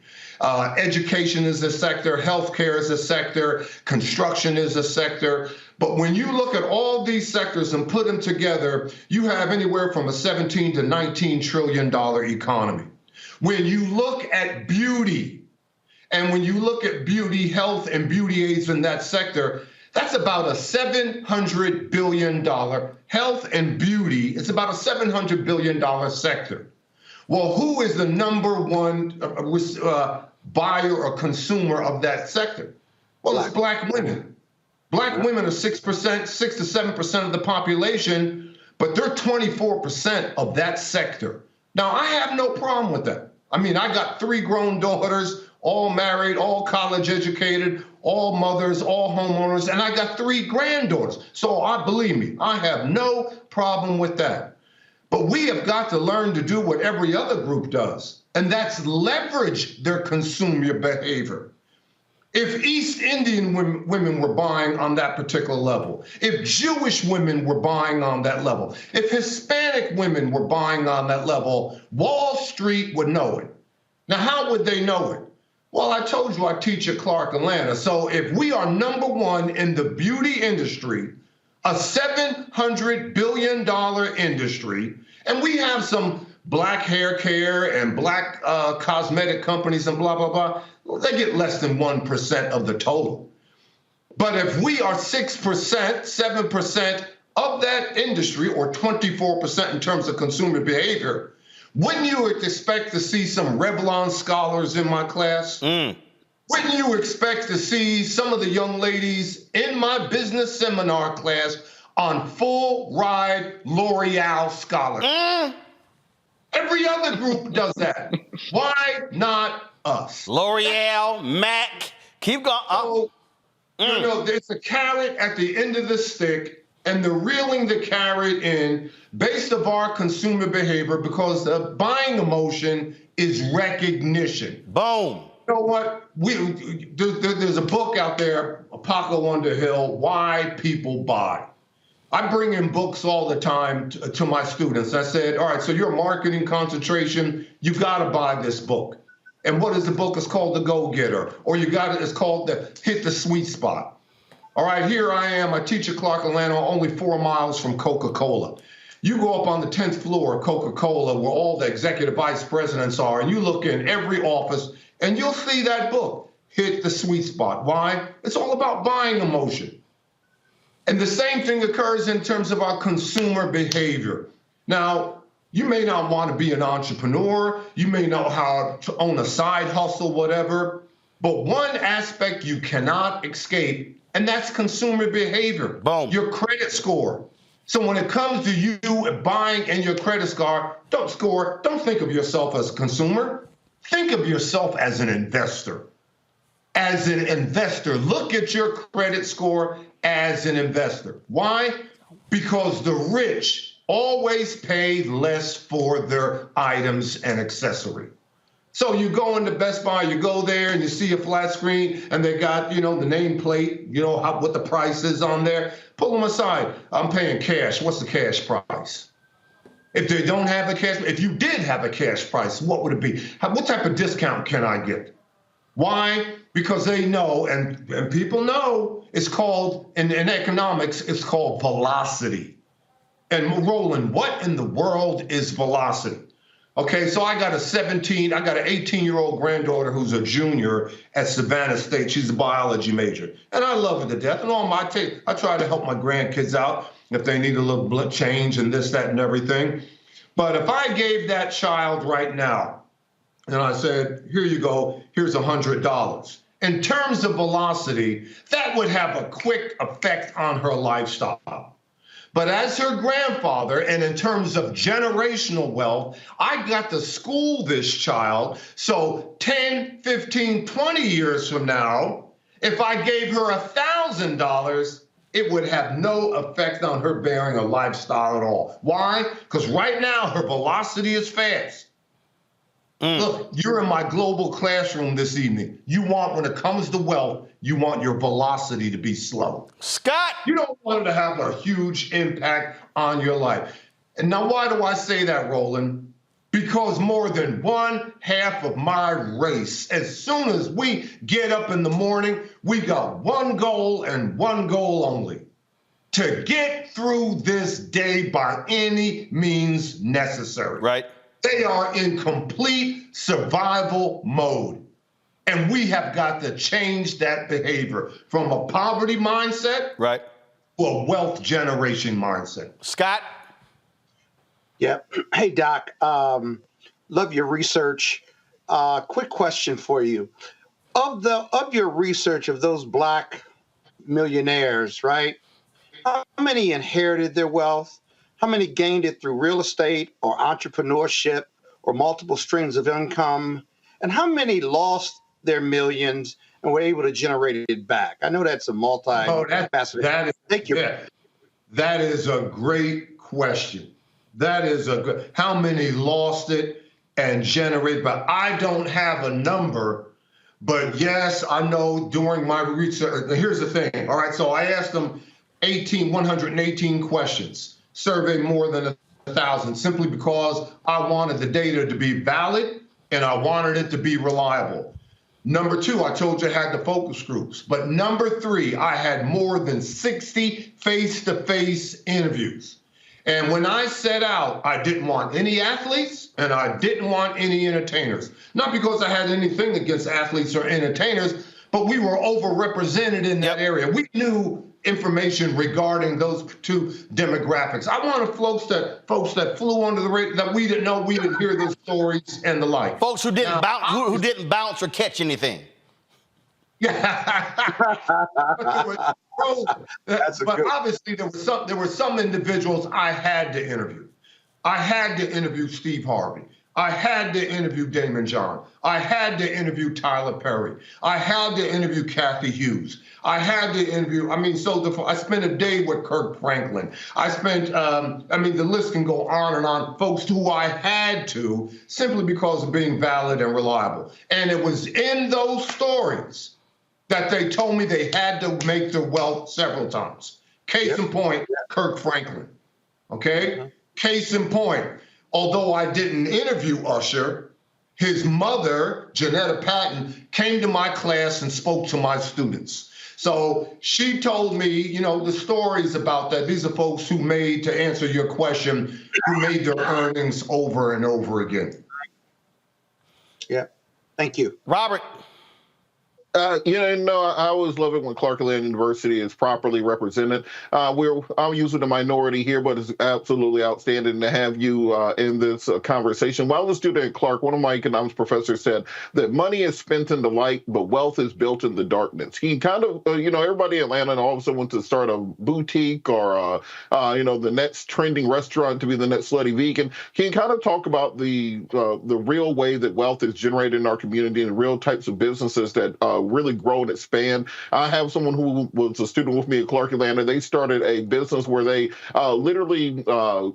Education is a sector, healthcare is a sector, construction is a sector. But when you look at all these sectors and put them together, you have anywhere from a $17 to $19 trillion economy. When you look at beauty, and when you look at beauty, health, and beauty aids in that sector, that's about a $700 billion health and beauty. It's about a $700 billion sector. Well, who is the number one buyer or consumer of that sector? Well, it's Black women. Black women are 6%, 6 to 7% of the population, but they're 24% of that sector. Now, I have no problem with that. I mean, I got 3 grown daughters, all married, all college educated, all mothers, all homeowners, and I got 3 granddaughters. So believe me, I have no problem with that. But we have got to learn to do what every other group does, and that's leverage their consumer behavior. If East Indian women were buying on that particular level, if Jewish women were buying on that level, if Hispanic women were buying on that level, Wall Street would know it. Now, how would they know it? Well, I told you I teach at Clark Atlanta. So if we are number one in the beauty industry, a $700 billion industry, and we have some Black hair care and Black cosmetic companies and blah, blah, blah, well, they get less than 1% of the total. But if we are 6%, 7% of that industry, or 24% in terms of consumer behavior, wouldn't you expect to see some Revlon scholars in my class? Wouldn't you expect to see some of the young ladies in my business seminar class on full ride L'Oreal scholars? Every other group does that. Why not us? L'Oreal, MAC, keep going. You know, there's a carrot at the end of the stick, and they're reeling the carrot in based on our consumer behavior because the buying emotion is recognition. Boom. You know what? There's a book out there, Paco Underhill, Why People Buy. I bring in books all the time to my students. I said, all right, so your marketing concentration, you got to buy this book. And what is the book? It's called The Go-Getter, or it's called the Hit the Sweet Spot. All right, here I am. I teach at Clark Atlanta, only 4 miles from Coca-Cola. You go up on the 10th floor of Coca-Cola where all the executive vice presidents are, and you look in every office, and you'll see that book, Hit the Sweet Spot. Why? It's all about buying emotion. And the same thing occurs in terms of our consumer behavior. Now, you may not want to be an entrepreneur. You may know how to own a side hustle, whatever. But one aspect you cannot escape, and that's consumer behavior. Boom. Your credit score. So when it comes to you buying and your credit score, don't think of yourself as a consumer. Think of yourself as an investor. As an investor, look at your credit score as an investor. Why? Because the rich always pay less for their items and accessory. So you go into Best Buy, you go there and you see a flat screen and they got, the nameplate, what the price is on there. Pull them aside. I'm paying cash. What's the cash price? If they don't have a cash, if you did have a cash price, what would it be? What type of discount can I get? Why? Because they know, and people know, it's called, in economics, it's called velocity. And Roland, what in the world is velocity? Okay, so I got an 18-year-old granddaughter who's a junior at Savannah State. She's a biology major. And I love her to death. And I try to help my grandkids out if they need a little change and this, that, and everything. But if I gave that child right now, and I said, here you go, here's $100. In terms of velocity, that would have a quick effect on her lifestyle. But as her grandfather, and in terms of generational wealth, I got to school this child. So 10, 15, 20 years from now, if I gave her $1,000, it would have no effect on her bearing a lifestyle at all. Why? Because right now, her velocity is fast. Look, you're in my global classroom this evening. When it comes to wealth, you want your velocity to be slow. Scott! You don't want it to have a huge impact on your life. And now, why do I say that, Roland? Because more than one half of my race, as soon as we get up in the morning, we got one goal and one goal only: to get through this day by any means necessary. Right. They are in complete survival mode. And we have got to change that behavior from a poverty mindset to a wealth generation mindset. Scott? Yeah. Hey, Doc. Love your research. Quick question for you. Of your research of those Black millionaires, right? How many inherited their wealth? How many gained it through real estate or entrepreneurship or multiple streams of income? And how many lost their millions and were able to generate it back? I know that's a multi-faceted. Thank you. Yeah, that is a great question. How many lost it and generated? But I don't have a number. But yes, I know during my research, here's the thing. All right, so I asked them 118 questions. Surveyed more than 1,000 simply because I wanted the data to be valid and I wanted it to be reliable. Number two, I told you I had the focus groups. But number three, I had more than 60 face-to-face interviews. And when I set out, I didn't want any athletes and I didn't want any entertainers. Not because I had anything against athletes or entertainers, but we were overrepresented in that area. We knew information regarding those two demographics. I wanted folks that flew under the radar, that we didn't know, we didn't hear those stories and the like. Folks who didn't bounce or catch anything. But obviously there were some individuals I had to interview. I had to interview Steve Harvey. I had to interview Damon John. I had to interview Tyler Perry. I had to interview Kathy Hughes. I had to interview, I spent a day with Kirk Franklin. I spent, the list can go on and on, folks who I had to simply because of being valid and reliable. And it was in those stories that they told me they had to make their wealth several times. Case in point, Kirk Franklin, okay? Case in point, although I didn't interview Usher, his mother, Janetta Patton, came to my class and spoke to my students. So she told me, the stories about that. These are folks who made, to answer your question, who made their earnings over and over again. Yeah, thank you. Robert. I always love it when Clark-Atlanta University is properly represented. I'm usually the minority here, but it's absolutely outstanding to have you in this conversation. While I was a student at Clark, one of my economics professors said that money is spent in the light, but wealth is built in the darkness. He kind of, everybody in Atlanta all of a sudden wants to start a boutique or, the next trending restaurant to be the next slutty vegan. Can you kind of talk about the real way that wealth is generated in our community and real types of businesses that really grow and expand. I have someone who was a student with me at Clark Atlanta. They started a business where they literally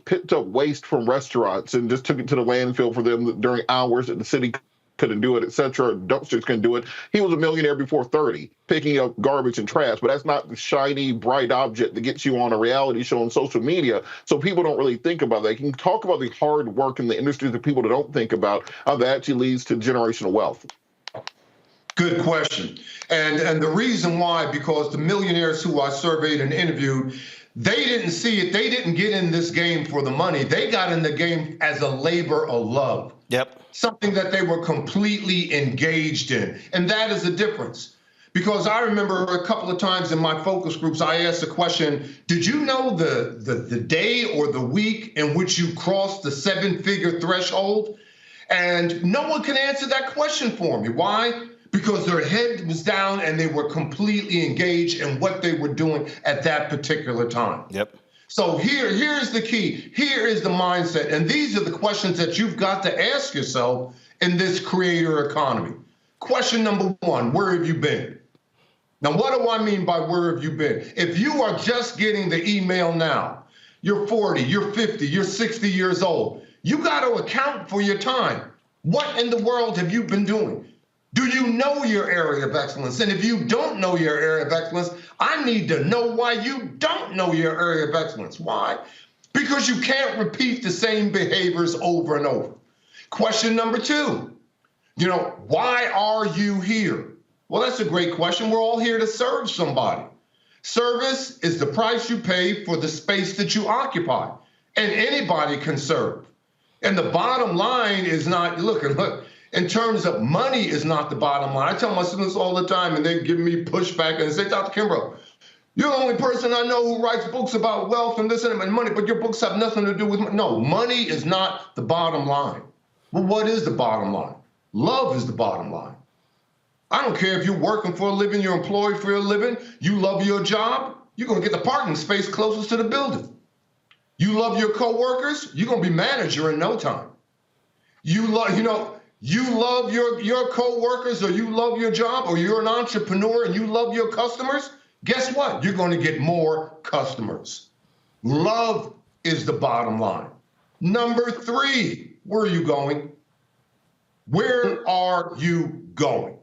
picked up waste from restaurants and just took it to the landfill for them during hours that the city couldn't do it, et cetera. Dumpsters couldn't do it. He was a millionaire before 30, picking up garbage and trash, but that's not the shiny, bright object that gets you on a reality show on social media. So people don't really think about that. You can talk about the hard work in the industry that people don't think about that actually leads to generational wealth. Good question. And the reason why, because the millionaires who I surveyed and interviewed, they didn't see it. They didn't get in this game for the money. They got in the game as a labor of love. Yep. Something that they were completely engaged in. And that is the difference. Because I remember a couple of times in my focus groups, I asked the question, did you know the day or the week in which you crossed the 7-figure threshold? And no one can answer that question for me. Why? Because their head was down and they were completely engaged in what they were doing at that particular time. Yep. So here's the key. Here is the mindset. And these are the questions that you've got to ask yourself in this creator economy. Question number one, where have you been? Now, what do I mean by where have you been? If you are just getting the email now, you're 40, you're 50, you're 60 years old, you got to account for your time. What in the world have you been doing? Do you know your area of excellence? And if you don't know your area of excellence, I need to know why you don't know your area of excellence. Why? Because you can't repeat the same behaviors over and over. Question number two, why are you here? Well, that's a great question. We're all here to serve somebody. Service is the price you pay for the space that you occupy, and anybody can serve. And the bottom line is not, look, in terms of money is not the bottom line. I tell my students all the time, and they give me pushback and say, Dr. Kimbro, you're the only person I know who writes books about wealth and this and money, but your books have nothing to do with money. No, money is not the bottom line. Well, what is the bottom line? Love is the bottom line. I don't care if you're working for a living, you're employed for a living, you love your job, you're going to get the parking space closest to the building. You love your coworkers, you're going to be manager in no time. You love your coworkers, or you love your job, or you're an entrepreneur and you love your customers, guess what? You're going to get more customers. Love is the bottom line. Number three, where are you going? Where are you going?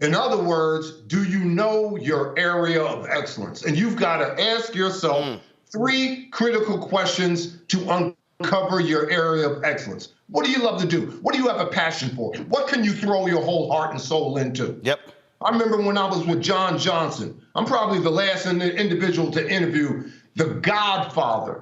In other words, do you know your area of excellence? And you've got to ask yourself three critical questions to uncover your area of excellence. What do you love to do? What do you have a passion for? What can you throw your whole heart and soul into? Yep. I remember when I was with John Johnson, I'm probably the last individual to interview the godfather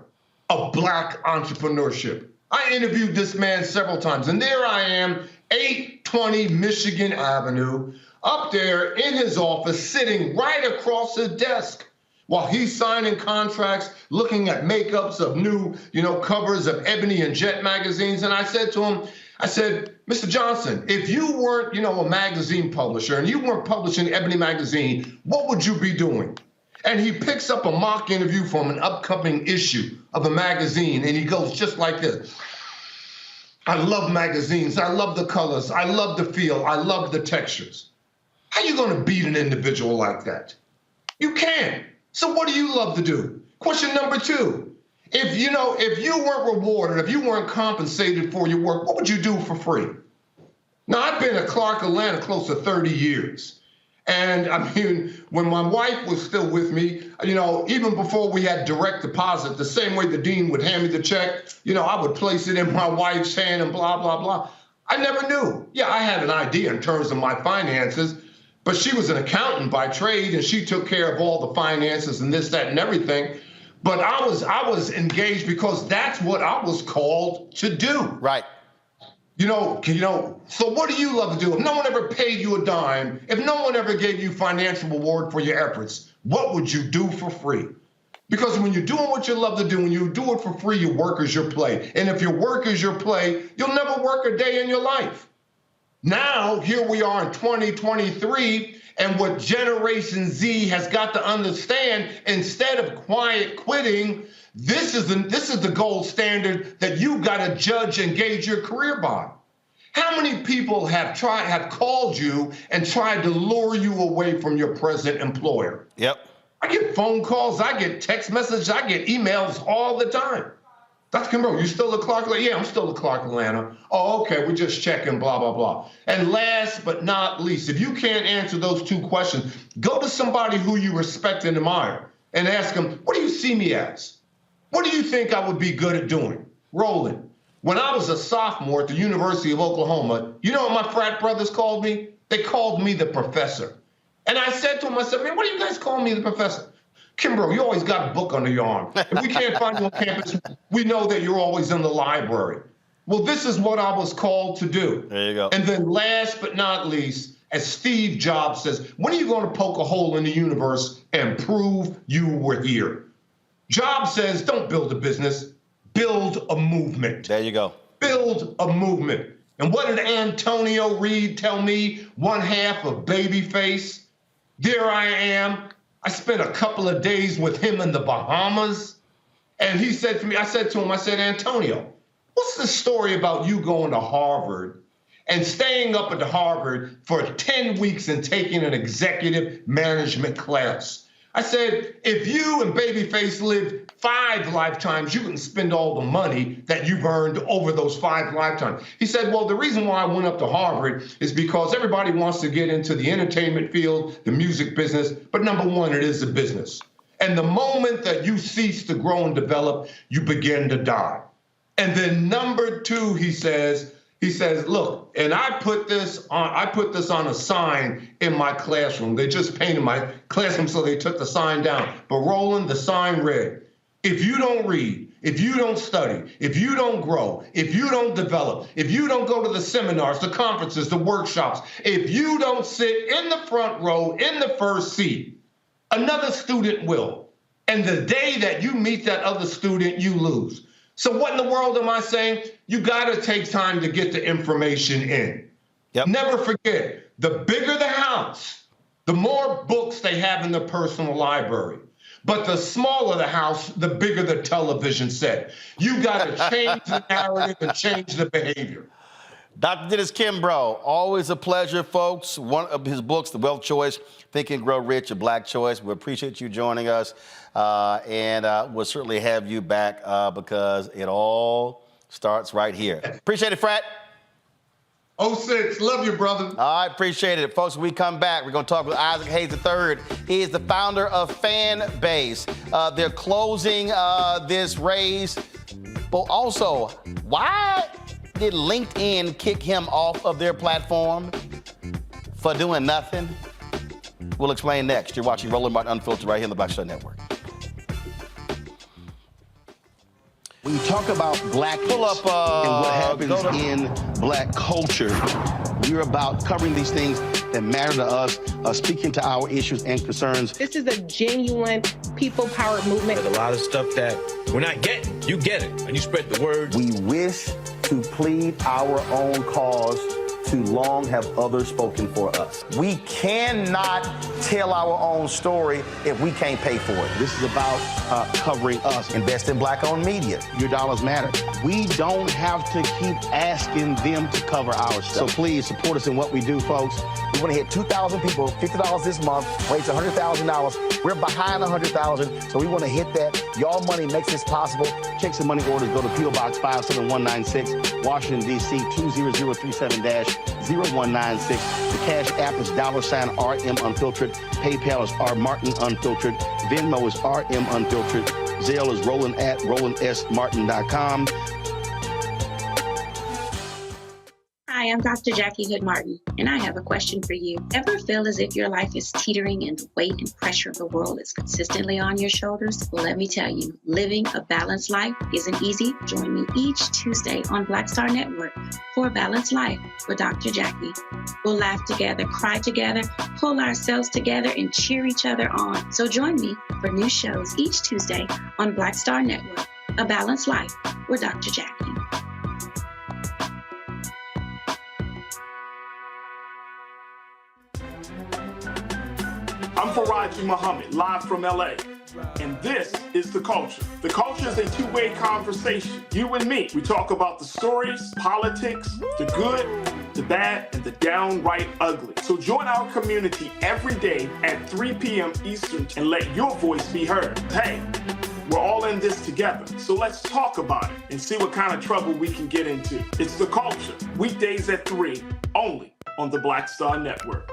of Black entrepreneurship. I interviewed this man several times, and there I am, 820 Michigan Avenue, up there in his office, sitting right across his desk while he's signing contracts, looking at makeups of new, covers of Ebony and Jet magazines. And I said to him, Mr. Johnson, if you weren't, a magazine publisher and you weren't publishing Ebony magazine, what would you be doing? And he picks up a mock interview from an upcoming issue of a magazine, and he goes just like this. I love magazines. I love the colors. I love the feel. I love the textures. How are you going to beat an individual like that? You can't. So what do you love to do? Question number two, if you weren't rewarded, if you weren't compensated for your work, what would you do for free? Now, I've been at Clark Atlanta close to 30 years. And I mean, when my wife was still with me, even before we had direct deposit, the same way the dean would hand me the check, I would place it in my wife's hand and blah, blah, blah. I never knew. Yeah, I had an idea in terms of my finances, but she was an accountant by trade, and she took care of all the finances and this, that, and everything. But I was engaged because that's what I was called to do. Right. So what do you love to do? If no one ever paid you a dime, if no one ever gave you financial reward for your efforts, what would you do for free? Because when you're doing what you love to do, when you do it for free, your work is your play. And if your work is your play, you'll never work a day in your life. Now, here we are in 2023, and what Generation Z has got to understand, instead of quiet quitting, this is the gold standard that you've got to judge and gauge your career by. How many people have called you and tried to lure you away from your present employer? Yep. I get phone calls, I get text messages, I get emails all the time. Dr. Kimbro, you still at Clark Atlanta? Yeah, I'm still at Clark Atlanta. Oh, okay, we're just checking, blah, blah, blah. And last but not least, if you can't answer those two questions, go to somebody who you respect and admire and ask them, what do you see me as? What do you think I would be good at doing? Roland, when I was a sophomore at the University of Oklahoma, you know what my frat brothers called me? They called me the professor. And I said to them, I said, man, what do you guys call me the professor? Kimbro, you always got a book under your arm. If we can't find you on campus, we know that you're always in the library. Well, this is what I was called to do. There you go. And then last but not least, as Steve Jobs says, when are you going to poke a hole in the universe and prove you were here? Jobs says, don't build a business, build a movement. There you go. Build a movement. And what did Antonio Reed tell me, one half of Babyface? There I am. I spent a couple of days with him in the Bahamas. And he said to me, I said to him, I said, Antonio, what's the story about you going to Harvard and staying up at Harvard for 10 weeks and taking an executive management class? I said, if you and Babyface lived 5 lifetimes, you can spend all the money that you've earned over those 5 lifetimes. He said, well, the reason why I went up to Harvard is because everybody wants to get into the entertainment field, the music business, but number one, it is a business. And the moment that you cease to grow and develop, you begin to die. And then number two, he says, look, and I put this on a sign in my classroom. They just painted my classroom, so they took the sign down. But Roland, the sign read, if you don't read, if you don't study, if you don't grow, if you don't develop, if you don't go to the seminars, the conferences, the workshops, if you don't sit in the front row, in the first seat, another student will. And the day that you meet that other student, you lose. So what in the world am I saying? You got to take time to get the information in. Yep. Never forget, the bigger the house, the more books they have in their personal library. But the smaller the house, the bigger the television set. You got to change the narrative and change the behavior. Dr. Dennis Kimbro, always a pleasure, folks. One of his books, The Wealth Choice, Think and Grow Rich, A Black Choice. We appreciate you joining us, and we'll certainly have you back because it all starts right here. Appreciate it, Frat. 06, love you, brother. All right, appreciate it. Folks, when we come back, we're going to talk with Isaac Hayes III. He is the founder of Fanbase. They're closing this raise, but also, why did LinkedIn kick him off of their platform for doing nothing? We'll explain next. You're watching Roland Martin Unfiltered right here on the Black Star Network. When you talk about blackness and what happens in black culture, we're about covering these things that matter to us, speaking to our issues and concerns. This is a genuine people-powered movement. There's a lot of stuff that we're not getting. You get it, and you spread the word. We wish to plead our own cause. Too long have others spoken for us. We cannot tell our own story if we can't pay for it. This is about covering us. Invest in black-owned media. Your dollars matter. We don't have to keep asking them to cover our stuff. So please support us in what we do, folks. We want to hit 2,000 people, $50 this month, raise $100,000. We're behind 100,000, so we want to hit that. Y'all money makes this possible. Check some money orders. Go to P.O. Box 57196, Washington, D.C. 20037-0196. The Cash App is $RM Unfiltered. PayPal is R Martin Unfiltered. Venmo is RM Unfiltered. Zelle is Roland at RolandSMartin.com. Hi, I'm Dr. Jackie Hood Martin, and I have a question for you. Ever feel as if your life is teetering and the weight and pressure of the world is consistently on your shoulders? Well, let me tell you, living a balanced life isn't easy. Join me each Tuesday on Black Star Network for A Balanced Life with Dr. Jackie. We'll laugh together, cry together, pull ourselves together, and cheer each other on. So join me for new shows each Tuesday on Black Star Network, A Balanced Life with Dr. Jackie. I'm Faraji Muhammad, live from LA. And this is The Culture. The Culture is a two-way conversation. You and me. We talk about the stories, politics, the good, the bad, and the downright ugly. So join our community every day at 3 p.m. Eastern and let your voice be heard. Hey, we're all in this together. So let's talk about it and see what kind of trouble we can get into. It's The Culture, weekdays at 3, only on the Black Star Network.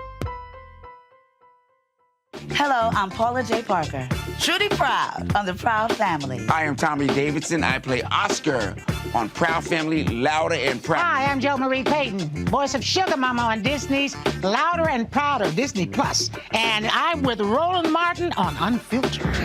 Hello, I'm Paula J. Parker. Truly proud on the Proud Family. I am Tommy Davidson. I play Oscar on Proud Family, Louder and Proud. Hi, I'm Jo Marie Payton, voice of Sugar Mama on Disney's Louder and Prouder, Disney Plus. And I'm with Roland Martin on Unfiltered.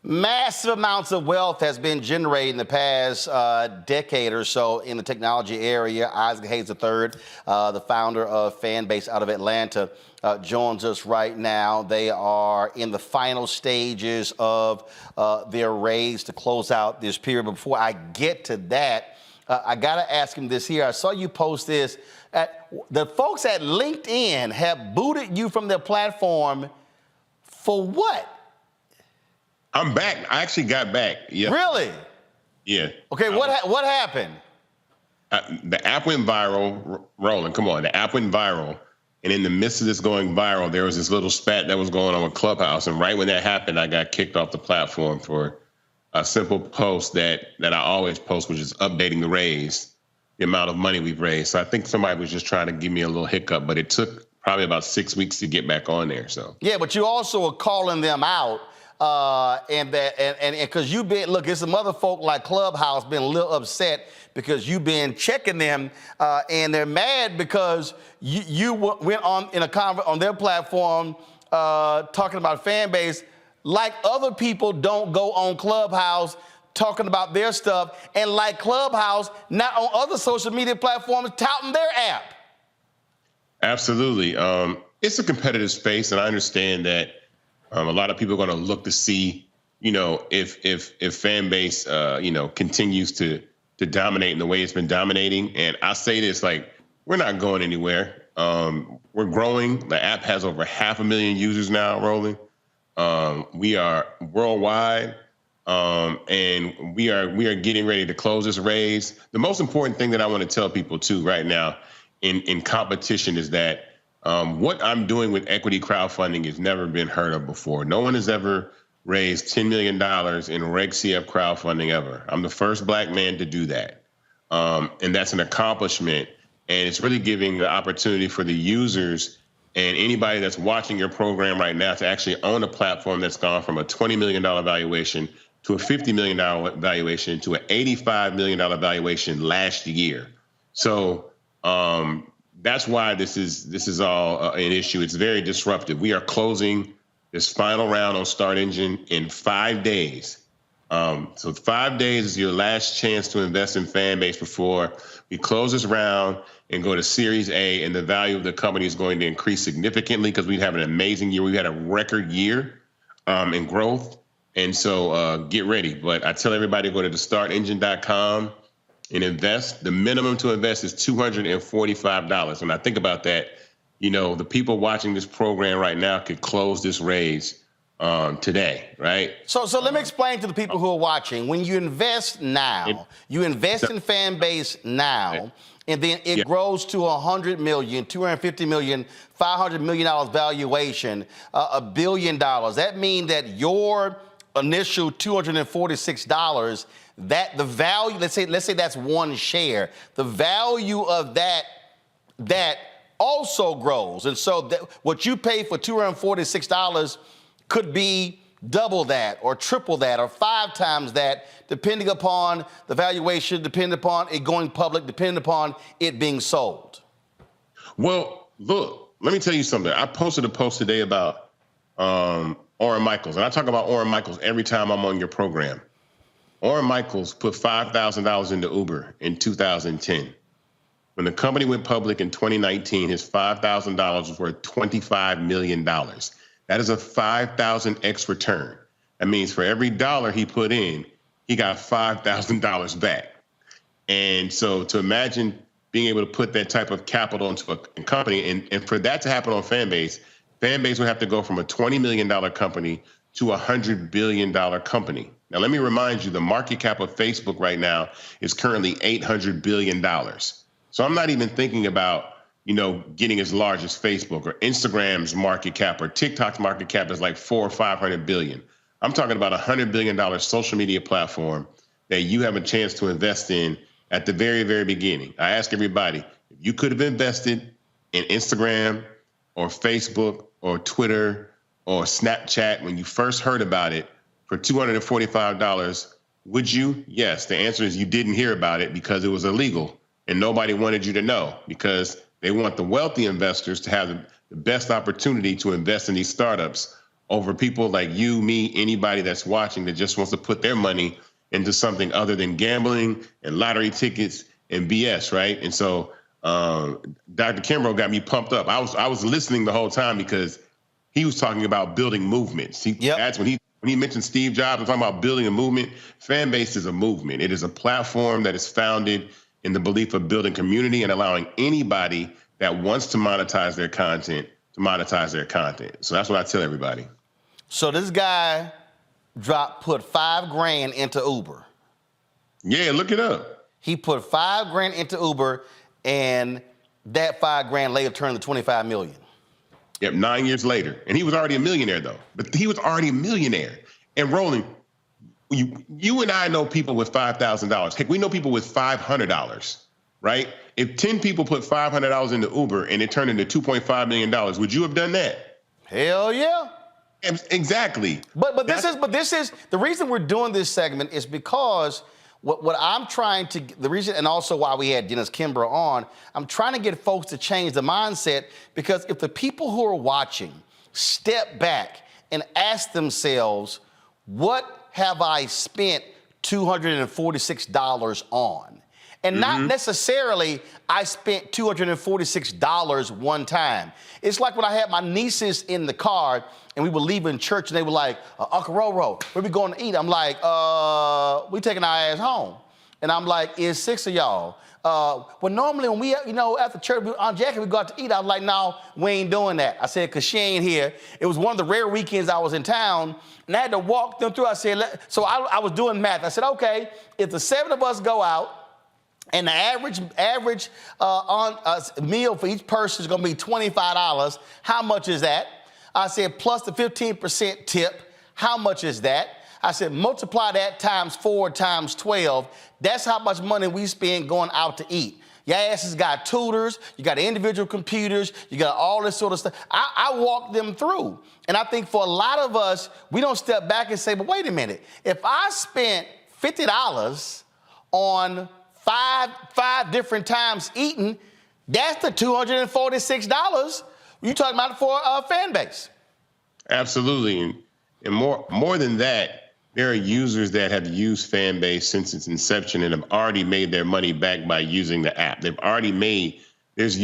Massive amounts of wealth has been generated in the past decade or so in the technology area. Isaac Hayes III, the founder of Fanbase out of Atlanta, joins us right now. They are in the final stages of their raise to close out this period. But before I get to that, I got to ask him this here. I saw you post this. The folks at LinkedIn have booted you from their platform for what? I'm back. I actually got back. Yeah. Really? Yeah. Okay, what happened? The app went viral. Roland, come on. The app went viral. And in the midst of this going viral, there was this little spat that was going on with Clubhouse. And right when that happened, I got kicked off the platform for a simple post that I always post, which is updating the raise, the amount of money we've raised. So I think somebody was just trying to give me a little hiccup, but it took probably about 6 weeks to get back on there. So yeah, but you also are calling them out. And because you've been, look, it's some other folk like Clubhouse been a little upset because you've been checking them, and they're mad because you went on in on their platform talking about Fanbase like other people don't go on Clubhouse talking about their stuff, and like Clubhouse not on other social media platforms touting their app. Absolutely. It's a competitive space, and I understand that. A lot of people are going to look to see, if Fanbase, continues to dominate in the way it's been dominating. And I say this, we're not going anywhere. We're growing. The app has over 500,000 users now, Rolling. We are worldwide, and we are getting ready to close this raise. The most important thing that I want to tell people too right now in competition is that what I'm doing with equity crowdfunding has never been heard of before. No one has ever raised $10 million in Reg CF crowdfunding ever. I'm the first Black man to do that. And that's an accomplishment. And it's really giving the opportunity for the users and anybody that's watching your program right now to actually own a platform that's gone from a $20 million valuation to a $50 million valuation to an $85 million valuation last year. So, that's why this is all an issue. It's very disruptive. We are closing this final round on Start Engine in 5 days. So 5 days is your last chance to invest in Fanbase before we close this round and go to Series A, and the value of the company is going to increase significantly because we have an amazing year. We've had a record year in growth, and so get ready. But I tell everybody to go to thestartengine.com and invest. The minimum to invest is $245. When I think about that, the people watching this program right now could close this raise today, right? So let me explain to the people who are watching. When you invest now, you invest in Fanbase now, and then it grows to $100 million, $250 million, $500 million valuation, $1 billion. That means that your initial $246, that the value, let's say that's one share, the value of that also grows. And so what you pay for $246 could be double that or triple that or 5 times that, depending upon the valuation, depending upon it going public, depending upon it being sold. Well, look, let me tell you something. I posted a post today about Orrin Michaels, and I talk about Orrin Michaels every time I'm on your program. Orrin Michaels put $5,000 into Uber in 2010. When the company went public in 2019, his $5,000 was worth $25 million. That is a 5,000x return. That means for every dollar he put in, he got $5,000 back. And so to imagine being able to put that type of capital into a company, and for that to happen on Fanbase would have to go from a $20 million company to a $100 billion company. Now, let me remind you, the market cap of Facebook right now is currently $800 billion. So I'm not even thinking about, getting as large as Facebook or Instagram's market cap or TikTok's market cap is like 400 or 500 billion. I'm talking about a $100 billion social media platform that you have a chance to invest in at the very, very beginning. I ask everybody, if you could have invested in Instagram or Facebook or Twitter or Snapchat when you first heard about it for $245, would you? Yes. The answer is you didn't hear about it because it was illegal and nobody wanted you to know, because they want the wealthy investors to have the best opportunity to invest in these startups over people like you, me, anybody that's watching that just wants to put their money into something other than gambling and lottery tickets and BS, right? And so Dr. Kimbro got me pumped up. I was listening the whole time because he was talking about building movements. That's when he mentioned Steve Jobs and talking about building a movement. Fanbase is a movement. It is a platform that is founded in the belief of building community and allowing anybody that wants to monetize their content to monetize their content. So that's what I tell everybody. So this guy put $5,000 into Uber. Yeah, look it up. He put $5,000 into Uber, and that $5,000 later turned to 25 million. Yep, 9 years later. And he was already a millionaire, though. But he was already a millionaire. And Roland, you and I know people with $5,000. Heck, we know people with $500, right? If 10 people put $500 into Uber and it turned into $2.5 million, would you have done that? Hell yeah. Exactly. But this is the reason we're doing this segment is because what I'm trying to, the reason, and also why we had Dennis Kimbro on, I'm trying to get folks to change the mindset, because if the people who are watching step back and ask themselves, what have I spent $246 on? And not necessarily I spent $246 one time. It's like when I had my nieces in the car and we were leaving church and they were like, Uncle Roro, where we going to eat? I'm like, we taking our ass home. And I'm like, it's 6 of y'all. Well, normally when we, after church, Aunt Jackie, we go out to eat. I was like, no, we ain't doing that. I said, because she ain't here. It was one of the rare weekends I was in town, and I had to walk them through. I said, so I was doing math. I said, okay, if the 7 of us go out, and the average meal for each person is going to be $25, how much is that? I said, plus the 15% tip, how much is that? I said, multiply that times 4 times 12. That's how much money we spend going out to eat. Your ass has got tutors, you got individual computers, you got all this sort of stuff. I walk them through. And I think for a lot of us, we don't step back and say, but wait a minute. If I spent $50 on five different times eating, that's the $246 you talking about for a fan base. Absolutely. And more than that, there are users that have used Fanbase since its inception and have already made their money back by using the app. They've already made, there's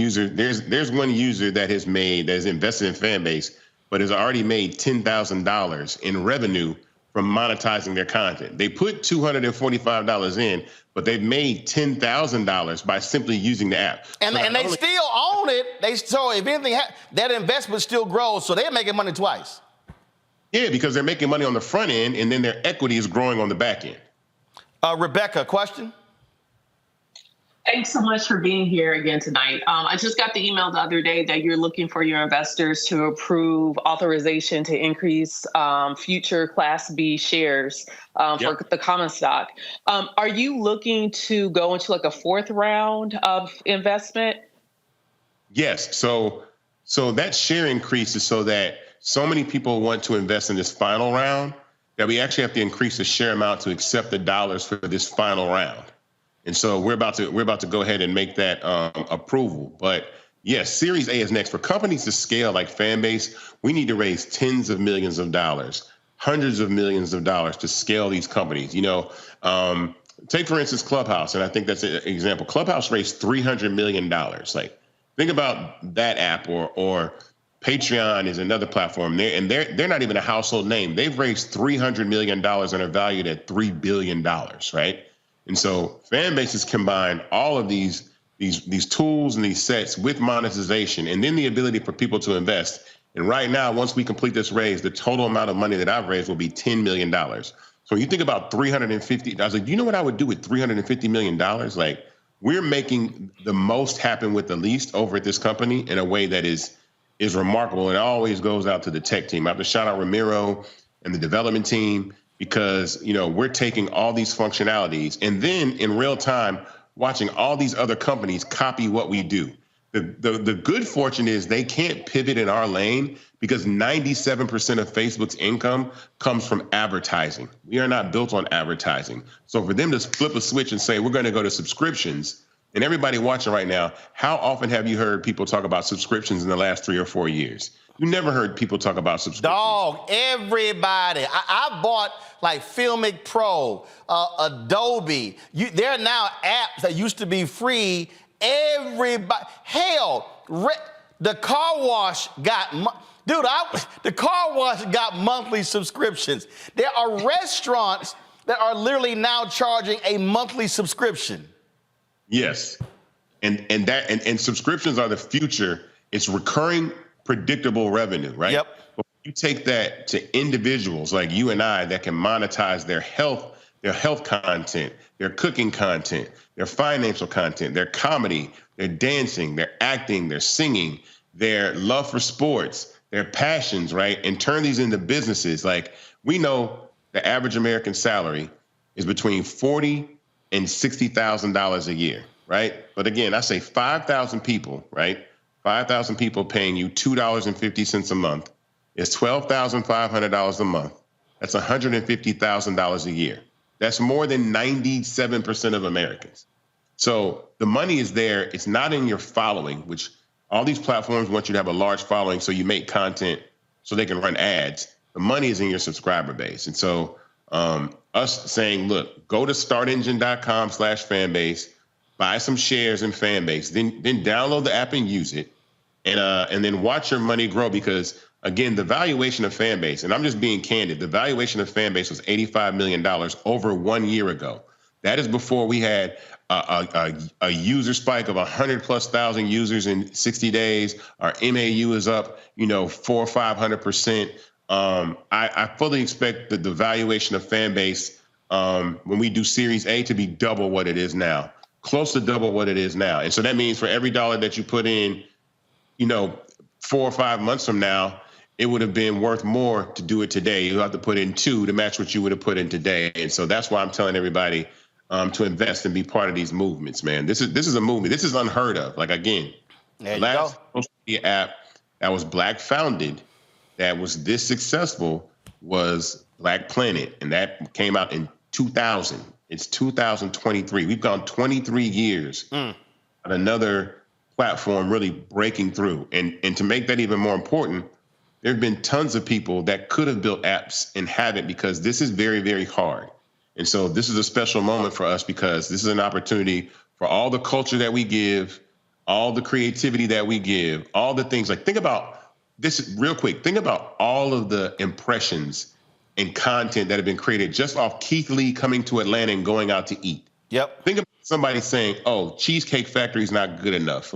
one user that has invested in Fanbase, but has already made $10,000 in revenue from monetizing their content. They put $245 in, but they've made $10,000 by simply using the app. And they still own it. So if anything, that investment still grows, so they're making money twice. Yeah, because they're making money on the front end, and then their equity is growing on the back end. Rebecca, question? Thanks so much for being here again tonight. I just got the email the other day that you're looking for your investors to approve authorization to increase future Class B shares for the common stock. Are you looking to go into like a 4th round of investment? Yes. So that share increase is so that so many people want to invest in this final round that we actually have to increase the share amount to accept the dollars for this final round. And so we're about to go ahead and make that approval. But yes, Series A is next. For companies to scale like Fanbase, we need to raise tens of millions of dollars, hundreds of millions of dollars to scale these companies. take for instance Clubhouse, and I think that's an example. Clubhouse raised $300 million. Like, think about that app, or Patreon is another platform. They're not even a household name. They've raised $300 million and are valued at $3 billion, right? And so fan bases combine all of these tools and these sets with monetization, and then the ability for people to invest. And right now, once we complete this raise, the total amount of money that I've raised will be $10 million. So when you think about 350, I was like, you know what I would do with $350 million? Like, we're making the most happen with the least over at this company in a way that is remarkable. And it always goes out to the tech team. I have to shout out Ramiro and the development team, because, you know, we're taking all these functionalities and then in real time watching all these other companies copy what we do. The good fortune is they can't pivot in our lane because 97% of Facebook's income comes from advertising. We are not built on advertising. So for them to flip a switch and say, we're going to go to subscriptions, and everybody watching right now, how often have you heard people talk about subscriptions in the last 3 or 4 years? You never heard people talk about subscriptions. Dog, everybody. I bought like Filmic Pro, Adobe. There are now apps that used to be free. Everybody, hell, the car wash got, the car wash got monthly subscriptions. There are restaurants that are literally now charging a monthly subscription. Yes, and subscriptions are the future. It's recurring, predictable revenue, right? Yep. But you take that to individuals like you and I that can monetize their health content, their cooking content, their financial content, their comedy, their dancing, their acting, their singing, their love for sports, their passions, right? And turn these into businesses. Like, we know the average American salary is between $40,000 and $60,000 a year, right? But again, I say 5,000 people, right? 5,000 people paying you $2.50 a month is $12,500 a month. That's $150,000 a year. That's more than 97% of Americans. So the money is there. It's not in your following, which all these platforms want you to have a large following so you make content so they can run ads. The money is in your subscriber base. And so us saying, look, go to startengine.com/fanbase, buy some shares in Fanbase, then download the app and use it, and then watch your money grow. Because again, the valuation of Fanbase, and I'm just being candid, the valuation of Fanbase was $85 million over 1 year ago. That is before we had a user spike of 100,000+ users in 60 days. Our MAU is up, 400 or 500%. I fully expect that the valuation of Fanbase when we do Series A to be double what it is now, close to double what it is now. And so that means for every dollar that you put in, 4 or 5 months from now, it would have been worth more to do it today. You have to put in 2 to match what you would have put in today. And so that's why I'm telling everybody to invest and be part of these movements, man. This is a movement. This is unheard of. Like, again, the last social media app that was Black founded, that was this successful, was Black Planet. And that came out in 2000. It's 2023. We've gone 23 years on another platform really breaking through. And to make that even more important, there have been tons of people that could have built apps and haven't, because this is very, very hard. And so this is a special moment for us, because this is an opportunity for all the culture that we give, all the creativity that we give, all the things. Like, think about this real quick. Think about all of the impressions and content that have been created just off Keith Lee coming to Atlanta and going out to eat. Yep. Think about somebody saying, oh, Cheesecake Factory is not good enough.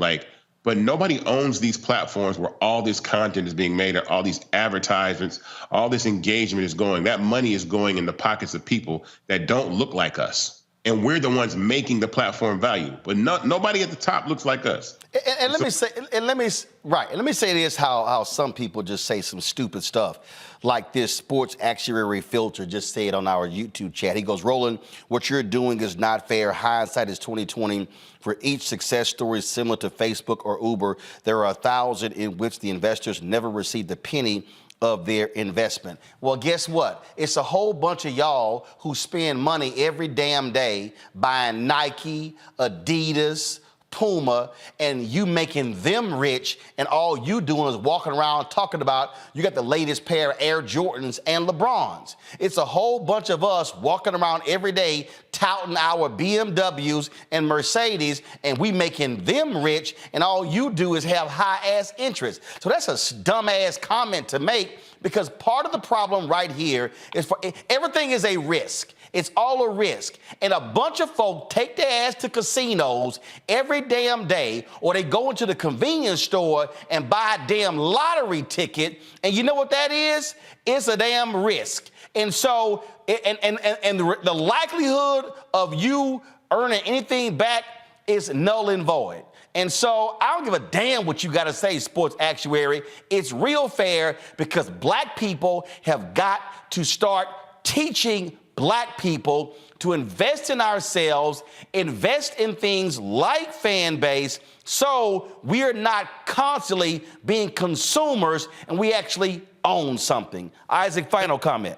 But nobody owns these platforms where all this content is being made, or all these advertisements, all this engagement is going. That money is going in the pockets of people that don't look like us. And we're the ones making the platform value. But nobody at the top looks like us. And let me say this, how some people just say some stupid stuff. Like this sports actuary filter just said on our YouTube chat. He goes, Roland, what you're doing is not fair. Hindsight is 20/20. For each success story similar to Facebook or Uber, there are 1,000 in which the investors never received a penny of their investment. Well, guess what? It's a whole bunch of y'all who spend money every damn day buying Nike, Adidas, Puma and you making them rich, and all you doing is walking around talking about you got the latest pair of Air Jordans and LeBrons. It's a whole bunch of us walking around every day touting our BMWs and Mercedes, and we making them rich, and all you do is have high-ass interest. So that's a dumb-ass comment to make, because part of the problem right here is everything is a risk. It's all a risk. And a bunch of folk take their ass to casinos every damn day, or they go into the convenience store and buy a damn lottery ticket. And you know what that is? It's a damn risk. And so, the likelihood of you earning anything back is null and void. And so I don't give a damn what you got to say, sports actuary. It's real fair, because black people have got to start teaching black people to invest in ourselves, invest in things like fan base, so we're not constantly being consumers and we actually own something. Isaac, final comment.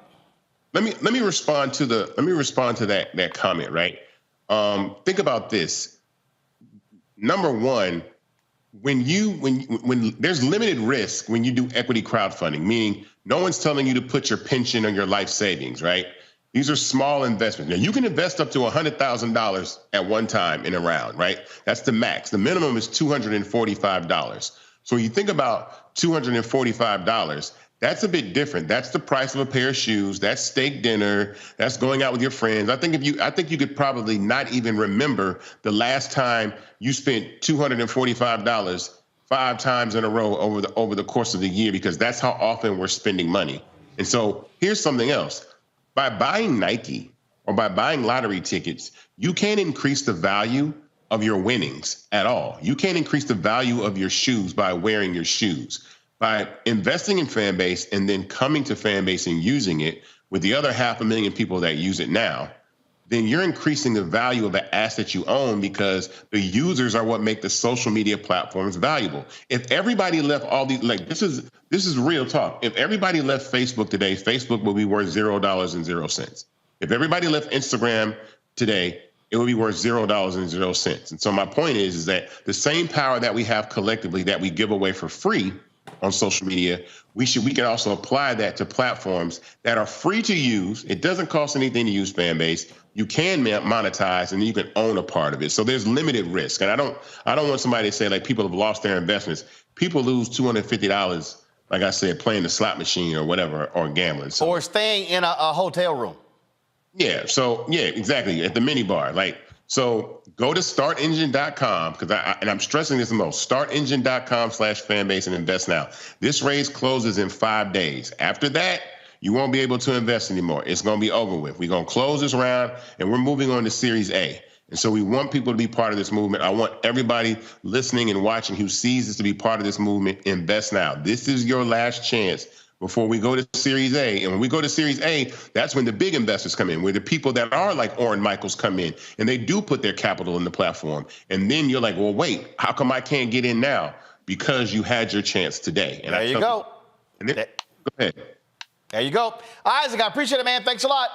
Let me respond to that comment, right? Think about this. Number one, when there's limited risk when you do equity crowdfunding, meaning no one's telling you to put your pension or your life savings, right? These are small investments. Now, you can invest up to $100,000 at one time in a round, right? That's the max. The minimum is $245. So when you think about $245, that's a bit different. That's the price of a pair of shoes. That's steak dinner. That's going out with your friends. I think you could probably not even remember the last time you spent $245 5 times in a row over the course of the year, because that's how often we're spending money. And so here's something else. By buying Nike or by buying lottery tickets, you can't increase the value of your winnings at all. You can't increase the value of your shoes by wearing your shoes. By investing in fan base and then coming to fan base and using it with the other 500,000 people that use it now, then you're increasing the value of the asset you own, because the users are what make the social media platforms valuable. If everybody left all these, like, this is real talk. If everybody left Facebook today, Facebook will be worth $0.00. If everybody left Instagram today, it would be worth $0.00. And so my point is that the same power that we have collectively that we give away for free on social media, we can also apply that to platforms that are free to use. It doesn't cost anything to use fan base. You can monetize, and you can own a part of it. So there's limited risk. And I don't want somebody to say like people have lost their investments. People lose $250, like I said, playing the slot machine or whatever, or gambling. So, or staying in a hotel room. Yeah. So yeah, exactly. At the mini bar. So go to startengine.com, and I'm stressing this the most, startengine.com/fanbase and invest now. This raise closes in 5 days. After that, you won't be able to invest anymore. It's going to be over with. We're going to close this round, and we're moving on to Series A. And so we want people to be part of this movement. I want everybody listening and watching who sees this to be part of this movement. Invest now. This is your last chance before we go to Series A. And when we go to Series A, that's when the big investors come in, where the people that are like Orrin Michaels come in, and they do put their capital in the platform. And then you're like, well, wait, how come I can't get in now? Because you had your chance today. And there you go. And then, go ahead. There you go. Isaac, I appreciate it, man. Thanks a lot.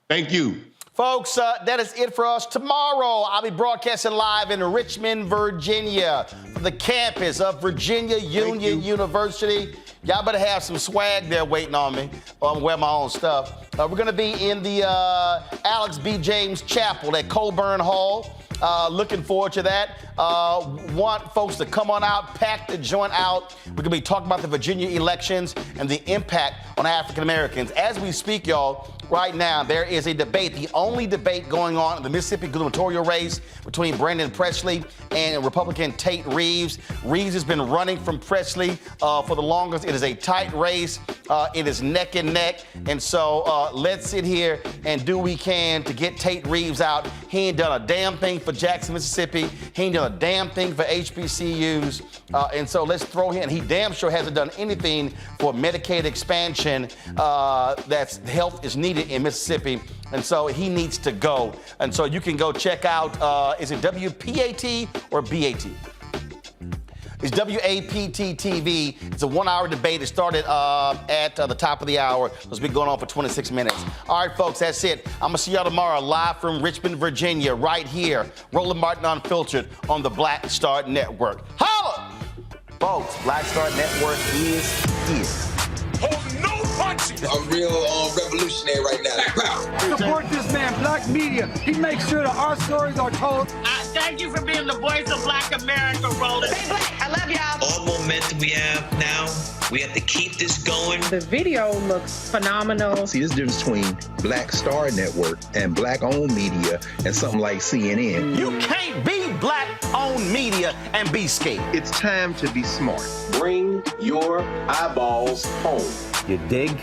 Thank you. Folks, that is it for us. Tomorrow, I'll be broadcasting live in Richmond, Virginia, from the campus of Virginia Union University. Y'all better have some swag there waiting on me. I'm wearing my own stuff. We're going to be in the Alex B. James Chapel at Coburn Hall. Looking forward to that. Want folks to come on out, pack the joint out. We're going to be talking about the Virginia elections and the impact on African Americans. As we speak, y'all, right now, there is a debate, the only debate going on in the Mississippi gubernatorial race between Brandon Presley and Republican Tate Reeves. Reeves has been running from Presley for the longest. It is a tight race. It is neck and neck. And so let's sit here and do what we can to get Tate Reeves out. He ain't done a damn thing for Jackson, Mississippi. He ain't done a damn thing for HBCUs. And so let's throw him. He damn sure hasn't done anything for Medicaid expansion that's health is needed in Mississippi. And so he needs to go. And so you can go check out, is it WPAT or BAT? It's WAPT-TV. It's a 1-hour debate. It started at the top of the hour. It's been going on for 26 minutes. All right, folks, that's it. I'm going to see y'all tomorrow live from Richmond, Virginia, right here. Roland Martin Unfiltered on the Black Star Network. Holla! Folks, Black Star Network is here. Oh, no punches! I'm real revolutionary right now. Support this man, Black Media. He makes sure that our stories are told. Thank you for being the voice of Black America, Roland. Stay black. I love y'all. All momentum we have now, we have to keep this going. The video looks phenomenal. See, there's a difference between Black Star Network and Black-owned media and something like CNN. You can't be Black-owned media and be scared. It's time to be smart. Bring your eyeballs home. You dig?